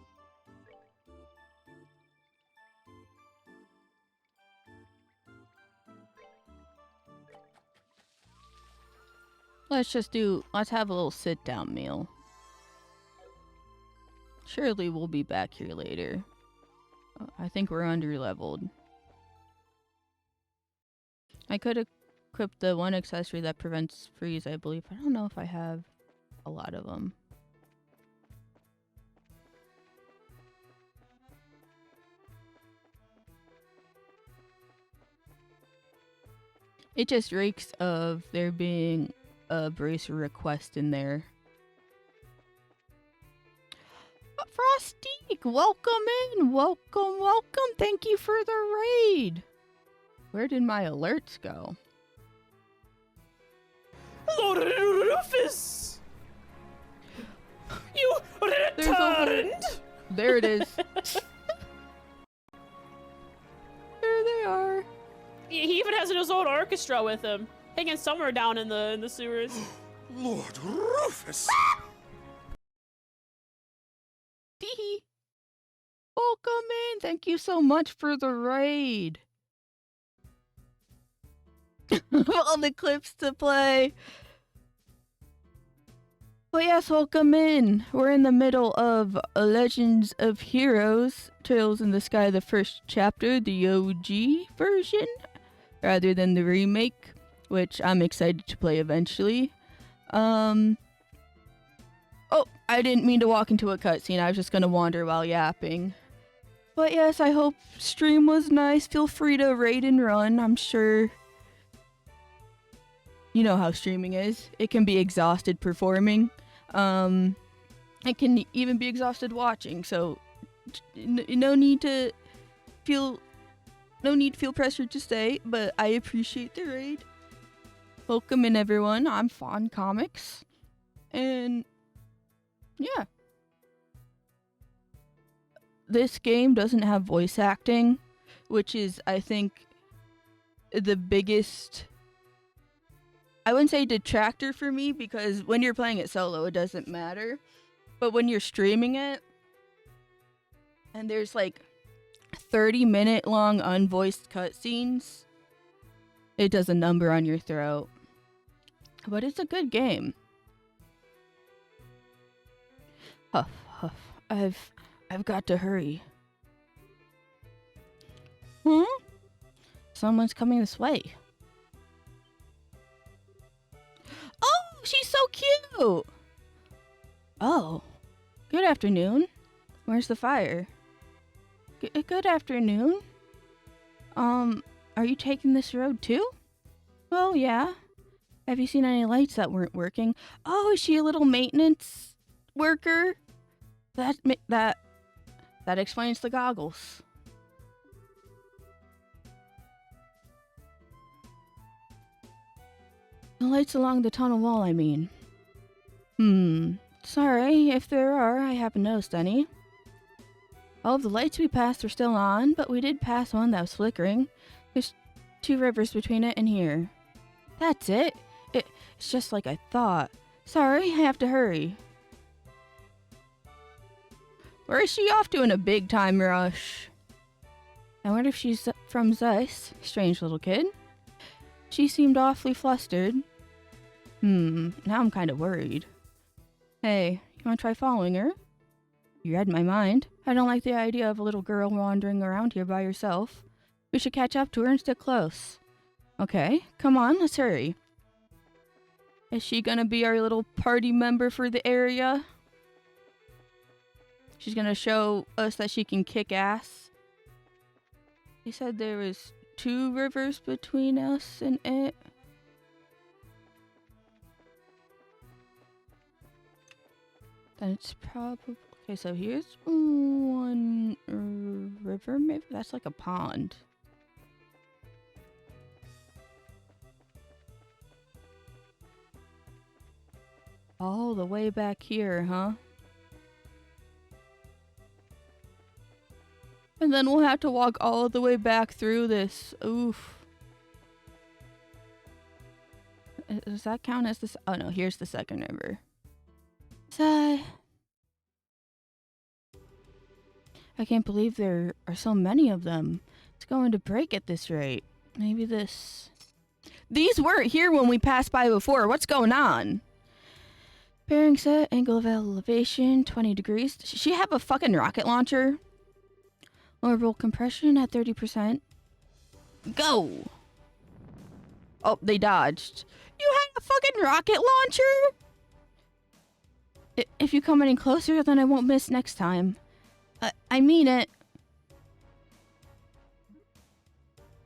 let's have a little sit-down meal. Surely we'll be back here later. I think we're under-leveled. I could equip the one accessory that prevents freeze, I believe. I don't know if I have a lot of them. It just reeks of there being a bracer request in there. Frosty, welcome in. Welcome, welcome. Thank you for the raid. Where did my alerts go? Lord Rufus! You returned! There it is. There they are. He even has his own orchestra with him, hanging somewhere down in the sewers. Lord Rufus! Teehee. Welcome in. Thank you so much for the raid. All the clips to play. But yes, welcome in. We're in the middle of Legends of Heroes, Trails in the Sky, the first chapter, the OG version, rather than the remake, which I'm excited to play eventually. Oh, I didn't mean to walk into a cutscene. I was just gonna wander while yapping. But yes, I hope stream was nice. Feel free to raid and run. I'm sure you know how streaming is. It can be exhausted performing. It can even be exhausted watching. So no need to feel pressured to stay, but I appreciate the raid. Welcome in, everyone. I'm Fawn Comics, and yeah, this game doesn't have voice acting, which is, I think, the biggest, I wouldn't say detractor for me, because when you're playing it solo, it doesn't matter. But when you're streaming it, and there's like 30-minute long unvoiced cutscenes, it does a number on your throat. But it's a good game. Huff, huff. I've got to hurry. Huh? Someone's coming this way. Oh, she's so cute! Oh, good afternoon. Where's the fire? Good afternoon. Are you taking this road too? Well, yeah. Have you seen any lights that weren't working? Oh, is she a little maintenance worker? That explains the goggles. The lights along the tunnel wall, I mean. Sorry, if there are, I haven't noticed any. All of the lights we passed are still on, but we did pass one that was flickering. There's 2 rivers between it and here. That's it. It's just like I thought. Sorry, I have to hurry. Where is she off to in a big time rush? I wonder if she's from Zeiss. Strange little kid. She seemed awfully flustered. Now I'm kind of worried. Hey, you want to try following her? You read my mind. I don't like the idea of a little girl wandering around here by herself. We should catch up to her and stick close. Okay, come on, let's hurry. Is she gonna be our little party member for the area? She's gonna show us that she can kick ass. He said there was 2 rivers between us and it. Then it's probably... Okay, so here's one river, maybe? That's like a pond. All the way back here, huh? And then we'll have to walk all the way back through this. Oof. Does that count as this? Oh no, here's the second river. Sigh. I can't believe there are so many of them. It's going to break at this rate. Maybe this... These weren't here when we passed by before. What's going on? Bearing set, angle of elevation, 20 degrees. Does she have a fucking rocket launcher? Orbital compression at 30%. Go! Oh, they dodged. You had a fucking rocket launcher? If you come any closer, then I won't miss next time. I mean it.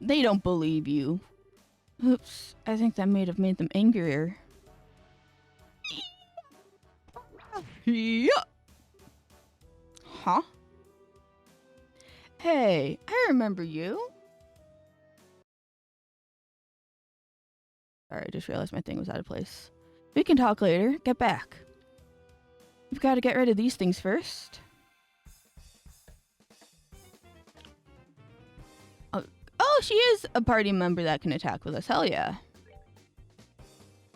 They don't believe you. Oops, I think that may have made them angrier. Yeah. Huh? Hey, I remember you. Sorry, I just realized my thing was out of place. We can talk later. Get back. We've got to get rid of these things first. Oh, she is a party member that can attack with us. Hell yeah.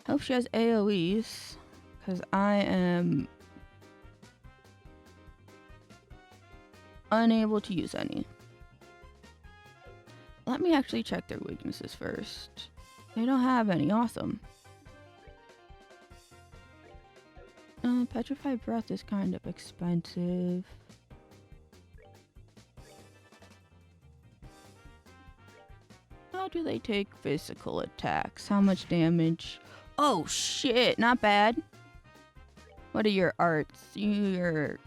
Hope she has AoEs, because I am unable to use any. Let me actually check their weaknesses first. They don't have any. Awesome. Petrified breath is kind of expensive. How do they take physical attacks? How much damage? Oh shit, not bad. What are your arts? Your...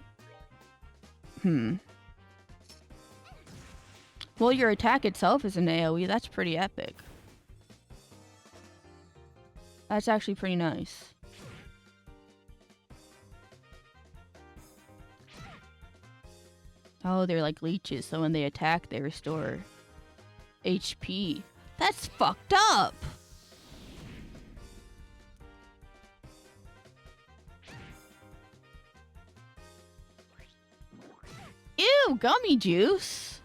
Well, your attack itself is an AoE. That's pretty epic. That's actually pretty nice. Oh, they're like leeches, so when they attack, they restore HP. That's fucked up! Ew, gummy juice!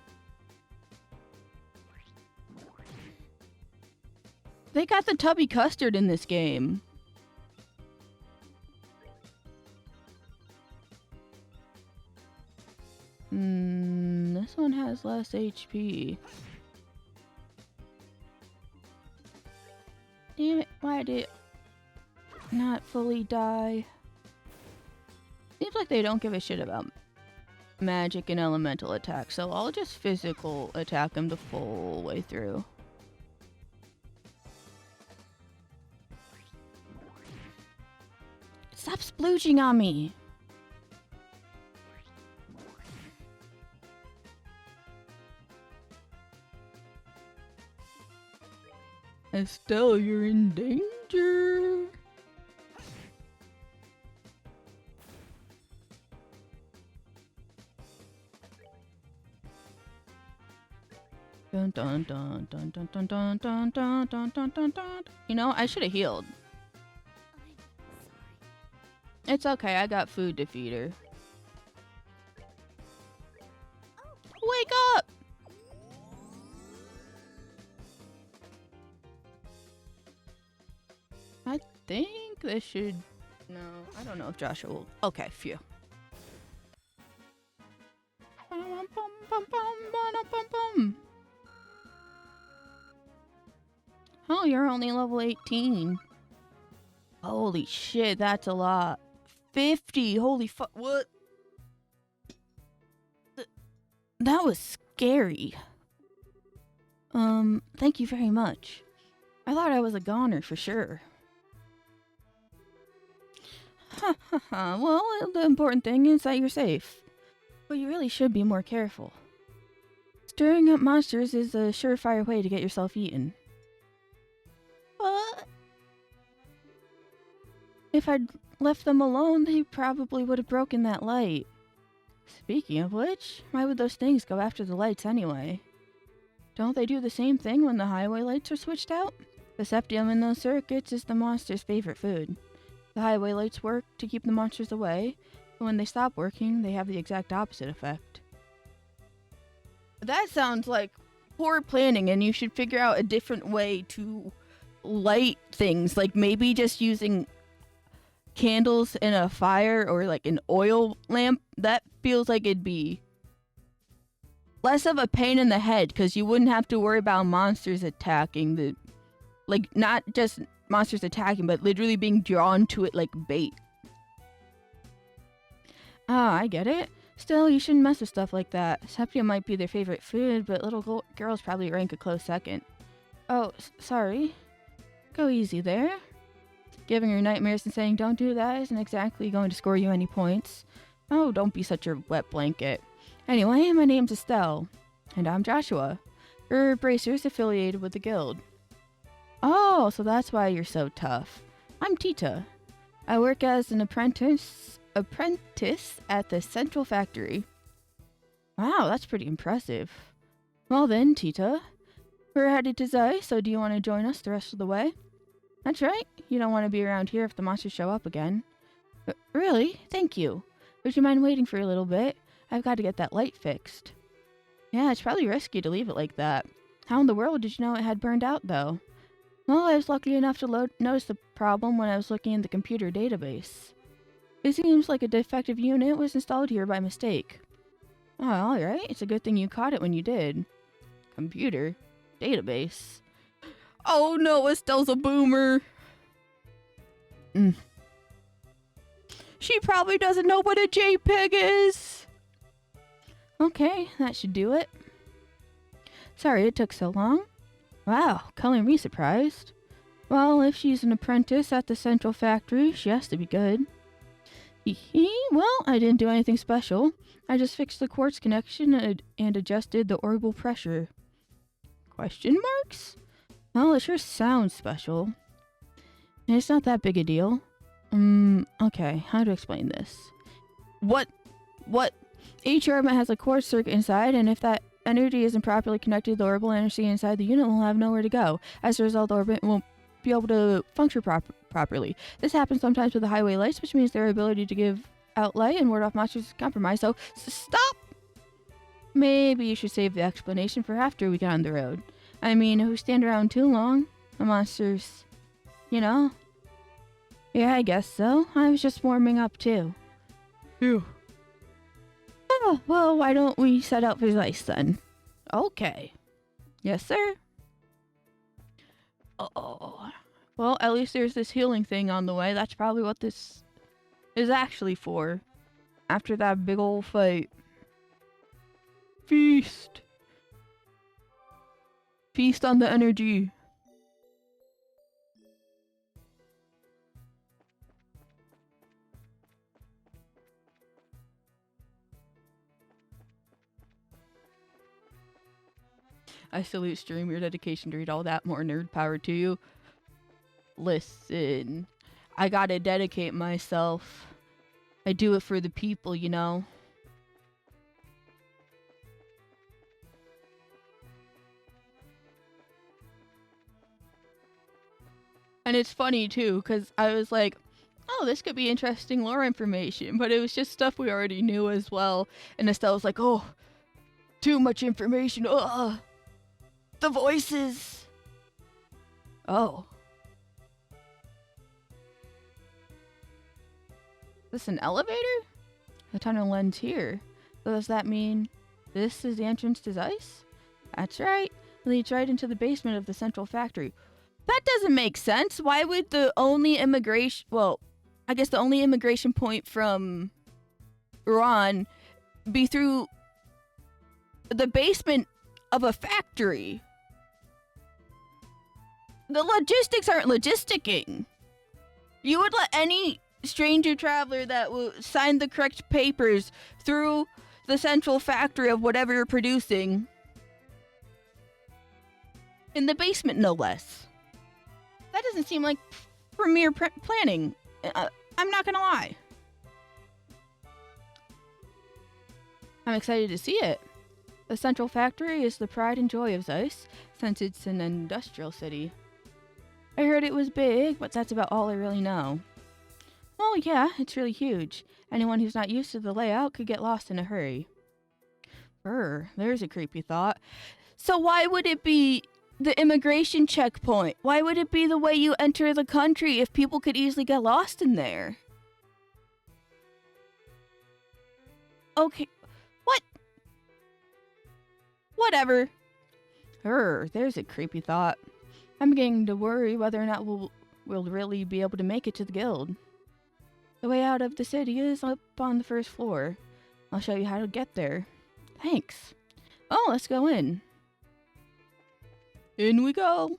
They got the tubby custard in this game. This one has less HP. Damn it, why did it not fully die? Seems like they don't give a shit about magic and elemental attacks, so I'll just physical attack them the full way through. Stop splooging on me! Estelle, you're in danger! Dun dun dun dun dun dun dun dun dun dun dun dun dun. You know, I should have healed. It's okay, I got food to feed her. Wake up! I think this should... No, I don't know if Joshua will... Okay, phew. Oh, you're only level 18. Holy shit, that's a lot. 50, holy fuck, what? That was scary. Thank you very much. I thought I was a goner for sure. Ha ha ha, well, the important thing is that you're safe. But you really should be more careful. Stirring up monsters is a surefire way to get yourself eaten. What? If I'd left them alone, they probably would have broken that light. Speaking of which, why would those things go after the lights anyway? Don't they do the same thing when the highway lights are switched out? The septium in those circuits is the monster's favorite food. The highway lights work to keep the monsters away, but when they stop working, they have the exact opposite effect. That sounds like poor planning, and you should figure out a different way to light things, like maybe just using candles in a fire or like an oil lamp. That feels like it'd be less of a pain in the head, because you wouldn't have to worry about monsters attacking the, like, not just monsters attacking, but literally being drawn to it like bait. Ah, I get it. Still, you shouldn't mess with stuff like that. Septium might be their favorite food, but little girls probably rank a close second. Oh, sorry. Go easy there. Giving her nightmares and saying don't do that isn't exactly going to score you any points. Oh, don't be such a wet blanket. Anyway, my name's Estelle. And I'm Joshua. We're bracers affiliated with the guild. Oh, so that's why you're so tough. I'm Tita. I work as an apprentice at the central factory. Wow, that's pretty impressive. Well then, Tita. We're headed to Zai, so do you want to join us the rest of the way? That's right. You don't want to be around here if the monsters show up again. Really? Thank you. Would you mind waiting for a little bit? I've got to get that light fixed. Yeah, it's probably risky to leave it like that. How in the world did you know it had burned out, though? Well, I was lucky enough to notice the problem when I was looking in the computer database. It seems like a defective unit was installed here by mistake. Oh, alright. It's a good thing you caught it when you did. Computer database. Oh no, Estelle's a boomer! She probably doesn't know what a JPEG is. Okay, that should do it. Sorry it took so long. Wow, calling me surprised. Well, if she's an apprentice at the central factory, she has to be good. Well, I didn't do anything special. I just fixed the quartz connection and adjusted the orbital pressure. Question marks? Well, it sure sounds special. And it's not that big a deal. Okay, how to explain this? What? Each orbit has a quartz circuit inside, and if that energy isn't properly connected, the orbital energy inside the unit will have nowhere to go. As a result, the orbit won't be able to function properly. This happens sometimes with the highway lights, which means their ability to give out light and ward off monsters is compromised. So stop! Maybe you should save the explanation for after we get on the road. I mean, if we stand around too long, the monsters, you know? Yeah, I guess so. I was just warming up too. Phew. Oh, well, why don't we set out for Zeiss then? Okay. Yes, sir. Oh. Well, at least there's this healing thing on the way. That's probably what this is actually for. After that big old fight. Feast. Feast on the energy. I salute stream your dedication to read all that. More nerd power to you. Listen, I gotta dedicate myself. I do it for the people, you know. And it's funny too, because I was like, oh, this could be interesting lore information, but it was just stuff we already knew as well. And Estelle was like, oh, too much information. Ugh. The voices. Oh. Is this an elevator? The tunnel ends here. So does that mean this is the entrance to Zeiss? That's right. It leads right into the basement of the central factory. That doesn't make sense. Why would the only immigration... Well, I guess the only immigration point from Iran be through the basement of a factory? The logistics aren't logisticking. You would let any stranger traveler that will sign the correct papers through the central factory of whatever you're producing. In the basement, no less. That doesn't seem like premier planning. I'm not gonna lie. I'm excited to see it. The central factory is the pride and joy of Zeiss, since it's an industrial city. I heard it was big, but that's about all I really know. Well, yeah, it's really huge. Anyone who's not used to the layout could get lost in a hurry. There's a creepy thought. So why would it be the immigration checkpoint? Why would it be the way you enter the country if people could easily get lost in there? Okay, what? Whatever. There's a creepy thought. I'm beginning to worry whether or not we'll really be able to make it to the guild. The way out of the city is up on the first floor. I'll show you how to get there. Thanks. Oh, let's go in. In we go.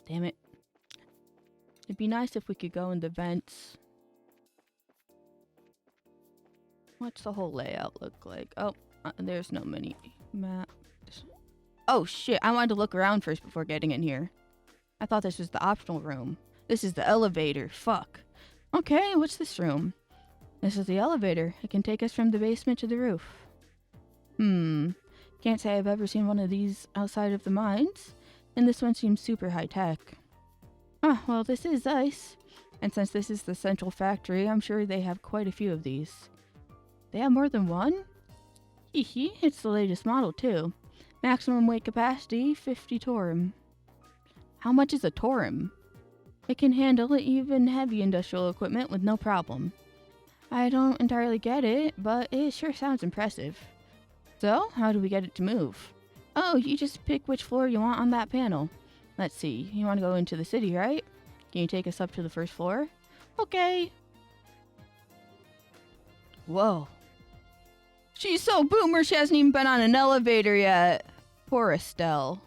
Damn it. It'd be nice if we could go in the vents. What's the whole layout look like? Oh, there's no mini map. Oh shit, I wanted to look around first before getting in here. I thought this was the optional room. This is the elevator. Fuck. Okay, what's this room? This is the elevator. It can take us from the basement to the roof. Can't say I've ever seen one of these outside of the mines. And this one seems super high tech. Ah, well, this is Zeiss. And since this is the central factory, I'm sure they have quite a few of these. They have more than one? Hehe, it's the latest model too. Maximum weight capacity, 50 torum. How much is a torum? It can handle even heavy industrial equipment with no problem. I don't entirely get it, but it sure sounds impressive. So, how do we get it to move? Oh, you just pick which floor you want on that panel. Let's see, you want to go into the city, right? Can you take us up to the first floor? Okay. Whoa. She's so boomer she hasn't even been on an elevator yet. Poor Estelle.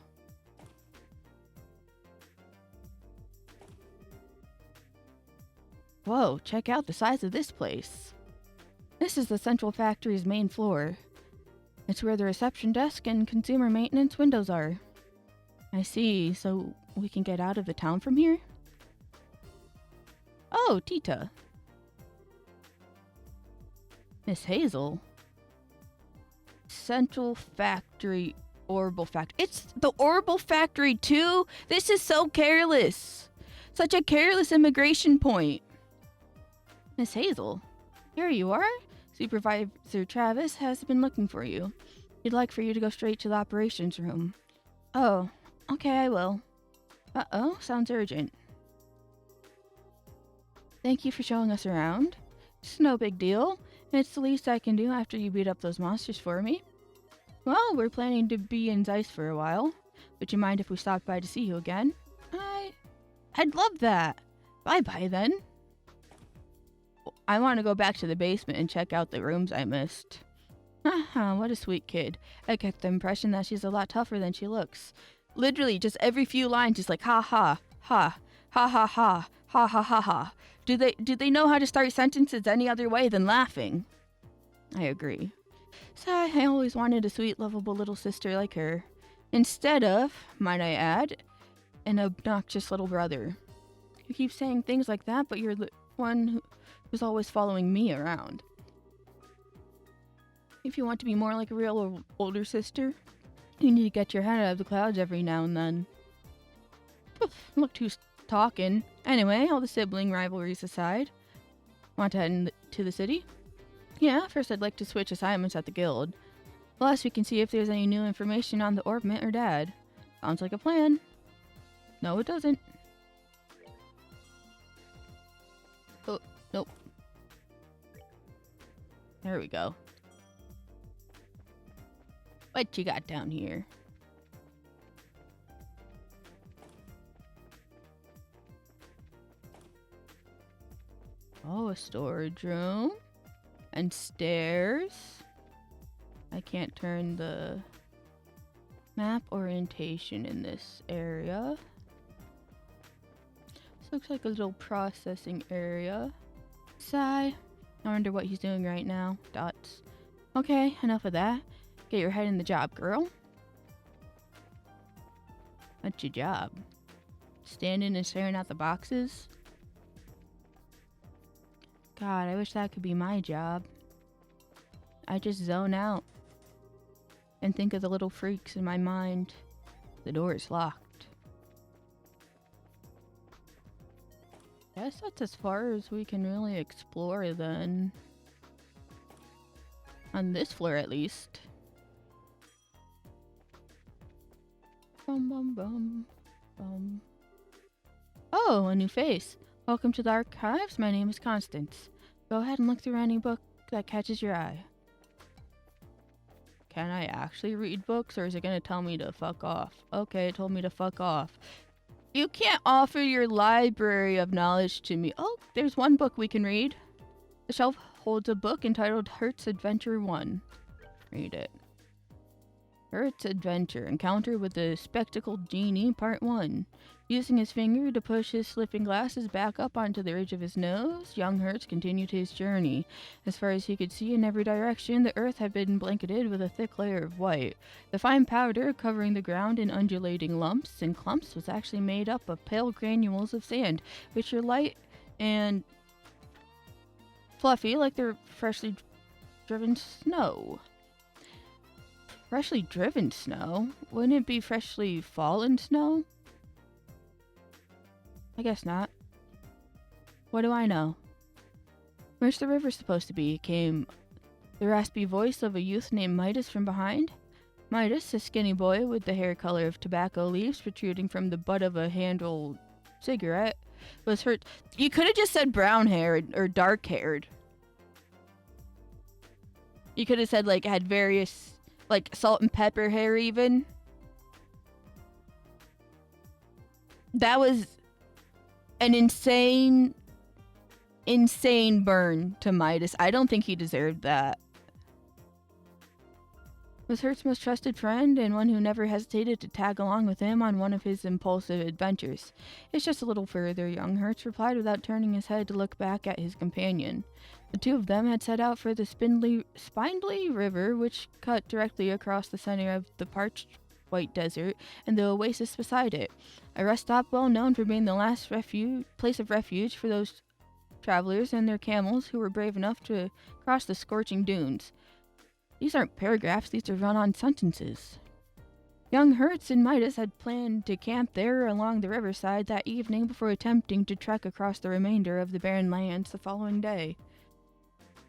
Whoa, check out the size of this place. This is the Central Factory's main floor. It's where the reception desk and consumer maintenance windows are. I see, so we can get out of the town from here? Oh, Tita. Miss Hazel. Central Factory, Orbital Factory. It's the Orbital Factory too? This is so careless. Such a careless immigration point. Miss Hazel, here you are. Supervisor Travis has been looking for you. He'd like for you to go straight to the operations room. Oh, okay, I will. Uh-oh, sounds urgent. Thank you for showing us around. It's no big deal. It's the least I can do after you beat up those monsters for me. Well, we're planning to be in Zeiss for a while. Would you mind if we stopped by to see you again? I'd love that. Bye-bye then. I want to go back to the basement and check out the rooms I missed. Haha, what a sweet kid. I get the impression that she's a lot tougher than she looks. Literally, just every few lines, just like ha ha, ha, ha ha ha, ha ha ha ha. Do they know how to start sentences any other way than laughing? I agree. So I always wanted a sweet, lovable little sister like her. Instead of, might I add, an obnoxious little brother. You keep saying things like that, but you're the one who's always following me around. If you want to be more like a real older sister, you need to get your head out of the clouds every now and then. Poof, look who's talking. Anyway, all the sibling rivalries aside, want to head to the city? Yeah, first I'd like to switch assignments at the guild. Plus, we can see if there's any new information on the Orbment or Dad. Sounds like a plan. No, it doesn't. Oh, nope. There we go. What you got down here? Oh, a storage room. And stairs. I can't turn the map orientation in this area. This looks like a little processing area. Sigh. I wonder what he's doing right now. Dots. Okay, enough of that. Get your head in the job, girl. What's your job? Standing and staring at the boxes? God, I wish that could be my job. I just zone out and think of the little freaks in my mind. The door is locked. Guess that's as far as we can really explore then. On this floor at least. Bum bum bum bum. Oh, a new face. Welcome to the archives. My name is Constance. Go ahead and look through any book that catches your eye. Can I actually read books, or is it gonna tell me to fuck off? Okay, it told me to fuck off. You can't offer your library of knowledge to me. Oh, there's one book we can read. The shelf holds a book entitled Hert's Adventure 1. Read it. Hert's Adventure, Encounter with the Spectacled Genie, Part 1. Using his finger to push his slipping glasses back up onto the ridge of his nose, young Hertz continued his journey. As far as he could see in every direction, the earth had been blanketed with a thick layer of white. The fine powder covering the ground in undulating lumps and clumps was actually made up of pale granules of sand, which are light and fluffy like they're freshly driven snow. Freshly driven snow? Wouldn't it be freshly fallen snow? I guess not. What do I know? Where's the river supposed to be? Came the raspy voice of a youth named Midas from behind. Midas, a skinny boy with the hair color of tobacco leaves protruding from the butt of a handled cigarette, was hurt. You could have just said brown haired or dark haired. You could have said, like, had various, like, salt and pepper hair even. an insane burn to Midas. I don't think he deserved that. Was Hert's most trusted friend and one who never hesitated to tag along with him on one of his impulsive adventures. It's just a little further, young Hertz replied without turning his head to look back at his companion. The two of them had set out for the Spindly River, which cut directly across the center of the parched white desert and the oasis beside it, a rest stop well known for being the last place of refuge for those travelers and their camels who were brave enough to cross the scorching dunes. These aren't paragraphs, these are run-on sentences. Young Hertz and Midas had planned to camp there along the riverside that evening before attempting to trek across the remainder of the barren lands the following day.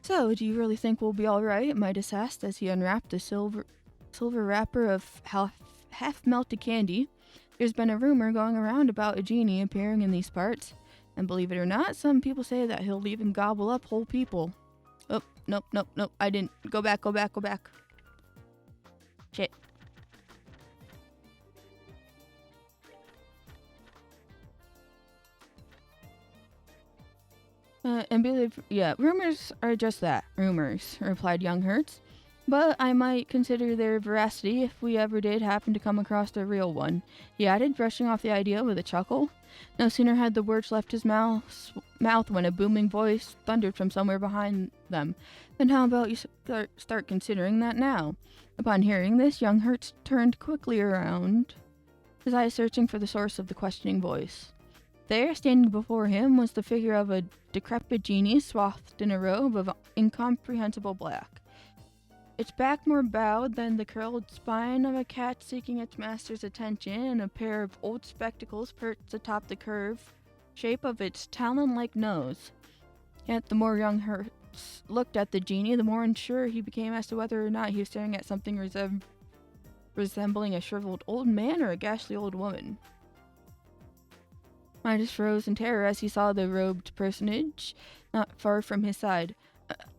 So, do you really think we'll be alright? Midas asked as he unwrapped the silver wrapper of half-melted candy. There's been a rumor going around about a genie appearing in these parts, and believe it or not, some people say that he'll even gobble up whole people. Oh, nope, I didn't. Go back. Shit. Rumors are just that, rumors, replied young Hertz. But I might consider their veracity if we ever did happen to come across a real one, he added, brushing off the idea with a chuckle. No sooner had the words left his mouth when a booming voice thundered from somewhere behind them. Then how about you start considering that now? Upon hearing this, young Hertz turned quickly around, his eyes searching for the source of the questioning voice. There, standing before him, was the figure of a decrepit genie swathed in a robe of incomprehensible black. Its back more bowed than the curled spine of a cat seeking its master's attention, and a pair of old spectacles perched atop the curved shape of its talon-like nose. Yet the more young Hertz looked at the genie, the more unsure he became as to whether or not he was staring at something resembling a shriveled old man or a ghastly old woman. Midas froze in terror as he saw the robed personage not far from his side.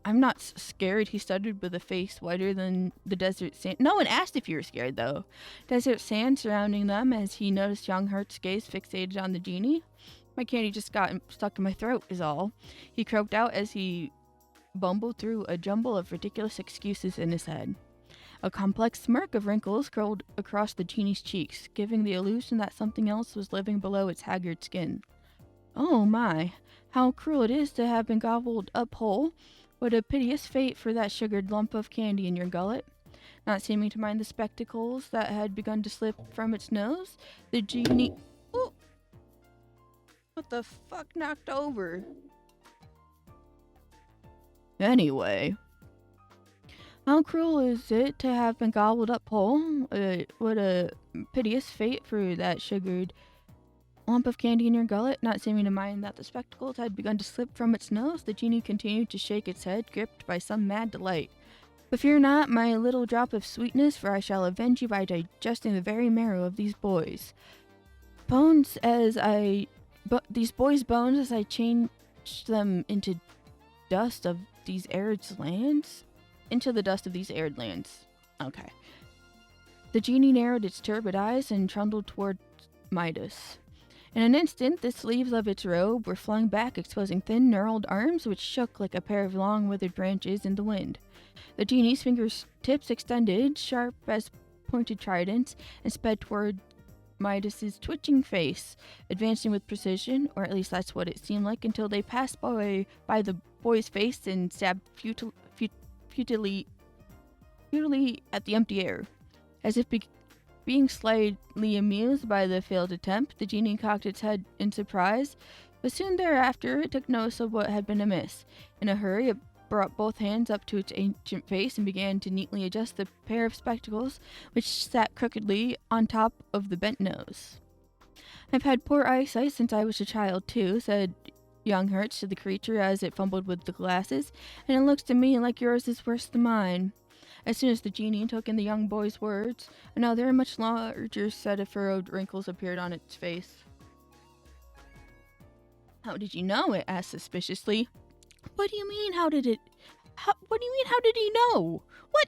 I'm not scared, he stuttered with a face whiter than the desert sand. No one asked if you were scared, though. Desert sand surrounding them as he noticed young Hertz's gaze fixated on the genie. My candy just got stuck in my throat, is all. He croaked out as he bumbled through a jumble of ridiculous excuses in his head. A complex smirk of wrinkles curled across the genie's cheeks, giving the illusion that something else was living below its haggard skin. Oh my, how cruel it is to have been gobbled up whole. What a piteous fate for that sugared lump of candy in your gullet. Not seeming to mind the spectacles that had begun to slip from its nose, the genie... Ooh! What the fuck knocked over? Anyway... How cruel is it to have been gobbled up whole? What a piteous fate for that sugared lump of candy in your gullet. Not seeming to mind that the spectacles had begun to slip from its nose, the genie continued to shake its head, gripped by some mad delight. But fear not, my little drop of sweetness, for I shall avenge you by digesting the very marrow of these boys' bones as I change them into dust of these arid lands. Into the dust of these arid lands. Okay. The genie narrowed its turbid eyes and trundled toward Midas. In an instant, the sleeves of its robe were flung back, exposing thin, knurled arms which shook like a pair of long, withered branches in the wind. The genie's fingertips extended, sharp as pointed tridents, and sped toward Midas's twitching face, advancing with precision, or at least that's what it seemed like, until they passed by the boy's face and stabbed futilely at the empty air. As if being slightly amused by the failed attempt, the genie cocked its head in surprise, but soon thereafter it took notice of what had been amiss. In a hurry, it brought both hands up to its ancient face and began to neatly adjust the pair of spectacles which sat crookedly on top of the bent nose. I've had poor eyesight since I was a child, too, said young Hertz to the creature as it fumbled with the glasses, and it looks to me like yours is worse than mine. As soon as the genie took in the young boy's words, another much larger set of furrowed wrinkles appeared on its face. How did you know? It asked suspiciously. What do you mean, how did he know? What?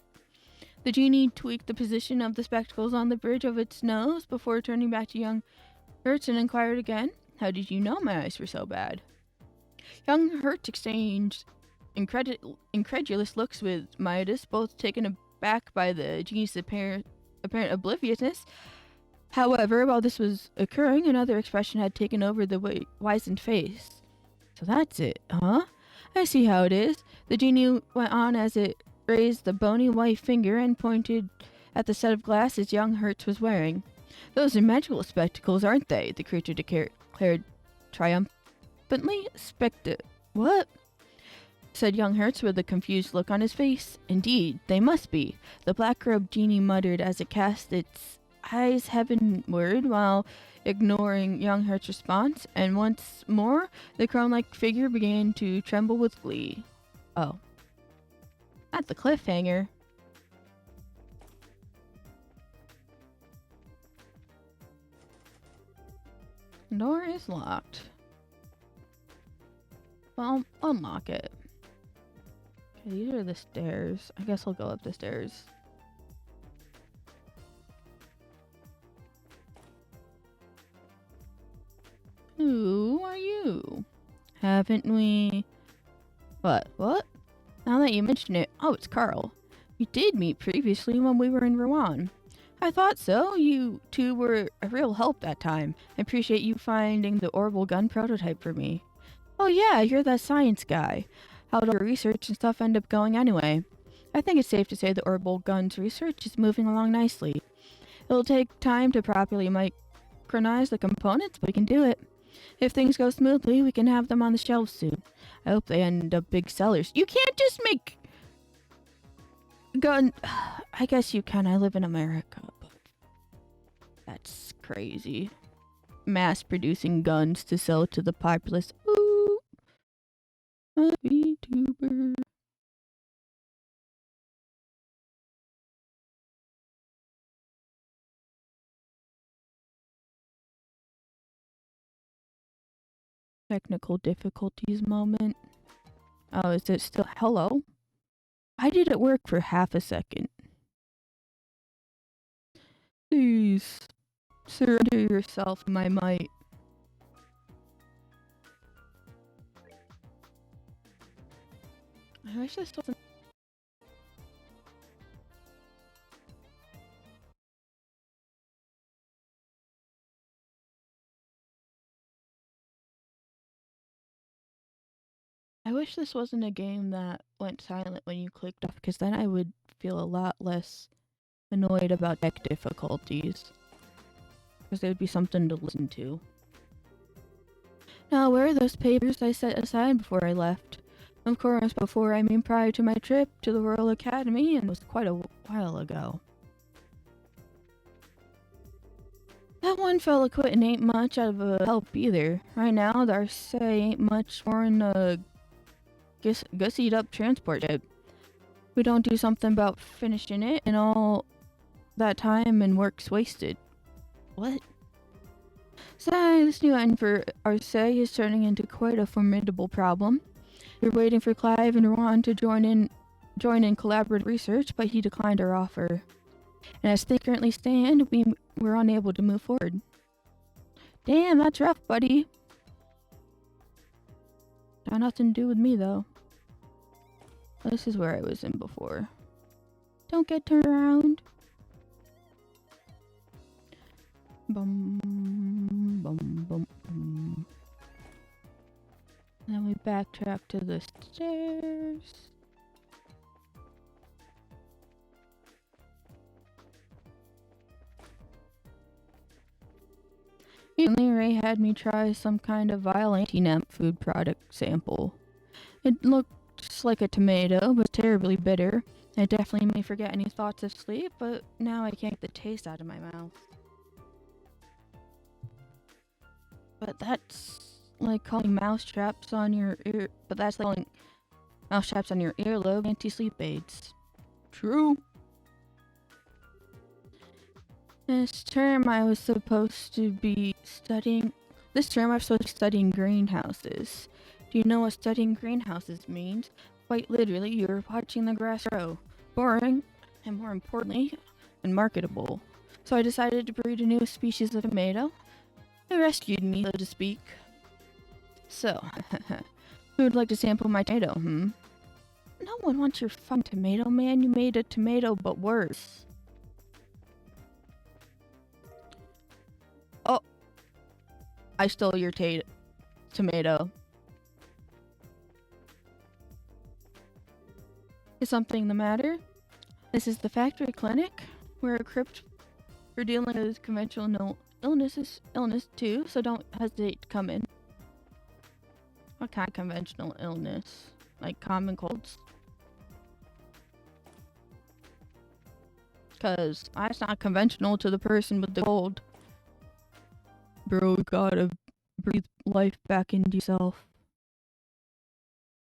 The genie tweaked the position of the spectacles on the bridge of its nose before turning back to young Hertz and inquired again. How did you know my eyes were so bad? Young Hertz exchanged incredulous looks with Midas, both taken aback by the genie's apparent obliviousness. However, while this was occurring, another expression had taken over the wizened face. So that's it, huh? I see how it is. The genie went on as it raised the bony white finger and pointed at the set of glasses young Hertz was wearing. Those are magical spectacles, aren't they? The creature declared triumphantly. What? Said young Hertz with a confused look on his face. Indeed, they must be. The black-robed genie muttered as it cast its eyes heavenward while ignoring young Hertz's response, and once more the crown-like figure began to tremble with glee. Oh. Not the cliffhanger. Door is locked. Well, unlock it. Okay, these are the stairs. I guess I'll go up the stairs. Who are you? Haven't we... What? Now that you mention it, oh, it's Carl. We did meet previously when we were in Rouen. I thought so. You two were a real help that time. I appreciate you finding the orbital gun prototype for me. Oh yeah, you're that science guy. How'd all your research and stuff end up going anyway? I think it's safe to say the orbital gun's research is moving along nicely. It'll take time to properly micronize the components, but we can do it. If things go smoothly, we can have them on the shelves soon. I hope they end up big sellers. You can't just make gun... I guess you can. I live in America, but that's crazy. Mass-producing guns to sell to the populace. Ooh. A VTuber. Technical difficulties moment. Oh, is it still... Hello? Why did it work for half a second? Please, surrender yourself to my might. I wish this wasn't... I wish this wasn't a game that went silent when you clicked off, because then I would feel a lot less annoyed about tech difficulties. Because there would be something to listen to. Now, where are those papers I set aside before I left? Of course, prior to my trip to the Royal Academy, and it was quite a while ago. That one fella quitting ain't much of a help either. Right now, the RSA ain't much more than a gussied up transport ship. We don't do something about finishing it, and all that time and work's wasted. What? Sorry, this new engine for RSA is turning into quite a formidable problem. We're waiting for Clive and Ron to join in collaborative research, but he declined our offer. And as things currently stand, we're unable to move forward. Damn, that's rough, buddy. Got nothing to do with me, though. This is where I was in before. Don't get turned around. Bum, bum, bum, bum. Then we backtrack to the stairs. Recently, Ray had me try some kind of vile anti-nemp food product sample. It looked just like a tomato, but terribly bitter. It definitely made me forget any thoughts of sleep, but now I can't get the taste out of my mouth. But that's like calling mousetraps on your ear. But that's like calling mousetraps on your earlobe anti-sleep aids. True. This term I was supposed to be studying greenhouses. Do you know what studying greenhouses means? Quite literally, you're watching the grass grow. Boring, and more importantly, unmarketable. So I decided to breed a new species of tomato. They rescued me, so to speak. So, who would like to sample my tomato, No one wants your fucking tomato, man. You made a tomato, but worse. Oh. I stole your tomato. Is something the matter? This is the factory clinic. We're equipped for dealing with conventional illness too, so don't hesitate to come in. What kind of conventional illness? Like common colds? Cause that's not conventional to the person with the cold. Bro, you gotta breathe life back into yourself.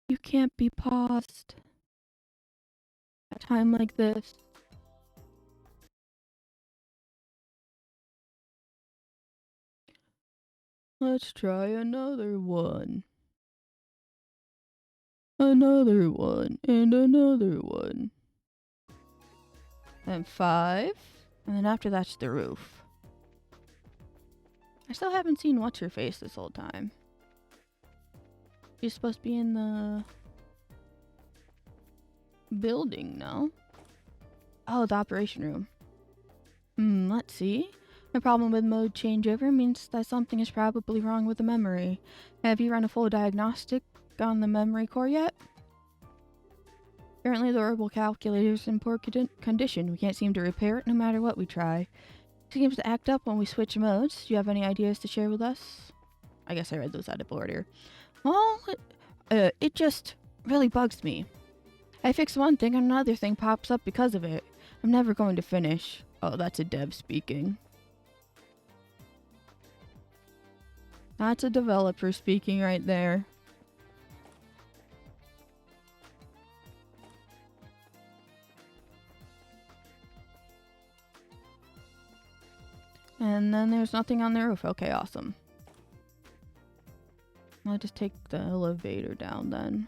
You can't be paused. At a time like this. Let's try another one. Another one, and another one. Then 5. And then after that's the roof. I still haven't seen What's-Her-Face this whole time. She's supposed to be in the building, no? Oh, the operation room. Let's see. The problem with mode changeover means that something is probably wrong with the memory. Have you run a full diagnostic on the memory core yet? Currently, the orbital calculator is in poor condition. We can't seem to repair it no matter what we try. It seems to act up when we switch modes. Do you have any ideas to share with us? I guess I read those out of order. Well, it just really bugs me. I fix one thing and another thing pops up because of it. I'm never going to finish. Oh, that's a dev speaking. That's a developer speaking right there. And then there's nothing on the roof. Okay, awesome. I'll just take the elevator down then.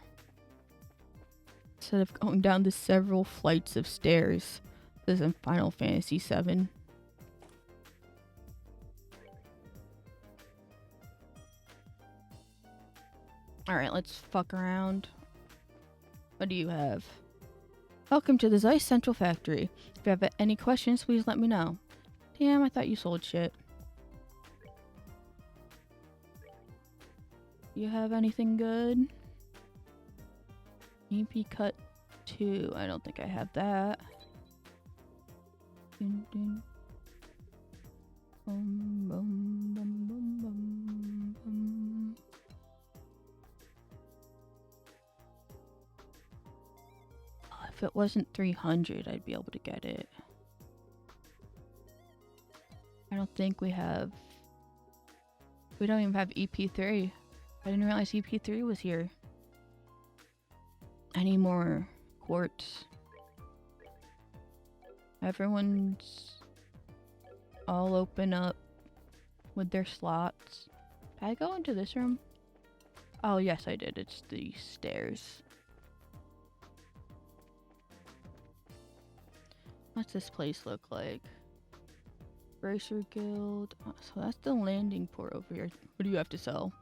Instead of going down the several flights of stairs. This is in Final Fantasy VII. Alright, let's fuck around. What do you have? Welcome to the Zeiss Central Factory. If you have any questions, please let me know. Damn, I thought you sold shit. You have anything good? EP cut 2. I don't think I have that. Dun, dun. Bum, bum, bum, bum, bum, bum. Oh, if it wasn't 300, I'd be able to get it. I don't think we have... We don't even have EP3. I didn't realize EP3 was here. Any more quartz? Everyone's all open up with their slots. Did I go into this room? Oh, yes, I did. It's the stairs. What's this place look like? Bracer Guild. Oh, so that's the landing port over here. What do you have to sell?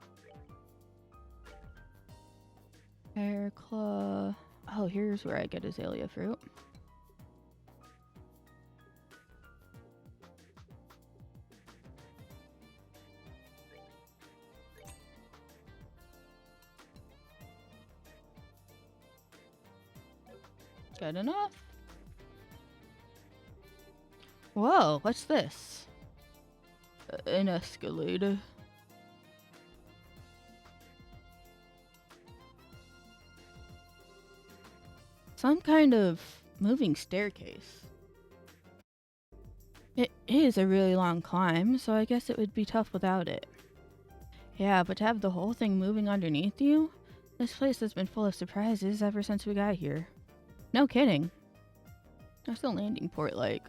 Air claw. Oh, here's where I get azalea fruit. Good enough. Whoa, what's this? An escalator. Some kind of moving staircase. It is a really long climb, so I guess it would be tough without it. Yeah, but to have the whole thing moving underneath you? This place has been full of surprises ever since we got here. No kidding. What's the landing port like?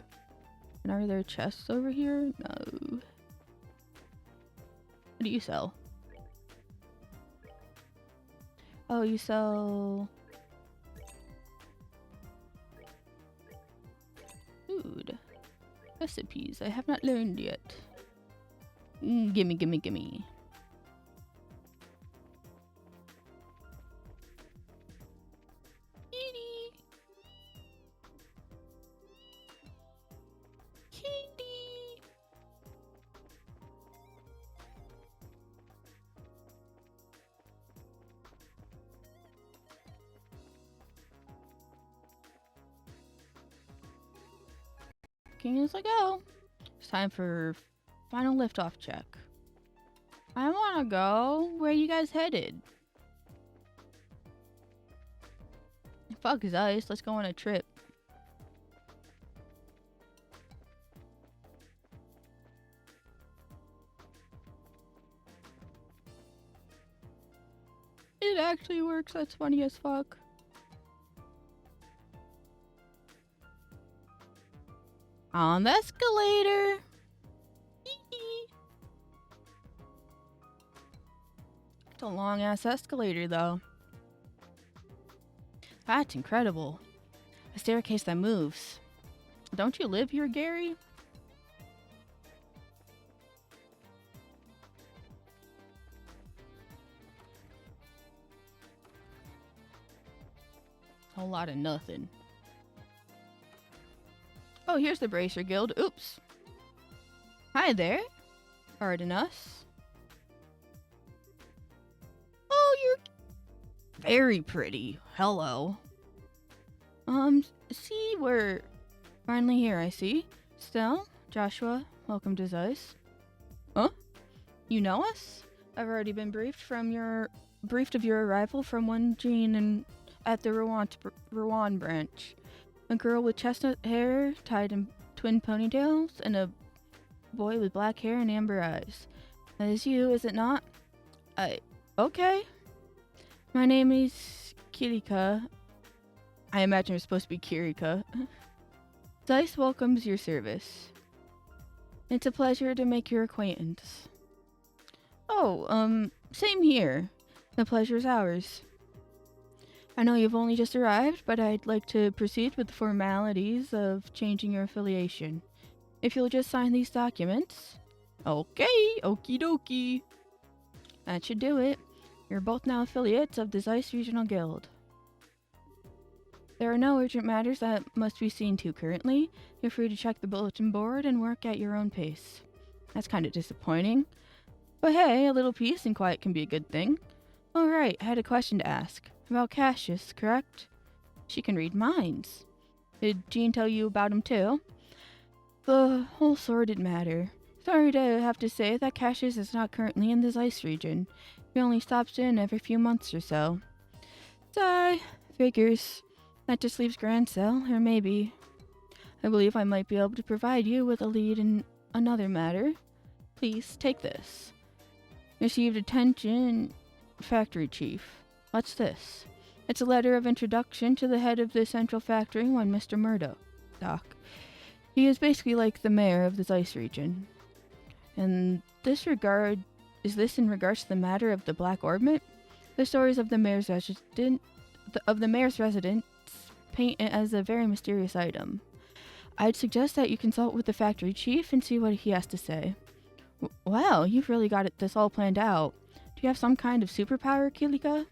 And are there chests over here? No. What do you sell? Oh, you sell... food. Recipes I have not learned yet. Gimme, gimme, gimme. Kitty. Kitty. King as I go. It's time for final liftoff check. I wanna go. Where you guys headed? Fuck is ice. Let's go on a trip. It actually works. That's funny as fuck. On the escalator. It's a long ass escalator though. That's incredible. A staircase that moves. Don't you live here, Gary? A whole lot of nothing. Oh, here's the Bracer Guild. Oops. Hi there. Pardon us. Oh, you're very pretty. Hello. See, we're finally here, I see. Stell, Joshua, welcome to Zeiss. Huh? You know us? I've already been briefed of your arrival from one Jean at the Rowan branch. A girl with chestnut hair tied in twin ponytails, and a boy with black hair and amber eyes. That is you, is it not? Okay. My name is Kirika. I imagine it's supposed to be Kirika. Zeiss welcomes your service. It's a pleasure to make your acquaintance. Oh, same here. The pleasure's ours. I know you've only just arrived, but I'd like to proceed with the formalities of changing your affiliation. If you'll just sign these documents. Okay, okie dokie. That should do it. You're both now affiliates of the Zeiss Regional Guild. There are no urgent matters that must be seen to currently. You're free to check the bulletin board and work at your own pace. That's kind of disappointing. But hey, a little peace and quiet can be a good thing. Alright, I had a question to ask. About Cassius, correct? She can read minds. Did Jean tell you about him too? The whole sordid matter. Sorry to have to say that Cassius is not currently in the Zeiss region. He only stops in every few months or so. Sigh. Figures. That just leaves Grancel, or maybe. I believe I might be able to provide you with a lead in another matter. Please, take this. Received attention, Factory Chief. What's this? It's a letter of introduction to the head of the central factory, one Mr. Murdoch. He is basically like the mayor of the Zeiss region. In this regard, is this in regards to the matter of the Black Orbment? The stories of the mayor's residence paint it as a very mysterious item. I'd suggest that you consult with the factory chief and see what he has to say. Wow, you've really got this all planned out. Do you have some kind of superpower, Kilika?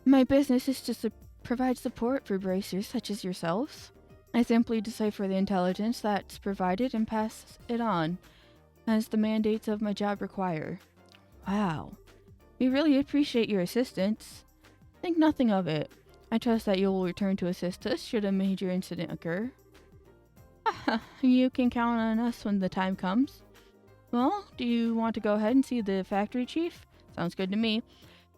My business is to provide support for bracers such as yourselves. I simply decipher the intelligence that's provided and pass it on, as the mandates of my job require. Wow. We really appreciate your assistance. Think nothing of it. I trust that you will return to assist us should a major incident occur. You can count on us when the time comes. Well, do you want to go ahead and see the factory chief? Sounds good to me.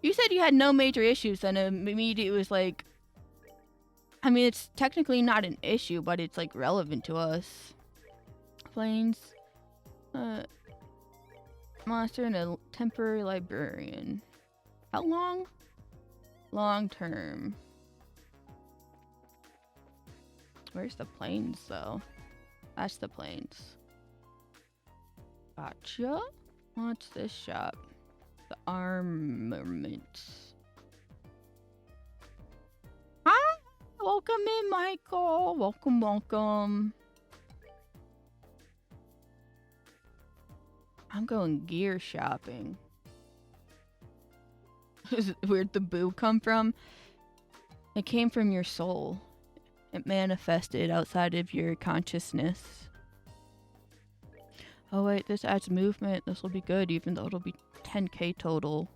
You said you had no major issues, and immediately it was like... I mean, it's technically not an issue, but it's like relevant to us. Planes. Monster and a temporary librarian. How long? Long term. Where's the planes, though? That's the planes. Gotcha. What's this shop? The armaments. Hi! Welcome in, Michael. Welcome, welcome. I'm going gear shopping. Where'd the boo come from? It came from your soul. It manifested outside of your consciousness. Oh wait, this adds movement. This will be good, even though it'll be 10k total.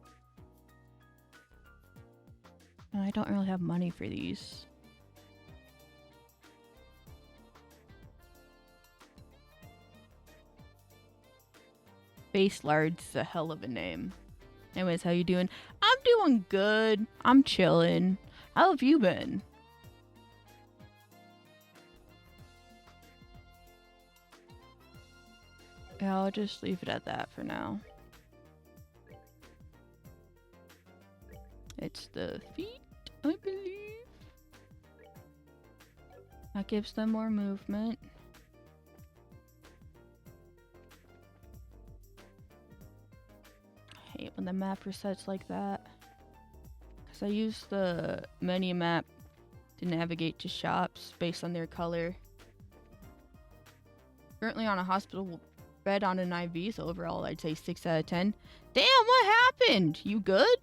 And I don't really have money for these. Base Lard's a hell of a name. Anyways, how you doing? I'm doing good. I'm chilling. How have you been? Yeah, I'll just leave it at that for now. It's the feet, I believe. That gives them more movement. I hate when the map resets like that. Because I use the menu map to navigate to shops based on their color. Currently on a hospital bed on an IV, so overall I'd say 6 out of 10. Damn, what happened? You good?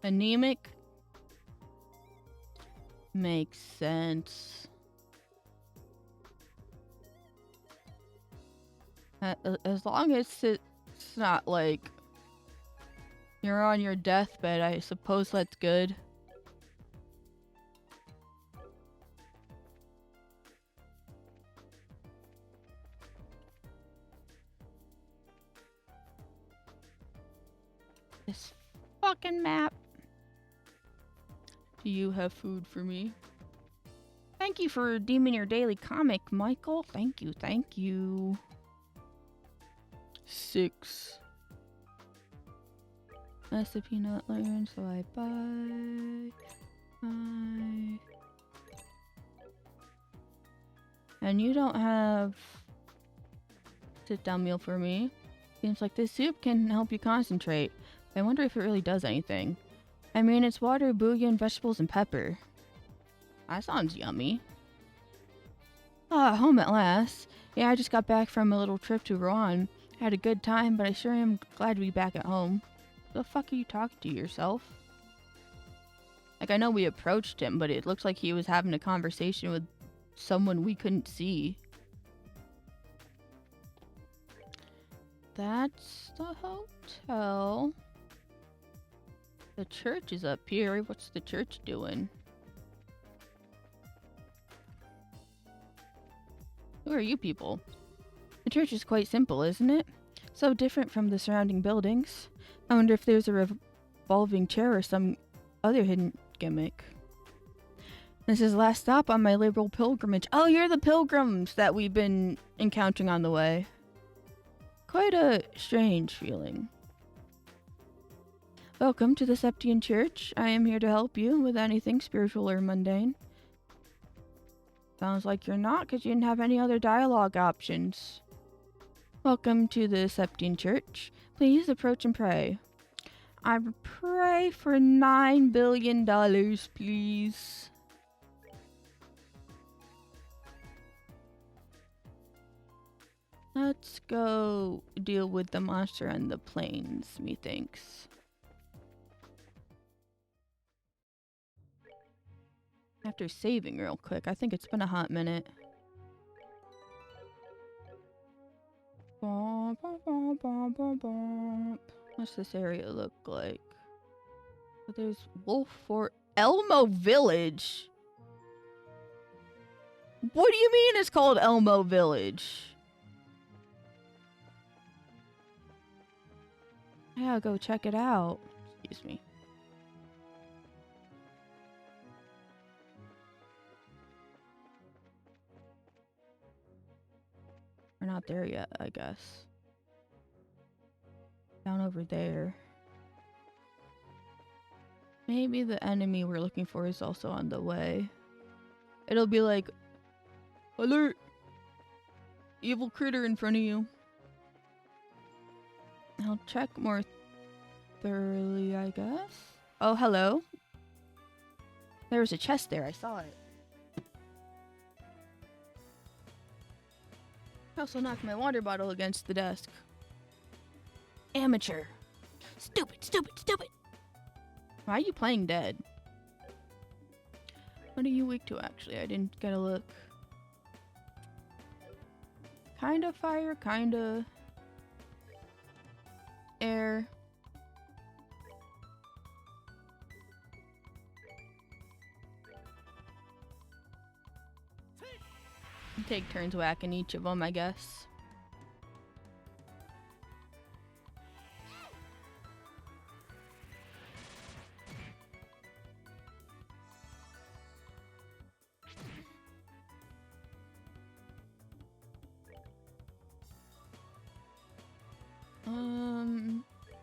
Anemic? Makes sense. As long as it's not like you're on your deathbed, I suppose that's good. This fucking map. Do you have food for me? Thank you for redeeming your daily comic, Michael. Thank you, thank you. 6. That's a peanut iron, so I buy 5. And you don't have sit-down meal for me. Seems like this soup can help you concentrate. I wonder if it really does anything. I mean, it's water, bouillon, vegetables, and pepper. That sounds yummy. Ah, home at last. Yeah, I just got back from a little trip to Rouen. Had a good time, but I sure am glad to be back at home. The fuck are you talking to yourself? Like, I know we approached him, but it looks like he was having a conversation with someone we couldn't see. That's the hotel. The church is up here. What's the church doing? Who are you people? The church is quite simple, isn't it? So different from the surrounding buildings. I wonder if there's a revolving chair or some other hidden gimmick. This is the last stop on my liberal pilgrimage. Oh, you're the pilgrims that we've been encountering on the way. Quite a strange feeling. Welcome to the Septian Church. I am here to help you with anything spiritual or mundane. Sounds like you're not, because you didn't have any other dialogue options. Welcome to the Septian Church. Please approach and pray. I pray for $9 billion, please. Let's go deal with the monster on the plains, methinks. After saving real quick, I think it's been a hot minute. What's this area look like? There's Wolf Fort, Elmo Village. What do you mean it's called Elmo Village? Yeah, go check it out. Excuse me. We're not there yet, I guess. Down over there. Maybe the enemy we're looking for is also on the way. It'll be like, alert! Evil critter in front of you. I'll check more thoroughly, I guess. Oh, hello. There was a chest there. I saw it. I also knocked my water bottle against the desk. Amateur. Stupid, stupid, stupid. Why are you playing dead? What are you weak to, actually? I didn't get a look. Kinda fire, kinda air. Take turns whacking each of them, I guess.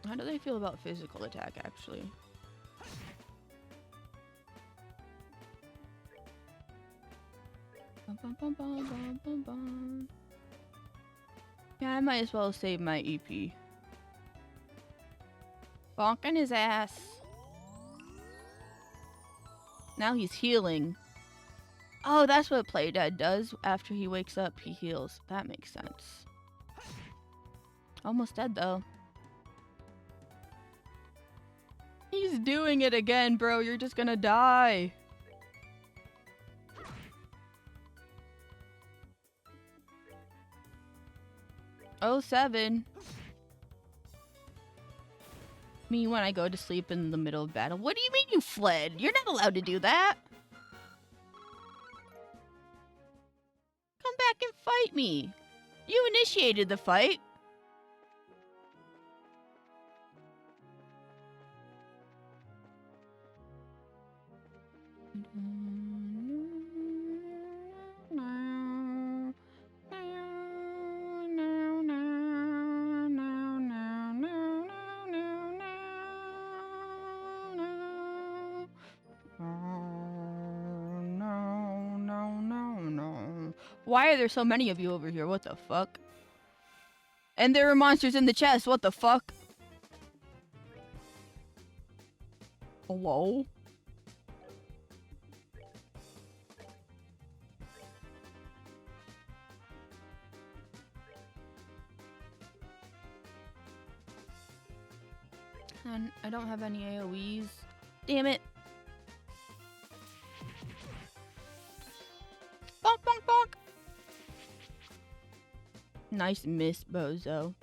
How do they feel about physical attack, actually? Bum, bum, bum, bum, bum, bum. Yeah, I might as well save my EP. Bonking his ass. Now he's healing. Oh, that's what Play Dead does. After he wakes up, he heals. That makes sense. Almost dead, though. He's doing it again, bro. You're just gonna die. Oh, 7. Me when I go to sleep in the middle of battle. What do you mean you fled? You're not allowed to do that. Come back and fight me. You initiated the fight. Why are there so many of you over here? What the fuck? And there are monsters in the chest. What the fuck? Hello? And I don't have any AoEs. Damn it. Bonk, bonk, bonk. Nice miss, bozo.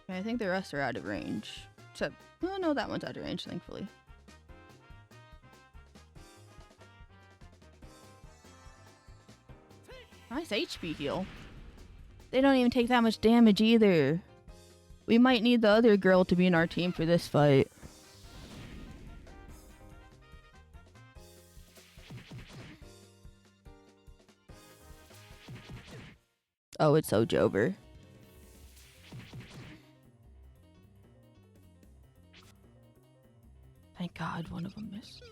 I think the rest are out of range. Except, oh no, that one's out of range, thankfully. Nice HP heal. They don't even take that much damage either. We might need the other girl to be in our team for this fight. Oh, it's so Jover. Thank God one of them missed.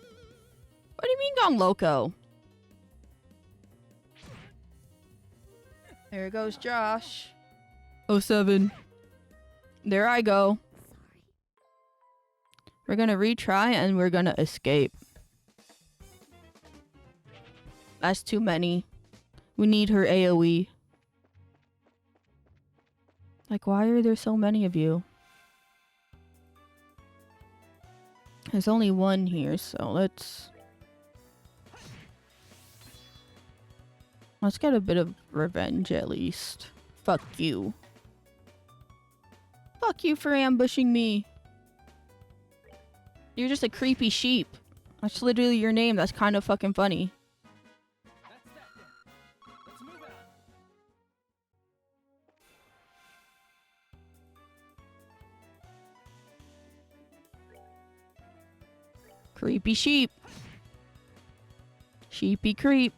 What do you mean gone loco? There goes Josh. 07. There I go. We're gonna retry and we're gonna escape. That's too many. We need her AoE. Like, why are there so many of you? There's only one here, so let's get a bit of revenge at least. Fuck you. Fuck you for ambushing me. You're just a creepy sheep. That's literally your name. That's kind of fucking funny. That's that then. Let's move out. Creepy sheep. Sheepy creep.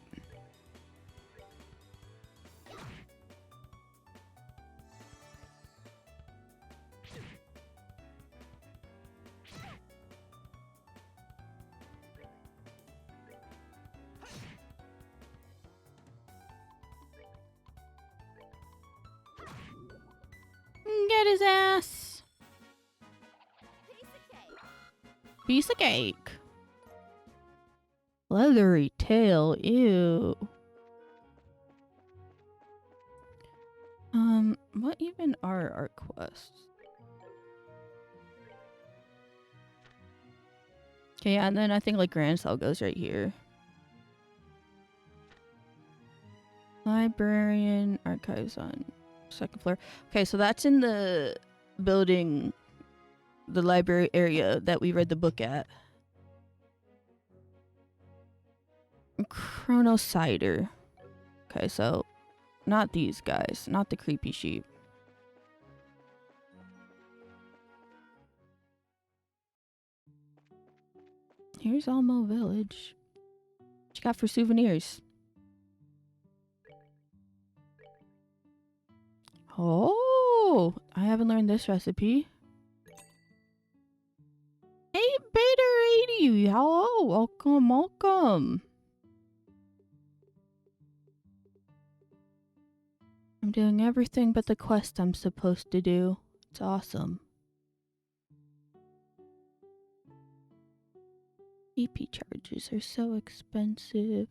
Get his ass. Piece of cake. Piece of cake. Leathery tail. Ew. What even are our quests? Okay, yeah, and then I think like Grand Cell goes right here. Librarian, archives on second floor. Okay, so that's in the building, the library area that we read the book at. Chrono Cider. Okay, so not these guys, not the creepy sheep. Here's Almo Village. What you got for souvenirs? Oh, I haven't learned this recipe. Hey, Beta80, hello, welcome, welcome. I'm doing everything but the quest I'm supposed to do. It's awesome. EP charges are so expensive.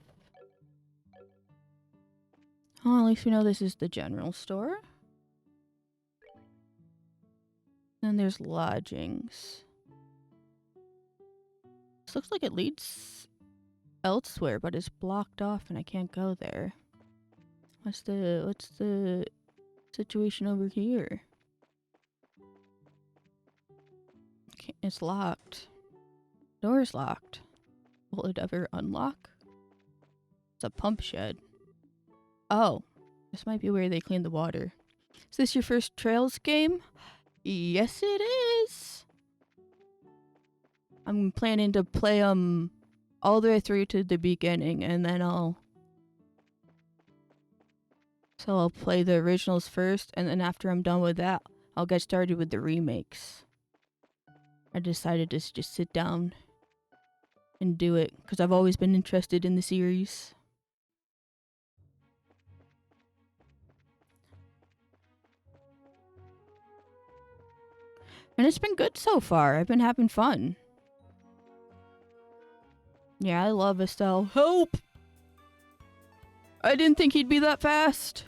Oh, at least we know this is the general store. Then there's lodgings. This looks like it leads elsewhere, but it's blocked off and I can't go there. What's the situation over here? Okay, it's locked. Door's locked. Will it ever unlock? It's a pump shed. Oh, this might be where they clean the water. Is this your first Trails game? Yes, it is. I'm planning to play all the way through to the beginning, and then I'll play the originals first, and then after I'm done with that, I'll get started with the remakes. I decided to just sit down and do it because I've always been interested in the series. And it's been good so far. I've been having fun. Yeah, I love Estelle. Help! I didn't think he'd be that fast.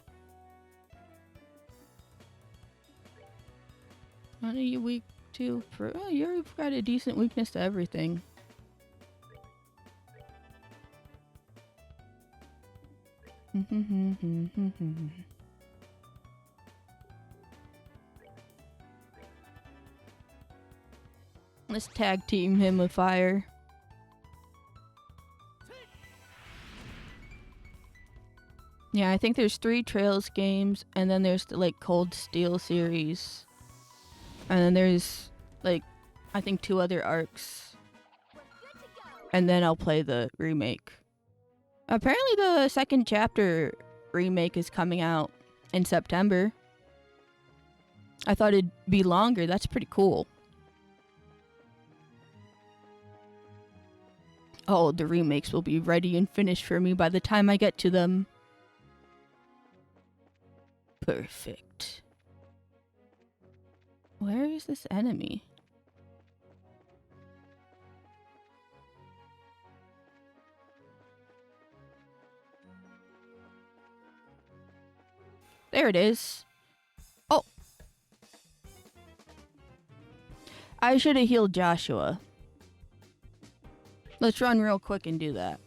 What are you weak to? Oh, you've got a decent weakness to everything. Let's tag team him with fire. Yeah, I think there's 3 Trails games, and then there's the like Cold Steel series. And then there's like I think 2 other arcs. And then I'll play the remake. Apparently the second chapter remake is coming out in September. I thought it'd be longer. That's pretty cool. Oh, the remakes will be ready and finished for me by the time I get to them. Perfect. Where is this enemy? There it is. Oh. I should have healed Joshua. Let's run real quick and do that.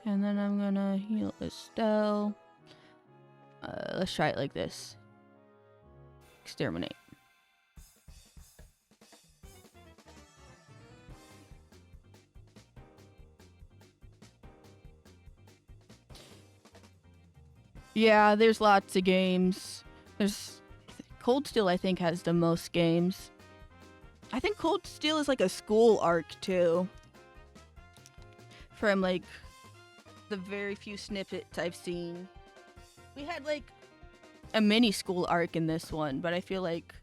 And then I'm gonna heal Estelle. Let's try it like this. Exterminate. Yeah, there's lots of games. There's Cold Steel, I think, has the most games. I think Cold Steel is like a school arc too. From like the very few snippets I've seen. We had like a mini school arc in this one, but I feel like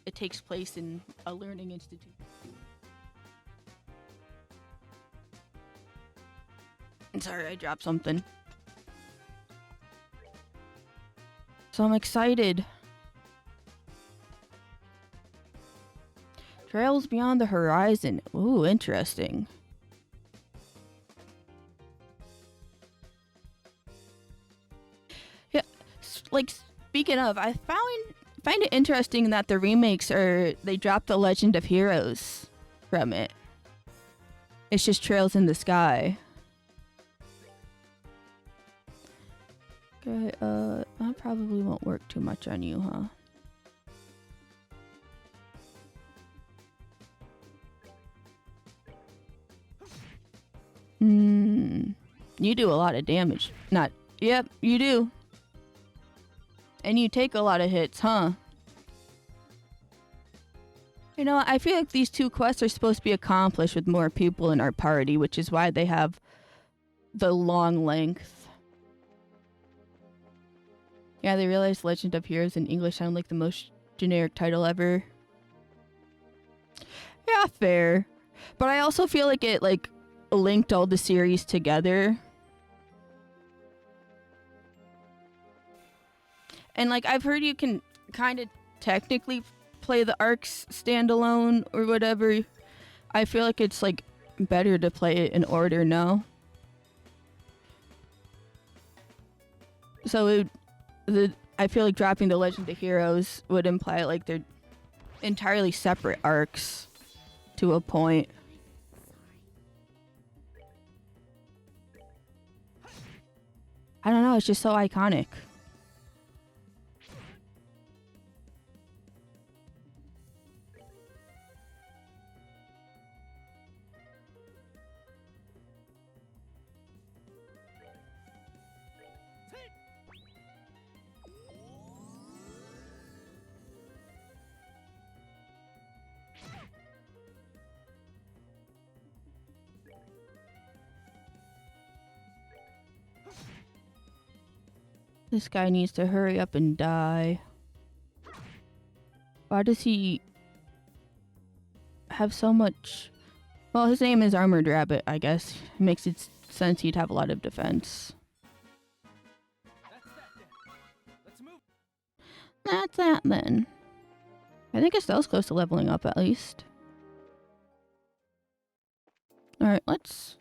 it takes place in a learning institute. Sorry, I dropped something. So I'm excited. Trails beyond the horizon. Ooh, interesting. Yeah, like speaking of, I find it interesting that the remakes they dropped the Legend of Heroes from it. It's just Trails in the Sky. Okay, that probably won't work too much on you, huh? You do a lot of damage. Yep, you do. And you take a lot of hits, huh? You know, I feel like these 2 quests are supposed to be accomplished with more people in our party, which is why they have the long length. Yeah, they realized Legend of Heroes in English sound like the most generic title ever. Yeah, fair. But I also feel like it, like, linked all the series together. And, like, I've heard you can kind of technically play the arcs standalone or whatever. I feel like it's, like, better to play it in order, no? So I feel like dropping the Legend of Heroes would imply, like, they're entirely separate arcs to a point. I don't know, it's just so iconic. This guy needs to hurry up and die. Why does he have so much? Well, his name is Armored Rabbit, I guess. It makes it sense he'd have a lot of defense. That's that then. Let's move. That's that then. I think Estelle's close to leveling up at least. Alright, let's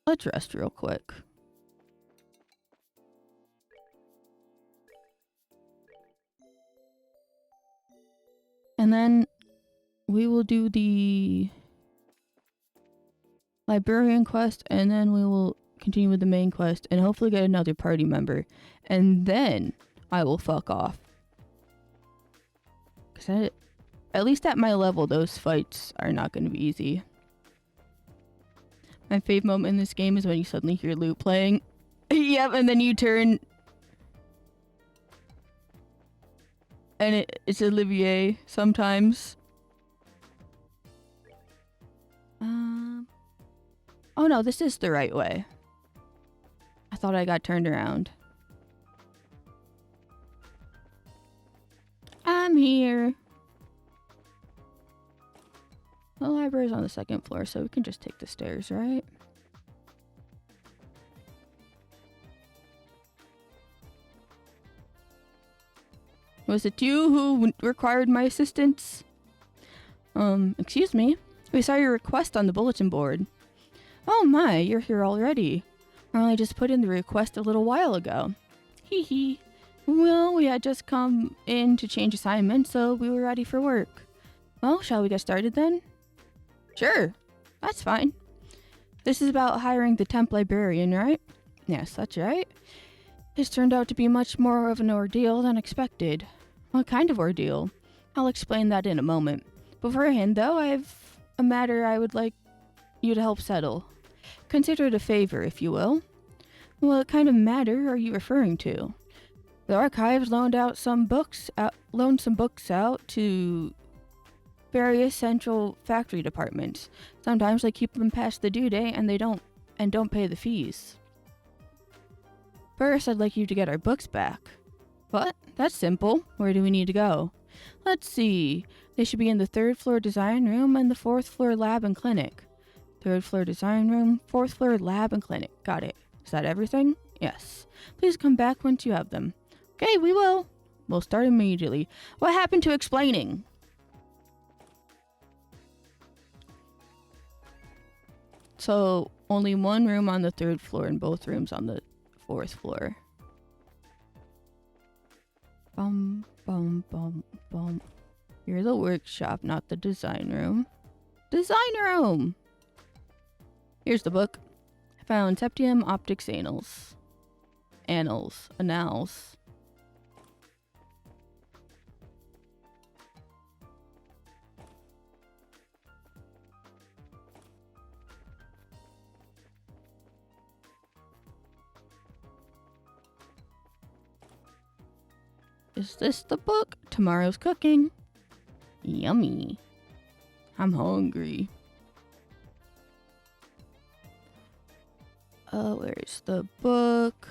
rest real quick. And then we will do the librarian quest, and then we will continue with the main quest, and hopefully get another party member. And then I will fuck off. Because at least at my level, those fights are not going to be easy. My fave moment in this game is when you suddenly hear Lute playing. Yep, and then you turn... and it's Olivier sometimes. Oh no, this is the right way. I thought I got turned around. I'm here. The library's on the 2nd floor, so we can just take the stairs, right? Was it you who required my assistance? Excuse me. We saw your request on the bulletin board. Oh my, you're here already. I only just put in the request a little while ago. Hee hee. Well, we had just come in to change assignments, so we were ready for work. Well, shall we get started then? Sure. That's fine. This is about hiring the temp librarian, right? Yes, that's right. This turned out to be much more of an ordeal than expected. What kind of ordeal? I'll explain that in a moment. Beforehand, though, I've a matter I would like you to help settle. Consider it a favor, if you will. What kind of matter are you referring to? The archives loaned some books out to various central factory departments. Sometimes they keep them past the due date and don't pay the fees. First, I'd like you to get our books back. What? That's simple. Where do we need to go? Let's see. They should be in the 3rd floor design room and the 4th floor lab and clinic. 3rd floor design room, 4th floor lab and clinic. Got it. Is that everything? Yes. Please come back once you have them. Okay, we will. We'll start immediately. What happened to explaining? So, only one room on the 3rd floor and both rooms on the 4th floor. Bum, bum, bum, bum. You're the workshop, not the design room. Design room! Here's the book. I found Septium Optics Annals. Annals. Is this the book? Tomorrow's cooking. Yummy. I'm hungry. Where's the book?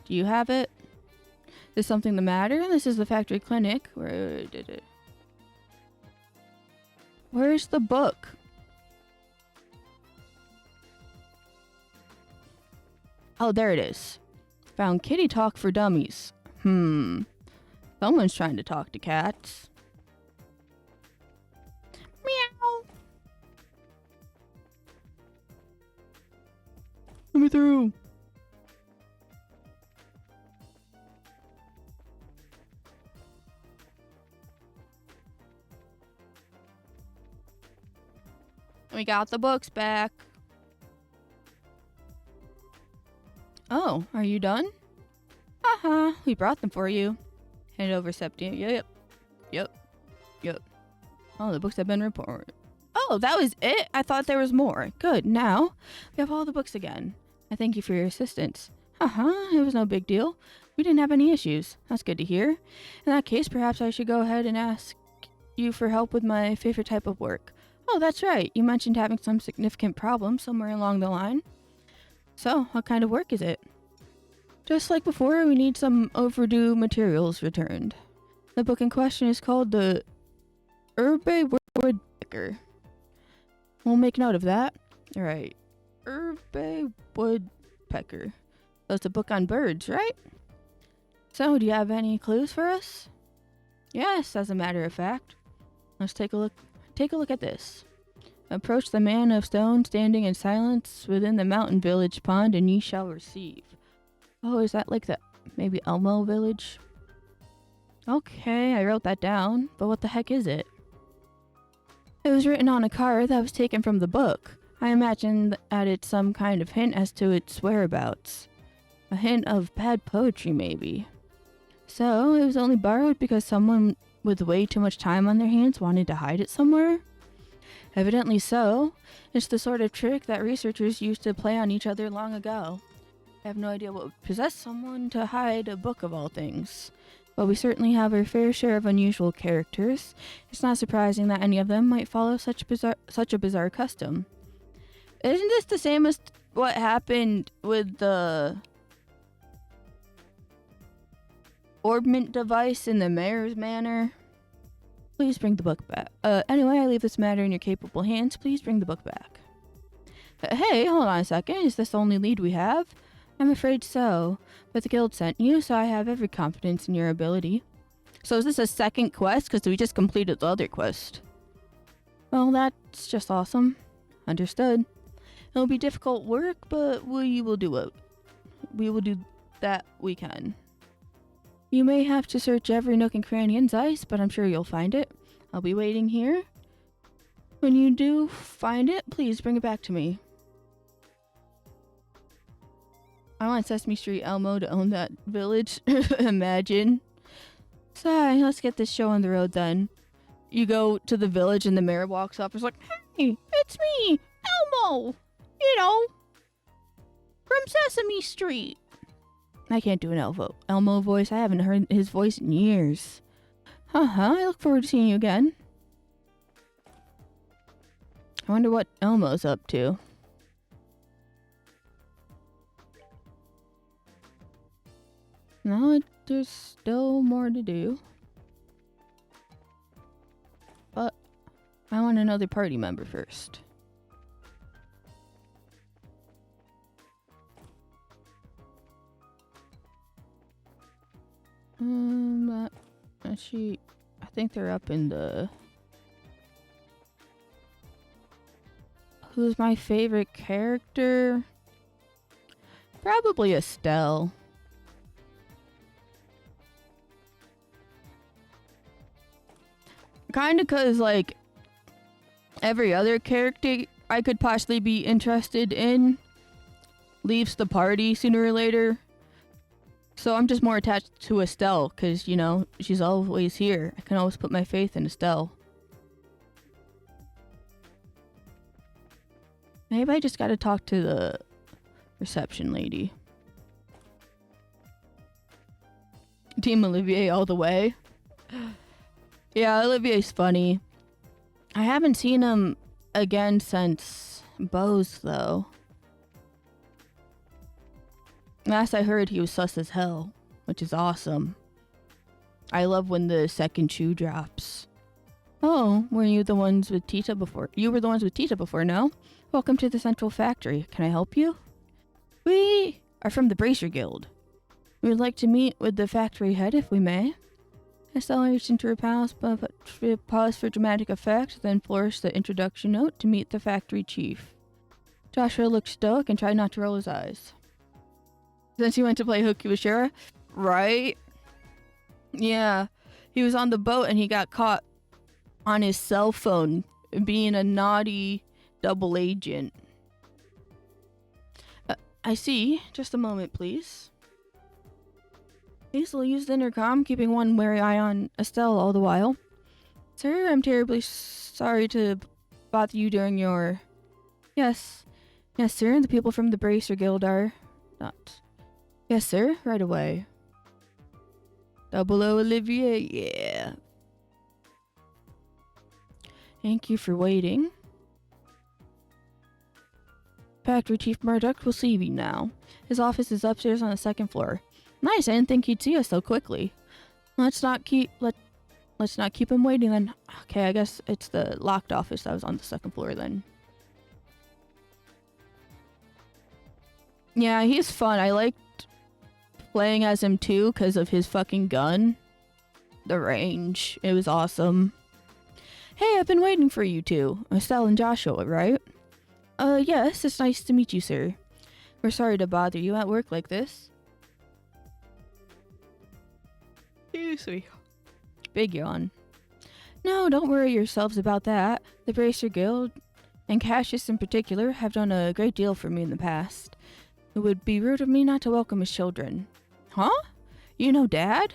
Do you have it? Is something the matter? This is the factory clinic. Where did it? Where's the book? Oh, there it is. Found Kitty Talk for Dummies. Someone's trying to talk to cats. Meow. Let me through. We got the books back. Oh, are you done? Haha, we brought them for you. Hand over Septium. Yep. Oh, the books have been reported. Oh, that was it? I thought there was more. Good, now we have all the books again. I thank you for your assistance. It was no big deal. We didn't have any issues. That's good to hear. In that case, perhaps I should go ahead and ask you for help with my favorite type of work. Oh, that's right. You mentioned having some significant problem somewhere along the line. So, what kind of work is it? Just like before, we need some overdue materials returned. The book in question is called the Herbe Woodpecker. We'll make note of that. Alright. Herbe Woodpecker. That's a book on birds, right? So, do you have any clues for us? Yes, as a matter of fact. Let's take a look. Take a look at this. Approach the man of stone standing in silence within the mountain village pond and ye shall receive. Oh, is that like the maybe Elmo village? Okay, I wrote that down, but what the heck is it? It was written on a card that was taken from the book. I imagine that it's some kind of hint as to its whereabouts. A hint of bad poetry, maybe. So, it was only borrowed because someone with way too much time on their hands wanted to hide it somewhere? Evidently so. It's the sort of trick that researchers used to play on each other long ago. I have no idea what would possess someone to hide a book of all things. But we certainly have our fair share of unusual characters. It's not surprising that any of them might follow such a bizarre custom. Isn't this the same as what happened with the orbment device in the mayor's manor? Please bring the book back. Anyway, I leave this matter in your capable hands. Please bring the book back. Hey, hold on a second. Is this the only lead we have? I'm afraid so. But the guild sent you, so I have every confidence in your ability. So is this a second quest? Because we just completed the other quest. Well, that's just awesome. Understood. It'll be difficult work, but we will do it. We will do that we can. You may have to search every nook and cranny in Zeiss, but I'm sure you'll find it. I'll be waiting here. When you do find it, please bring it back to me. I want Sesame Street Elmo to own that village. Imagine. Sigh, let's get this show on the road then. You go to the village and the mayor walks up and is like, hey, it's me, Elmo. You know, from Sesame Street. I can't do an Elmo voice. I haven't heard his voice in years. I look forward to seeing you again. I wonder what Elmo's up to. No, there's still more to do. want another party member first. Actually, I think they're up in the... Who's my favorite character? Probably Estelle. Kinda cause, like, every other character I could possibly be interested in leaves the party sooner or later. So I'm just more attached to Estelle, cause, you know, she's always here. I can always put my faith in Estelle. Maybe I just gotta talk to the reception lady. Team Olivier all the way. Yeah, Olivier's funny. I haven't seen him again since Bose, though. Last I heard, he was sus as hell, which is awesome. I love when the second shoe drops. Oh, were you the ones with Tita before? You were the ones with Tita before, no? Welcome to the Central Factory. Can I help you? We are from the Bracer Guild. We would like to meet with the factory head if we may. Estelle reached into her pause for dramatic effect, then flourished the introduction note to meet the factory chief. Joshua looked stoic and tried not to roll his eyes. Since he went to play hooky with Shara? Right? Yeah. He was on the boat and he got caught on his cell phone being a naughty double agent. I see. Just a moment, please. Hazel used the intercom, keeping one wary eye on Estelle all the while. Sir, I'm terribly sorry to bother you during your... Yes, sir, the people from the Bracer Guild are... not... Yes, sir, right away. 00 Olivier, yeah. Thank you for waiting. Factory Chief Murdoch will see you now. His office is upstairs on the second floor. Nice, I didn't think he'd see us so quickly. Let's not keep him waiting then. Okay, I guess it's the locked office that was on the second floor then. Yeah, he's fun. I liked playing as him too because of his fucking gun. The range. It was awesome. Hey, I've been waiting for you two. Estelle and Joshua, right? Yes, it's nice to meet you, sir. We're sorry to bother you at work like this. Excuse me. Big yawn. No, don't worry yourselves about that. The Bracer Guild, and Cassius in particular, have done a great deal for me in the past. It would be rude of me not to welcome his children. Huh? You know Dad?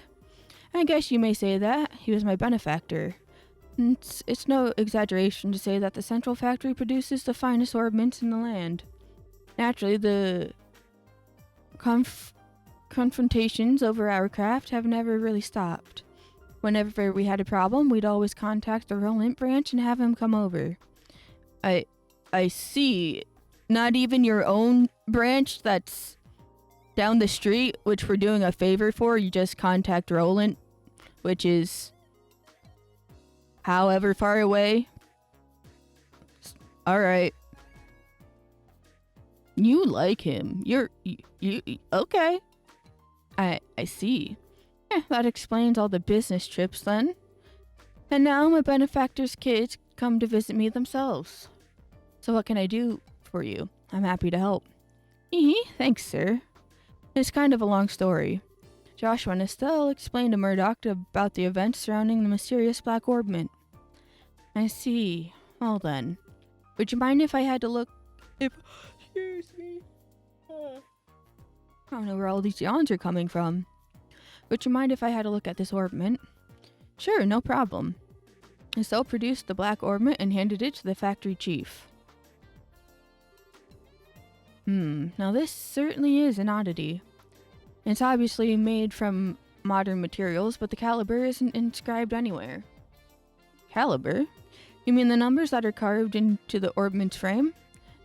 I guess you may say that. He was my benefactor. It's no exaggeration to say that the Central Factory produces the finest ornaments in the land. Naturally, the confrontations over our craft have never really stopped. Whenever we had a problem, we'd always contact the Roland branch and have him come over. I see. Not even your own branch that's down the street, which we're doing a favor for, you just contact Roland, which is however far away. Alright. You like him. You okay. I see. That explains all the business trips then. And now my benefactor's kids come to visit me themselves. So what can I do for you? I'm happy to help. Thanks, sir. It's kind of a long story. Joshua and Estelle explained to Murdoch about the events surrounding the mysterious black ornament. I see. Well then. Would you mind if I had to look... Excuse me. I don't know where all these yawns are coming from. Would you mind if I had a look at this ornament? Sure, no problem. Estelle produced the black ornament and handed it to the factory chief. Now this certainly is an oddity. It's obviously made from modern materials, but the caliber isn't inscribed anywhere. Caliber? You mean the numbers that are carved into the ornament's frame?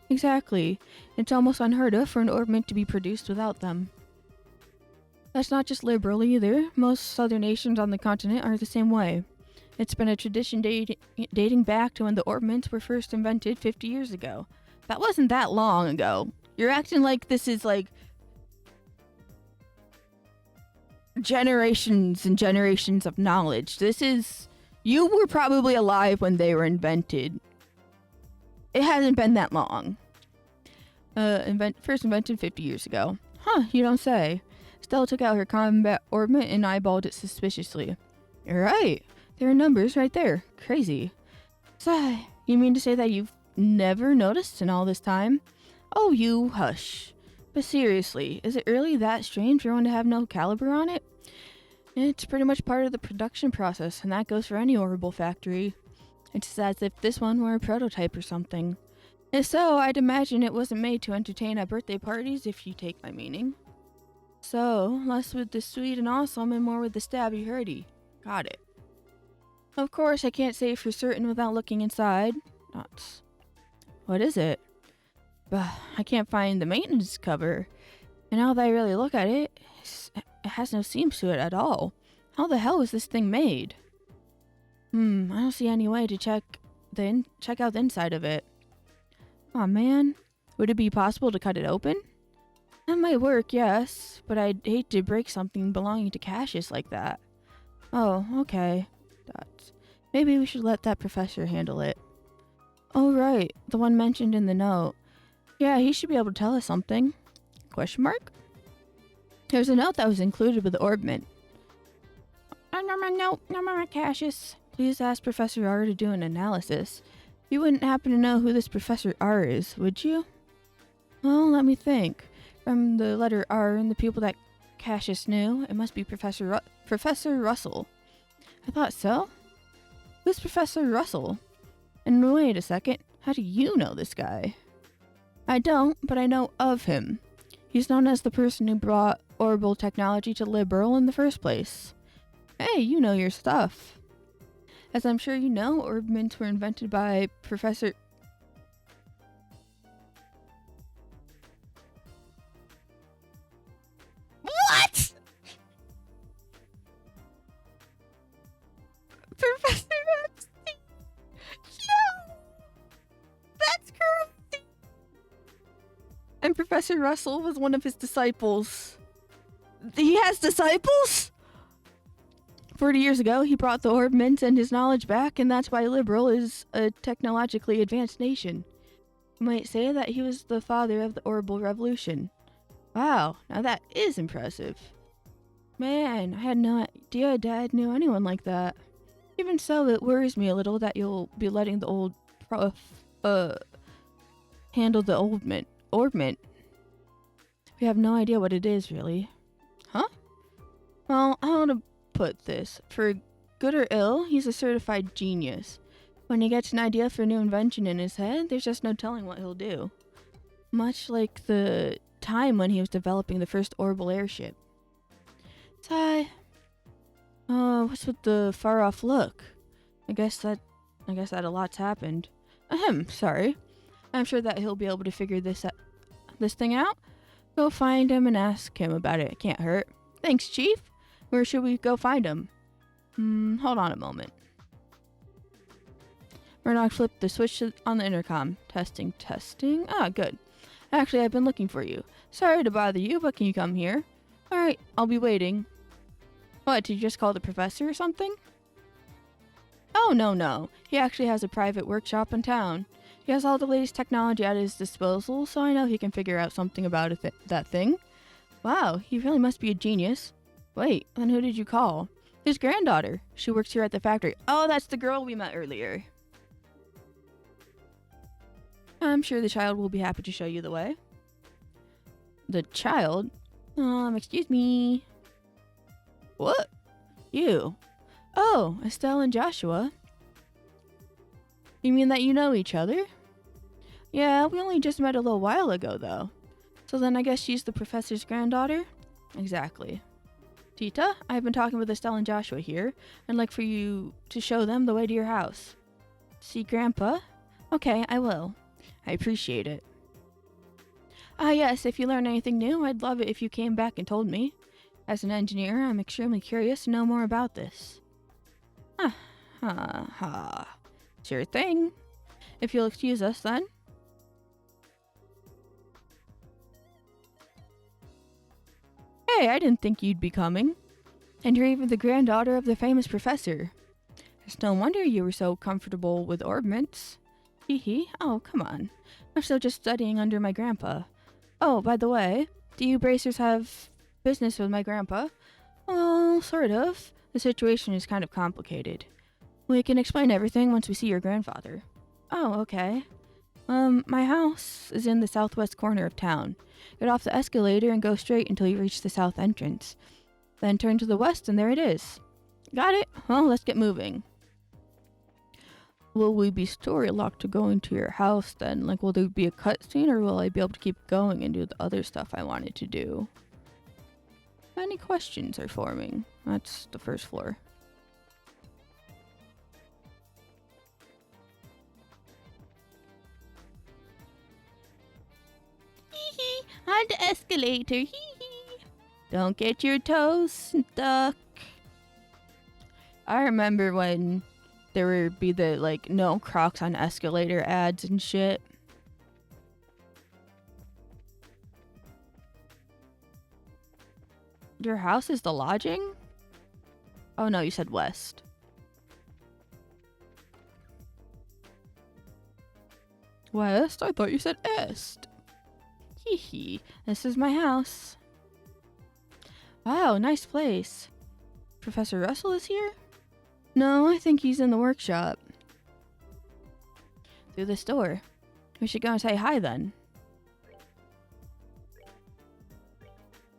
Exactly. It's almost unheard of for an ornament to be produced without them. That's not just liberal either. Most southern nations on the continent are the same way. It's been a tradition dating back to when the ornaments were first invented 50 years ago. That wasn't that long ago. You're acting like this is like generations and generations of knowledge. You were probably alive when they were invented. It hasn't been that long. First invented 50 years ago. Huh, you don't say. Stella took out her combat ornament and eyeballed it suspiciously. You're right. There are numbers right there. Crazy. Sigh. You mean to say that you've never noticed in all this time? Oh, you hush. But seriously, is it really that strange for one to have no caliber on it? It's pretty much part of the production process, and that goes for any orbital factory. It's as if this one were a prototype or something. If so, I'd imagine it wasn't made to entertain at birthday parties, if you take my meaning. So, less with the sweet and awesome and more with the stabby hurdy. Got it. Of course, I can't say for certain without looking inside. Nuts. What is it? I can't find the maintenance cover. And now that I really look at it, it has no seams to it at all. How the hell was this thing made? I don't see any way to check out the inside of it. Aw, man. Would it be possible to cut it open? That might work, yes, but I'd hate to break something belonging to Cassius like that. Oh, okay. Maybe we should let that professor handle it. Oh, right. The one mentioned in the note. Yeah, he should be able to tell us something. Question mark? There's a note that was included with the orbment. No, Cassius. Please ask Professor R to do an analysis. You wouldn't happen to know who this Professor R is, would you? Well, let me think. From the letter R and the people that Cassius knew, it must be Professor Russell. I thought so. Who's Professor Russell? And wait a second, how do you know this guy? I don't, but I know of him. He's known as the person who brought orbital technology to Liberal in the first place. Hey, you know your stuff. As I'm sure you know, orbments were invented by Professor... What?! Professor Epstein! No! That's crazy! And Professor Russell was one of his disciples. He has disciples?! 40 years ago, he brought the orbments and his knowledge back, and that's why Liberal is a technologically advanced nation. You might say that he was the father of the orbital revolution. Wow, now that is impressive. Man, I had no idea Dad knew anyone like that. Even so, it worries me a little that you'll be letting the old prof, handle the orbment. We have no idea what it is, really. Huh? Well, I want to put this. For good or ill, he's a certified genius. When he gets an idea for a new invention in his head, there's just no telling what he'll do. Much like the time when he was developing the first orbital airship. Sigh. What's with the far-off look? I guess that a lot's happened. Sorry. I'm sure that he'll be able to figure this thing out. Go find him and ask him about it. It can't hurt. Thanks, Chief. Where should we go find him? Hold on a moment. Murdoch flipped the switch on the intercom. Testing. Ah, good. Actually, I've been looking for you. Sorry to bother you, but can you come here? Alright, I'll be waiting. What, did you just call the professor or something? Oh, no. He actually has a private workshop in town. He has all the latest technology at his disposal, so I know he can figure out something about that thing. Wow, he really must be a genius. Wait, then who did you call? His granddaughter. She works here at the factory. Oh, that's the girl we met earlier. I'm sure the child will be happy to show you the way. The child? Excuse me. What? You? Oh, Estelle and Joshua. You mean that you know each other? Yeah, we only just met a little while ago, though. So then I guess she's the professor's granddaughter? Exactly. Tita, I've been talking with Estelle and Joshua here. I'd like for you to show them the way to your house. See Grandpa? Okay, I will. I appreciate it. Yes, if you learn anything new, I'd love it if you came back and told me. As an engineer, I'm extremely curious to know more about this. Ha ha. Sure thing. If you'll excuse us then. Hey, I didn't think you'd be coming. And you're even the granddaughter of the famous professor. It's no wonder you were so comfortable with orbments. Hee hee. Oh, come on. I'm still just studying under my grandpa. Oh, by the way, do you bracers have business with my grandpa? Oh, sort of. The situation is kind of complicated. We can explain everything once we see your grandfather. Oh, okay. My house is in the southwest corner of town. Get off the escalator and go straight until you reach the south entrance. Then turn to the west and there it is. Got it? Well, let's get moving. Will we be story locked to going to your house then? Like, will there be a cutscene or will I be able to keep going and do the other stuff I wanted to do? Many questions are forming. That's the first floor. Hee hee, on the escalator, hee hee. Don't get your toes stuck. I remember when there would be the, like, no Crocs on escalator ads and shit. Your house is the lodging? Oh no, you said west. West? I thought you said est. Hee hee. This is my house. Wow, nice place. Professor Russell is here? No, I think he's in the workshop. Through this door. We should go and say hi then.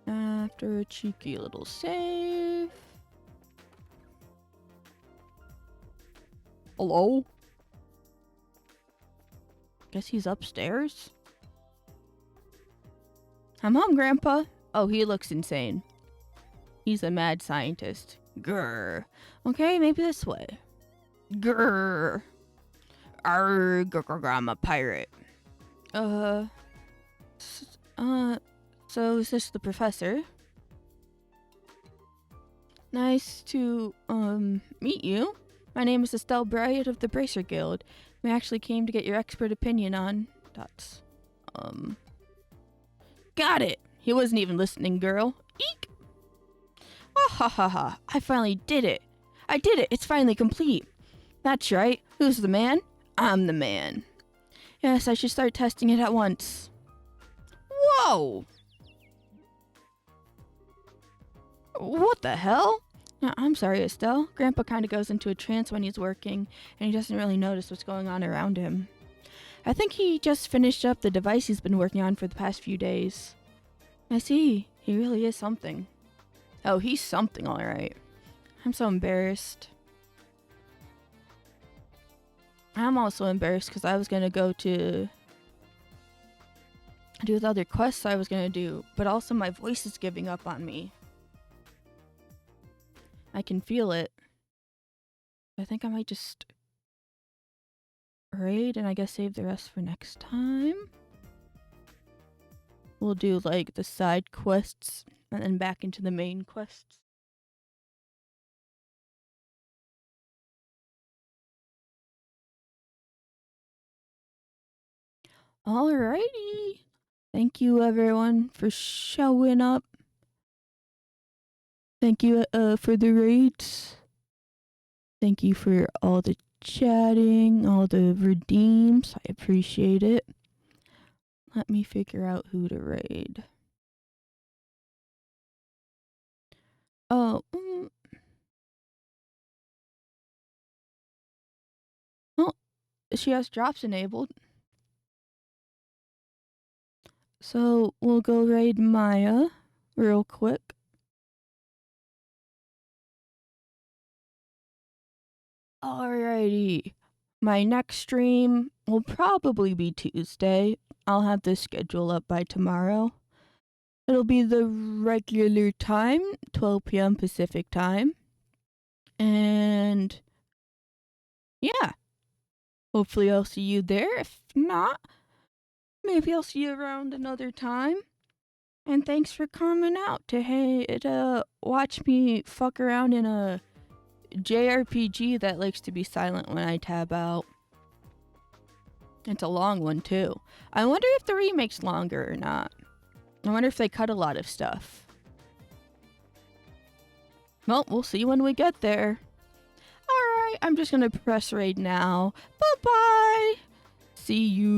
After a cheeky little save. Hello? Guess he's upstairs. I'm home, Grandpa. Oh, he looks insane. He's a mad scientist. Grr. Okay, maybe this way. Grr. Arr, I'm a pirate. So is this the professor? Nice to, meet you. My name is Estelle Bryant of the Bracer Guild. We actually came to get your expert opinion on... dots. Got it! He wasn't even listening, girl. Eek! Ah ha ha ha. I finally did it. I did it. It's finally complete. That's right. Who's the man? I'm the man. Yes, I should start testing it at once. Whoa! What the hell? I'm sorry, Estelle. Grandpa kind of goes into a trance when he's working, and he doesn't really notice what's going on around him. I think he just finished up the device he's been working on for the past few days. I see. He really is something. Oh, he's something, alright. I'm so embarrassed. I'm also embarrassed because I was going to go to do the other quests I was going to do, but also my voice is giving up on me. I can feel it. I think I might just raid and I guess save the rest for next time. We'll do like the side quests and then back into the main quests. Alrighty. Thank you everyone for showing up. Thank you for the raids. Thank you for all the chatting, all the redeems. I appreciate it. Let me figure out who to raid. Oh, well, she has drops enabled. So we'll go raid Maya real quick. Alrighty. My next stream will probably be Tuesday. I'll have the schedule up by tomorrow. It'll be the regular time, 12 p.m. Pacific time. And yeah. Hopefully I'll see you there. If not, maybe I'll see you around another time. And thanks for coming out to watch me fuck around in a JRPG that likes to be silent when I tab out. It's a long one, too. I wonder if the remake's longer or not. I wonder if they cut a lot of stuff. Well, we'll see when we get there. Alright, I'm just gonna press raid now. Bye-bye! See you.